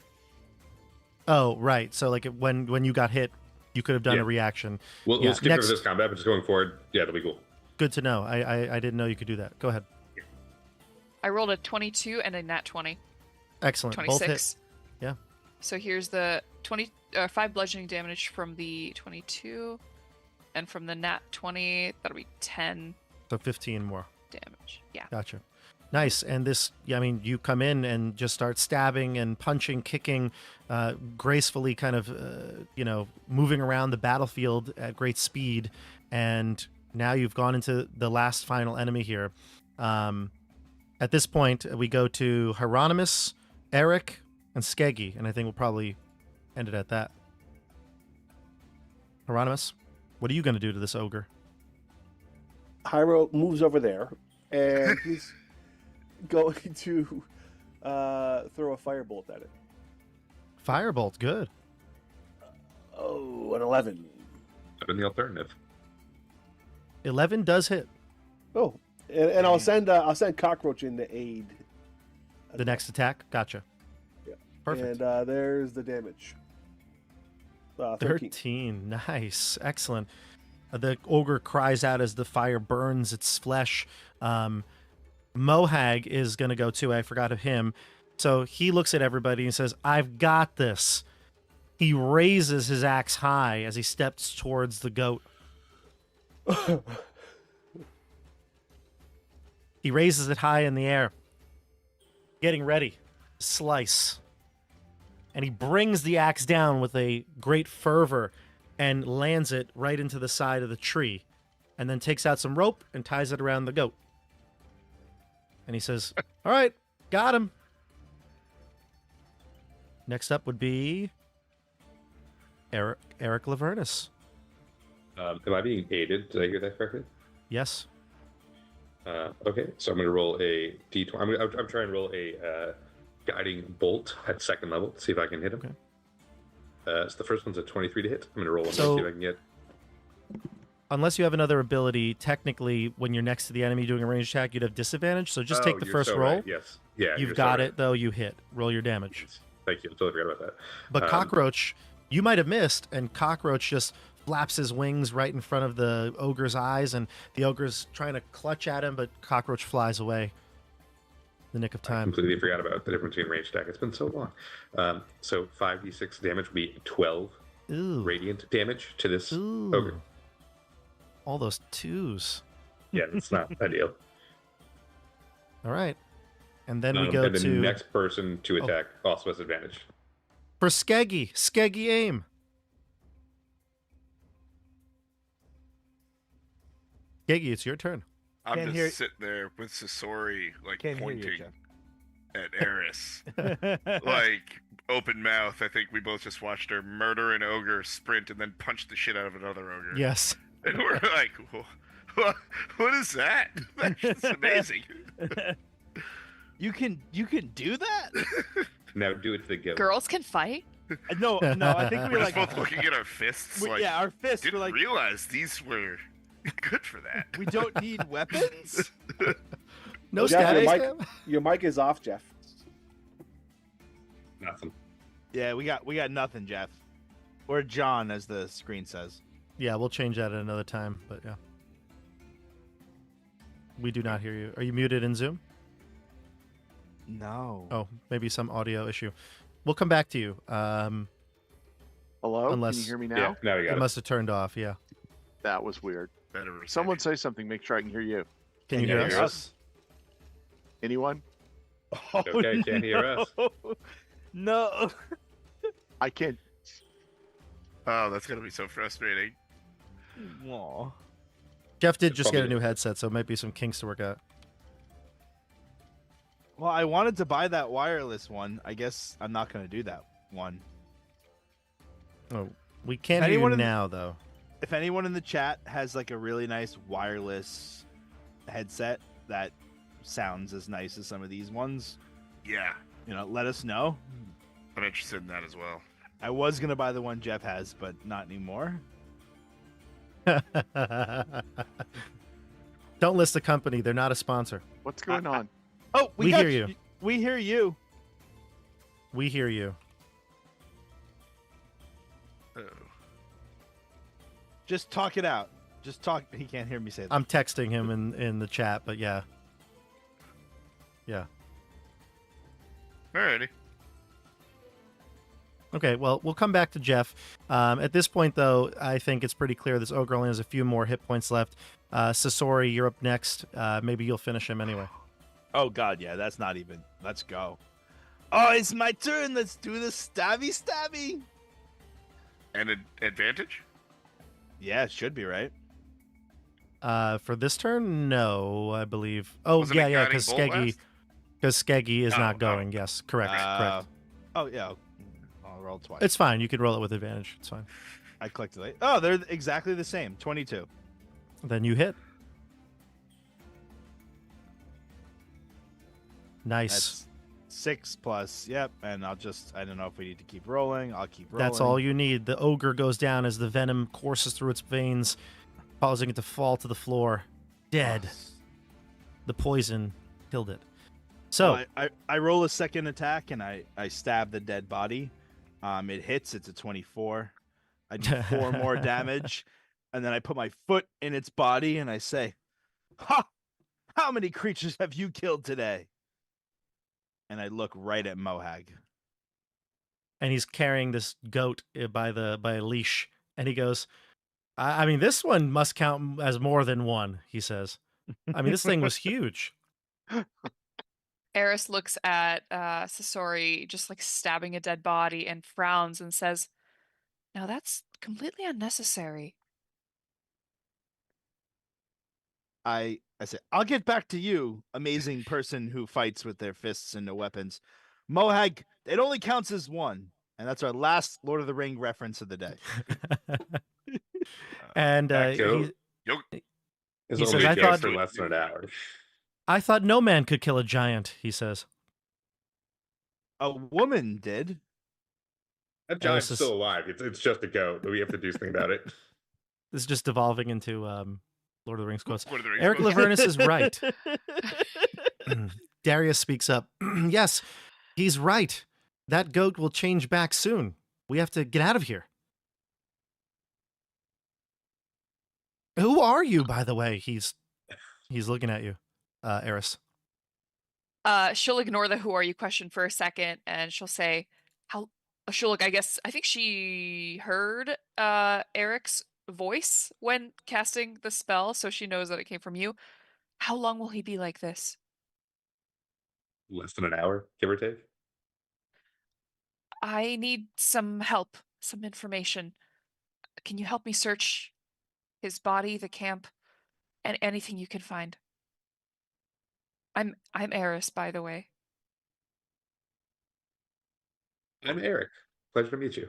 Oh, right. So when you got hit, you could have done Yeah. a reaction. We'll Yeah, skip next- over this combat, but just going forward, yeah, that'll be cool. Good to know. I didn't know you could do that. Go ahead. I rolled a 22 and a nat 20. Excellent. Both hit. 26. Yeah. So here's the 5 bludgeoning damage from the 22, and from the nat 20, that'll be 10 So 15 more. damage. Yeah. Gotcha. Nice. And this, you come in and just start stabbing and punching, kicking, gracefully kind of, moving around the battlefield at great speed. And now you've gone into the last final enemy here. At this point, we go to Hieronymus, Eric, and Skeggy. And I think we'll probably end it at that. Hieronymus, what are you going to do to this ogre? Hyro moves over there, and he's going to throw a firebolt at it. Firebolt, good. Oh, an 11. I've been the alternative. 11 does hit. Oh, and I'll send Cockroach in to aid. The next attack, gotcha. Yeah. Perfect. And there's the damage. 13. 13, nice, excellent. The ogre cries out as the fire burns its flesh. Mohag is going to go too. I forgot of him. So he looks at everybody and says, I've got this. He raises his axe high as he steps towards the goat. He raises it high in the air, getting ready to slice. And he brings the axe down with a great fervor and lands it right into the side of the tree, and then takes out some rope and ties it around the goat. And he says, all right, got him. Next up would be Eric Lavernus. Am I being aided? Did I hear that correctly? Yes. Okay, so I'm going to roll a d20. I'm trying to roll a guiding bolt at second level to see if I can hit him. Okay. So the first one's a 23 to hit. I'm going to roll one So- to see if I can get. Unless you have another ability, technically, when you're next to the enemy doing a ranged attack, you'd have disadvantage. So just take the You're first so roll. right. Yes. Yeah. You've you're got so it, though. You hit. Roll your damage. Right. Thank you. I totally forgot about that. But Cockroach, you might have missed, and Cockroach just flaps his wings right in front of the ogre's eyes, and the ogre's trying to clutch at him, but Cockroach flies away. The nick of I time. completely forgot about the difference between ranged attack. It's been so long. So 5d6 damage would be 12 Ooh. radiant damage to this Ooh. ogre. All those twos. Yeah, it's not ideal. All right. And then we go and the to next person to attack also has advantage. for Skeggy. Skeggy aim. Skeggy, it's your turn. I'm Can't just hear- sitting there with Sasori, like, Can't hear you, pointing Jeff. at Eris. Like, open mouth. I think we both just watched her murder an ogre, sprint, and then punch the shit out of another ogre. Yes. And we're like, what is that? That's amazing. You can do that? Now do it to the goat. Girls can fight? No, I think we We're were just like, both looking at our fists. Like, yeah, our fists. didn't We're like, realize these were good for that. we don't need weapons. No Jeff, status. your Cam? your mic is off, Jeff. Nothing. Yeah, we got nothing, Jeff. Or John, as the screen says. Yeah, we'll change that at another time, but yeah. We do not hear you. Are you muted in Zoom? No. Oh, maybe some audio issue. We'll come back to you. Hello? Unless- Can you hear me now? Yeah, now we got It it. must have turned off, yeah. That was weird. Better reception. Someone say something. Make sure I can hear you. Can you hear hear us? us? Anyone? Oh, Okay, can't hear us. No. I can't. Oh, that's gonna be so frustrating. Aw. Jeff did It's just get a probably- new headset, so it might be some kinks to work out. Well, I wanted to buy that wireless one. I guess I'm not going to do that one. Oh, we can't hear you Anyone in- now, though. If anyone in the chat has like a really nice wireless headset that sounds as nice as some of these ones, Yeah, let us know. I'm interested in that as well. I was going to buy the one Jeff has, but not anymore. Don't list the company. They're not a sponsor. What's going on? Oh, We got hear you. We hear you. We hear you. Oh. Just talk it out. Just talk. He can't hear me say that. I'm texting him in the chat, but yeah. Yeah. Alrighty. Okay, well, we'll come back to Jeff. At this point, though, I think it's pretty clear this ogre only has a few more hit points left. Sasori, you're up next. Maybe you'll finish him anyway. Oh God, yeah, that's not even. Let's go. Oh, it's my turn. Let's do the stabby. And advantage? Yeah, it should be right. For this turn, no, I believe. Oh, Wasn't yeah, it yeah, guiding because bolt Skeggy is Oh, not oh. going. Yes, correct, correct. Oh yeah, I'll roll twice. It's fine. You could roll it with advantage. It's fine. I clicked it. Oh, they're exactly the same. 22. Then you hit. Nice. That's 6 plus. Yep. And I don't know if we need to keep rolling. I'll keep rolling. That's all you need. The ogre goes down as the venom courses through its veins, causing it to fall to the floor, dead. The poison killed it. So I roll a second attack and I stab the dead body. It hits. It's a 24. I do 4 more damage, and then I put my foot in its body and I say, "Ha! How many creatures have you killed today?" And I look right at Mohag. And he's carrying this goat by a leash, and he goes, I mean, this one must count as more than one," he says. I mean, this thing was huge. Eris looks at Sasori just like stabbing a dead body and frowns and says, "Now that's completely unnecessary." I said, "I'll get back to you, amazing person who fights with their fists and no weapons. Mohag, it only counts as one." And that's our last Lord of the Ring reference of the day. And Yo- It's He only says, "I goes thought- for less than an hour. I thought no man could kill a giant," he says. A woman did. That giant's this is- still alive. It's just a goat. We have to do something about it. This is just devolving into Lord of the Rings quotes. Lord of the Rings Eric quotes. Lavernus is right. Darius speaks up. "Yes, he's right. That goat will change back soon. We have to get out of here." "Who are you, by the way?" He's looking at you, Eris. She'll ignore the "who are you" question for a second, and she'll say, she'll look, I think she heard Eric's voice when casting the spell, so she knows that it came from you. "How long will he be like this?" Less than an hour, give or take. "I need some help, some information. Can you help me search his body, the camp, and anything you can find?" I'm Eris, by the way. I'm Eric. Pleasure to meet you.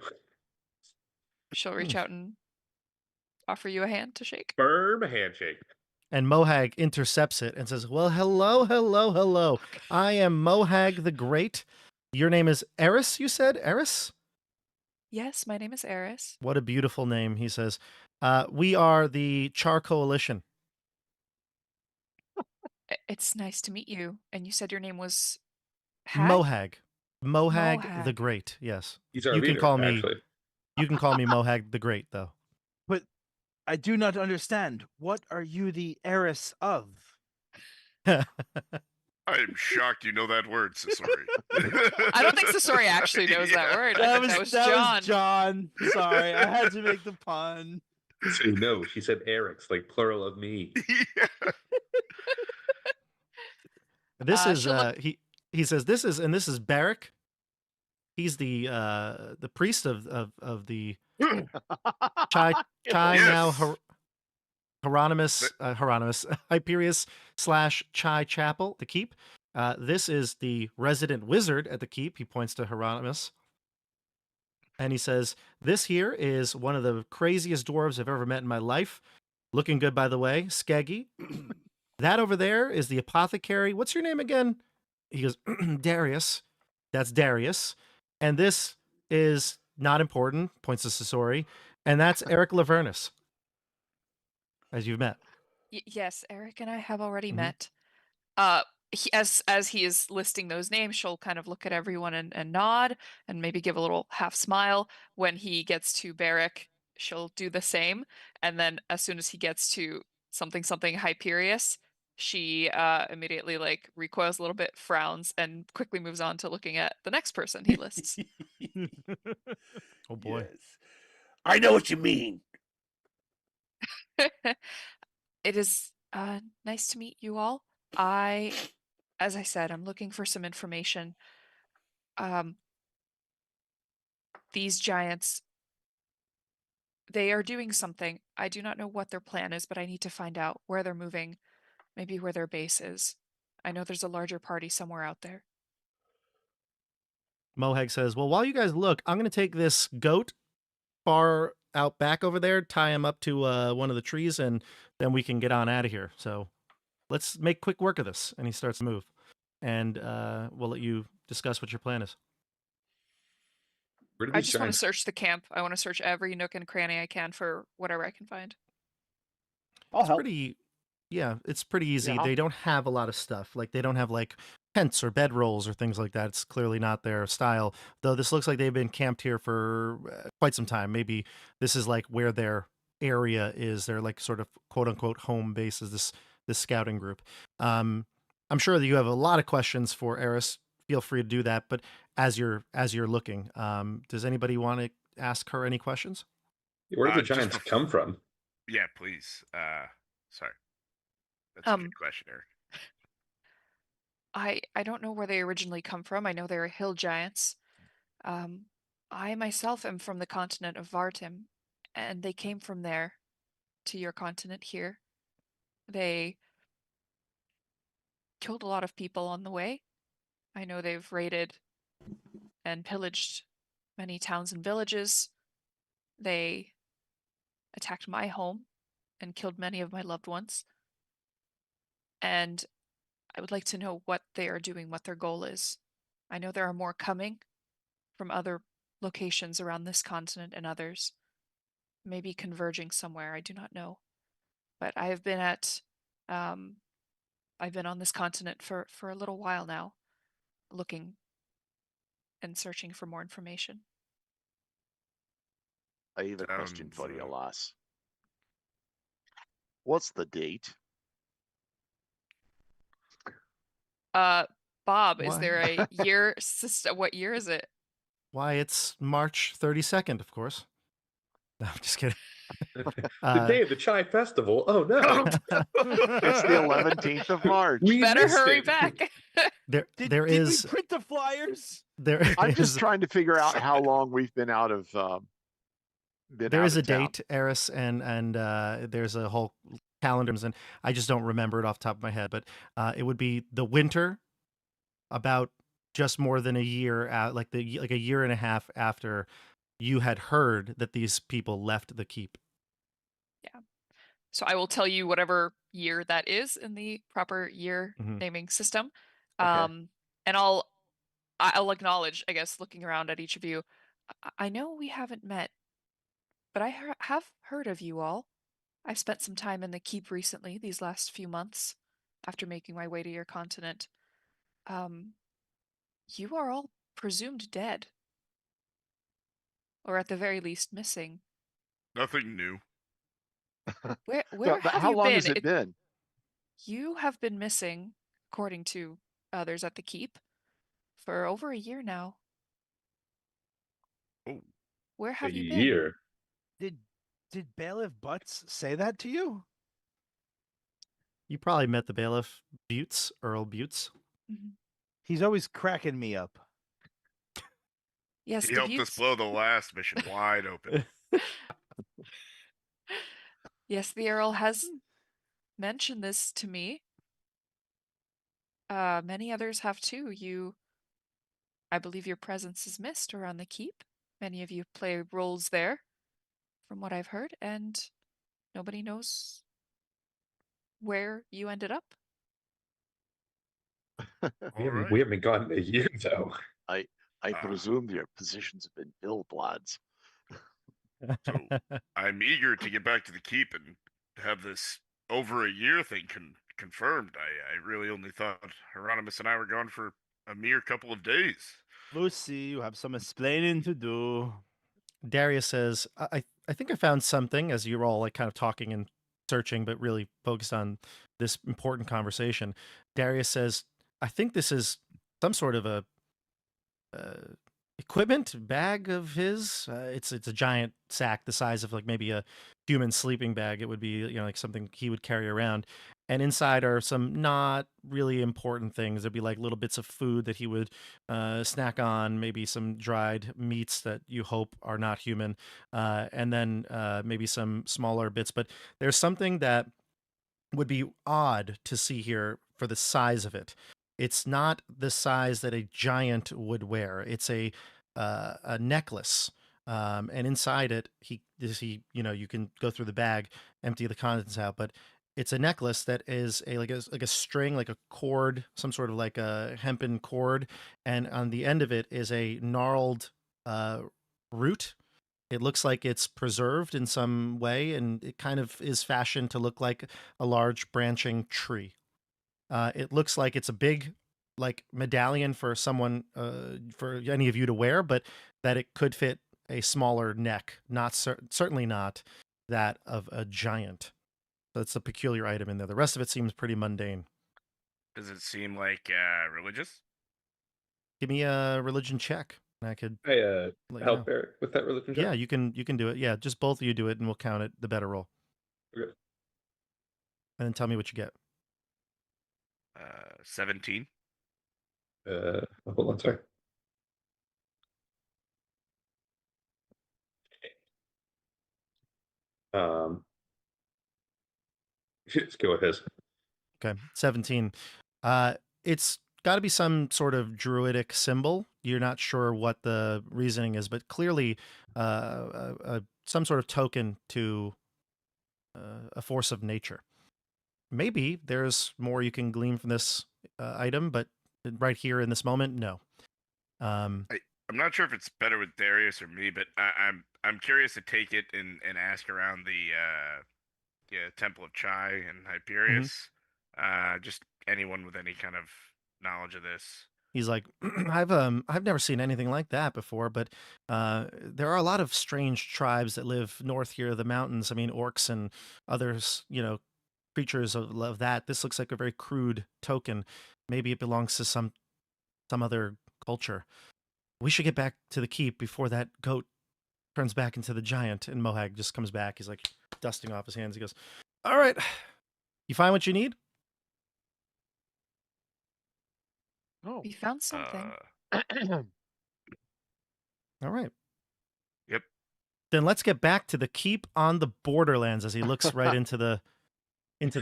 She'll reach out and offer you a hand to shake. Firm handshake. And Mohag intercepts it and says, "Well, hello, hello, hello. I am Mohag the Great. Your name is Eris, you said? Eris? "Yes, my name is Eris." What a beautiful name," he says. "We are the Char Coalition." It's nice to meet you. And you said your name was Hag? Mohag. Mohag the Mohag. Great, yes. He's our You leader, can call me actually. You can call me Mohag the Great, though. But I do not understand. What are you the heiress of? I am shocked you know that word, Sasori. I don't think Sasori actually knows that word. I think that was that John. was John. Sorry, I had to make the pun. So, no, she said Eric's, like plural of me. This is she'll look- he says this is Barrick. He's the priest of the Chai now Yes. Hieronymus Hyperius / Chai Chapel, the keep. This is the resident wizard at the keep. He points to Hieronymus. And he says, "This here is one of the craziest dwarves I've ever met in my life. Looking good, by the way, Skeggy. That over there is the apothecary. What's your name again?" He goes, "Darius." That's Darius. "And this is not important," points to Sasori. "And that's Eric Lavernus, as you've met." Yes, Eric and I have already Mhm. met. As he is listing those names, she'll kind of look at everyone and nod and maybe give a little half smile. When he gets to Barrick, she'll do the same. And then as soon as he gets to something Hyperius, she immediately like recoils a little bit, frowns, and quickly moves on to looking at the next person he lists. Oh boy. Yes. I know what you mean. It is nice to meet you all. As I said, I'm looking for some information. These giants, they are doing something. I do not know what their plan is, but I need to find out where they're moving, maybe where their base is. I know there's a larger party somewhere out there. Mohag says, "Well, while you guys look, I'm going to take this goat far out back over there, tie him up to one of the trees, and then we can get on out of here. So let's make quick work of this. And he starts to move. And we'll let you discuss what your plan is. Where do I these just want to giants? search the camp. I want to search every nook and cranny I can for whatever I can find. I'll It's help. pretty, yeah, it's pretty easy. Yeah. They don't have a lot of stuff. Like they don't have like tents or bedrolls or things like that. It's clearly not their style. Though this looks like they've been camped here for quite some time. Maybe this is like where their area is. Their like sort of quote unquote home base is this scouting group. Um, I'm sure that you have a lot of questions for Eris. Feel free to do that. But as you're looking, does anybody want to ask her any questions? Where do the Just giants bef- come from? Yeah, please. Sorry. That's a good question, Eric. I don't know where they originally come from. I know they're hill giants. I myself am from the continent of Vartim, and they came from there to your continent here. They killed a lot of people on the way. I know they've raided and pillaged many towns and villages. They attacked my home and killed many of my loved ones. And I would like to know what they are doing, what their goal is. I know there are more coming from other locations around this continent and others, maybe converging somewhere. I do not know. But I have been I've been on this continent for a little while now, looking and searching for more information. I have a question for you, Sounds, lass. What's the date? Bob, is Why? there a year system? What year is it? Why, it's March 32nd, of course. No, I'm just kidding. The day of the Chai Festival. Oh no, It's the 11th of March. we Better missed hurry it. back. there Did is we print the flyers? there I'm is just trying to figure out how long we've been out of there is a town. date, Eris, and there's a whole calendar, and I just don't remember it off the top of my head, but it would be the winter, about just more than a year out, like a year and a half after you had heard that these people left the keep. Yeah. So I will tell you whatever year that is in the proper year Mhm. naming system. Okay. And I'll acknowledge, I guess, looking around at each of you. I know we haven't met, but I have heard of you all. I've spent some time in the keep recently, these last few months, after making my way to your continent. You are all presumed dead, or at the very least missing. nothing new. Where So, have how you long been? has it been? You have been missing, according to others at the keep, for over a year now. Oh, Where have A you been? year. Did Bailiff Butts say that to you? You probably met the bailiff, Butts, Earl Butts. Mhm. He's always cracking me up. Yes, he the helped us Buttes. blow the last mission wide open. Yes, the Earl has mentioned this to me. Many others have too. I believe your presence is missed around the keep. Many of you play roles there, from what I've heard, and nobody knows where you ended up. All right. We haven't gotten a year though. I Ah. presume your positions have been filled, lads. So I'm eager to get back to the keep and have this over a year thing confirmed. I really only thought Hieronymus and I were gone for a mere couple of days. Lucy, you have some explaining to do. Darius says, I think I found something, as you're all like kind of talking and searching, but really focused on this important conversation. Darius says, I think this is some sort of a equipment bag of his. It's a giant sack the size of like maybe a human sleeping bag. It would be, you know, like something he would carry around. And inside are some not really important things. There'd be like little bits of food that he would snack on, maybe some dried meats that you hope are not human, and then maybe some smaller bits. But there's something that would be odd to see here for the size of it. It's not the size that a giant would wear. It's a necklace and inside it, you can go through the bag, empty the contents out, but it's a necklace that is like a string, like a cord, some sort of like a hempen cord, and on the end of it is a gnarled root. It looks like it's preserved in some way, and it kind of is fashioned to look like a large branching tree. It looks like it's a big, like medallion for someone, for any of you to wear, but that it could fit a smaller neck. Not certainly not that of a giant. That's a peculiar item in there. The rest of it seems pretty mundane. Does it seem like religious? Give me a religion check, and I could Hey, let you help know. Eric with that religion check. Yeah, you can do it. Yeah, just both of you do it, and we'll count it. The better roll, Okay. and then tell me what you get. 17. Hold on, sorry. Let's go with his. Okay, 17. It's got to be some sort of druidic symbol. You're not sure what the reasoning is, but clearly, some sort of token to a force of nature. Maybe there's more you can glean from this item, but right here in this moment, no. I'm not sure if it's better with Darius or me, but I'm curious to take it and ask around the Temple of Chai and Hyperius. Just anyone with any kind of knowledge of this. He's like, I've never seen anything like that before, but there are a lot of strange tribes that live north here of the mountains. I mean, orcs and others, creatures of that. This looks like a very crude token. Maybe it belongs to some other culture. We should get back to the keep before that goat turns back into the giant. And Mohag just comes back. He's like dusting off his hands. He goes, "All right, you find what you need?" Oh. We found something. All right. Yep. Then let's get back to the keep on the borderlands as he looks right into the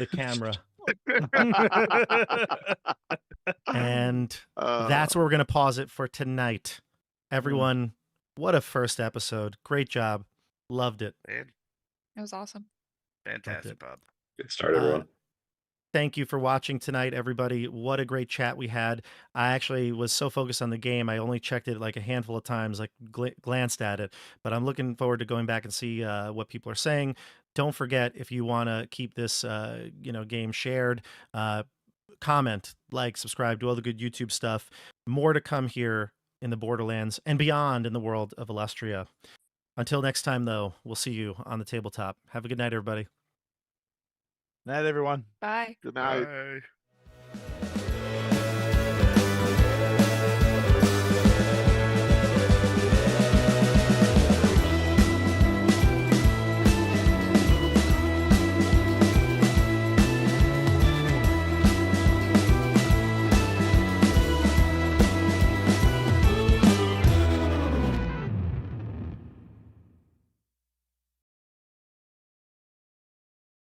camera. And that's where we're going to pause it for tonight. Everyone, what a first episode. Great job. Loved it. Man, It was awesome. fantastic, Bob. Good start, everyone. Thank you for watching tonight, everybody. What a great chat we had. I actually was so focused on the game, I only checked it like a handful of times, like glanced at it. But I'm looking forward to going back and see what people are saying. Don't forget, if you want to keep this game shared, comment, like, subscribe, do all the good YouTube stuff. More to come here in the Borderlands and beyond in the world of Illustria. Until next time, though, we'll see you on the tabletop. Have a good night, everybody. Night, everyone. Bye. Good night. Bye.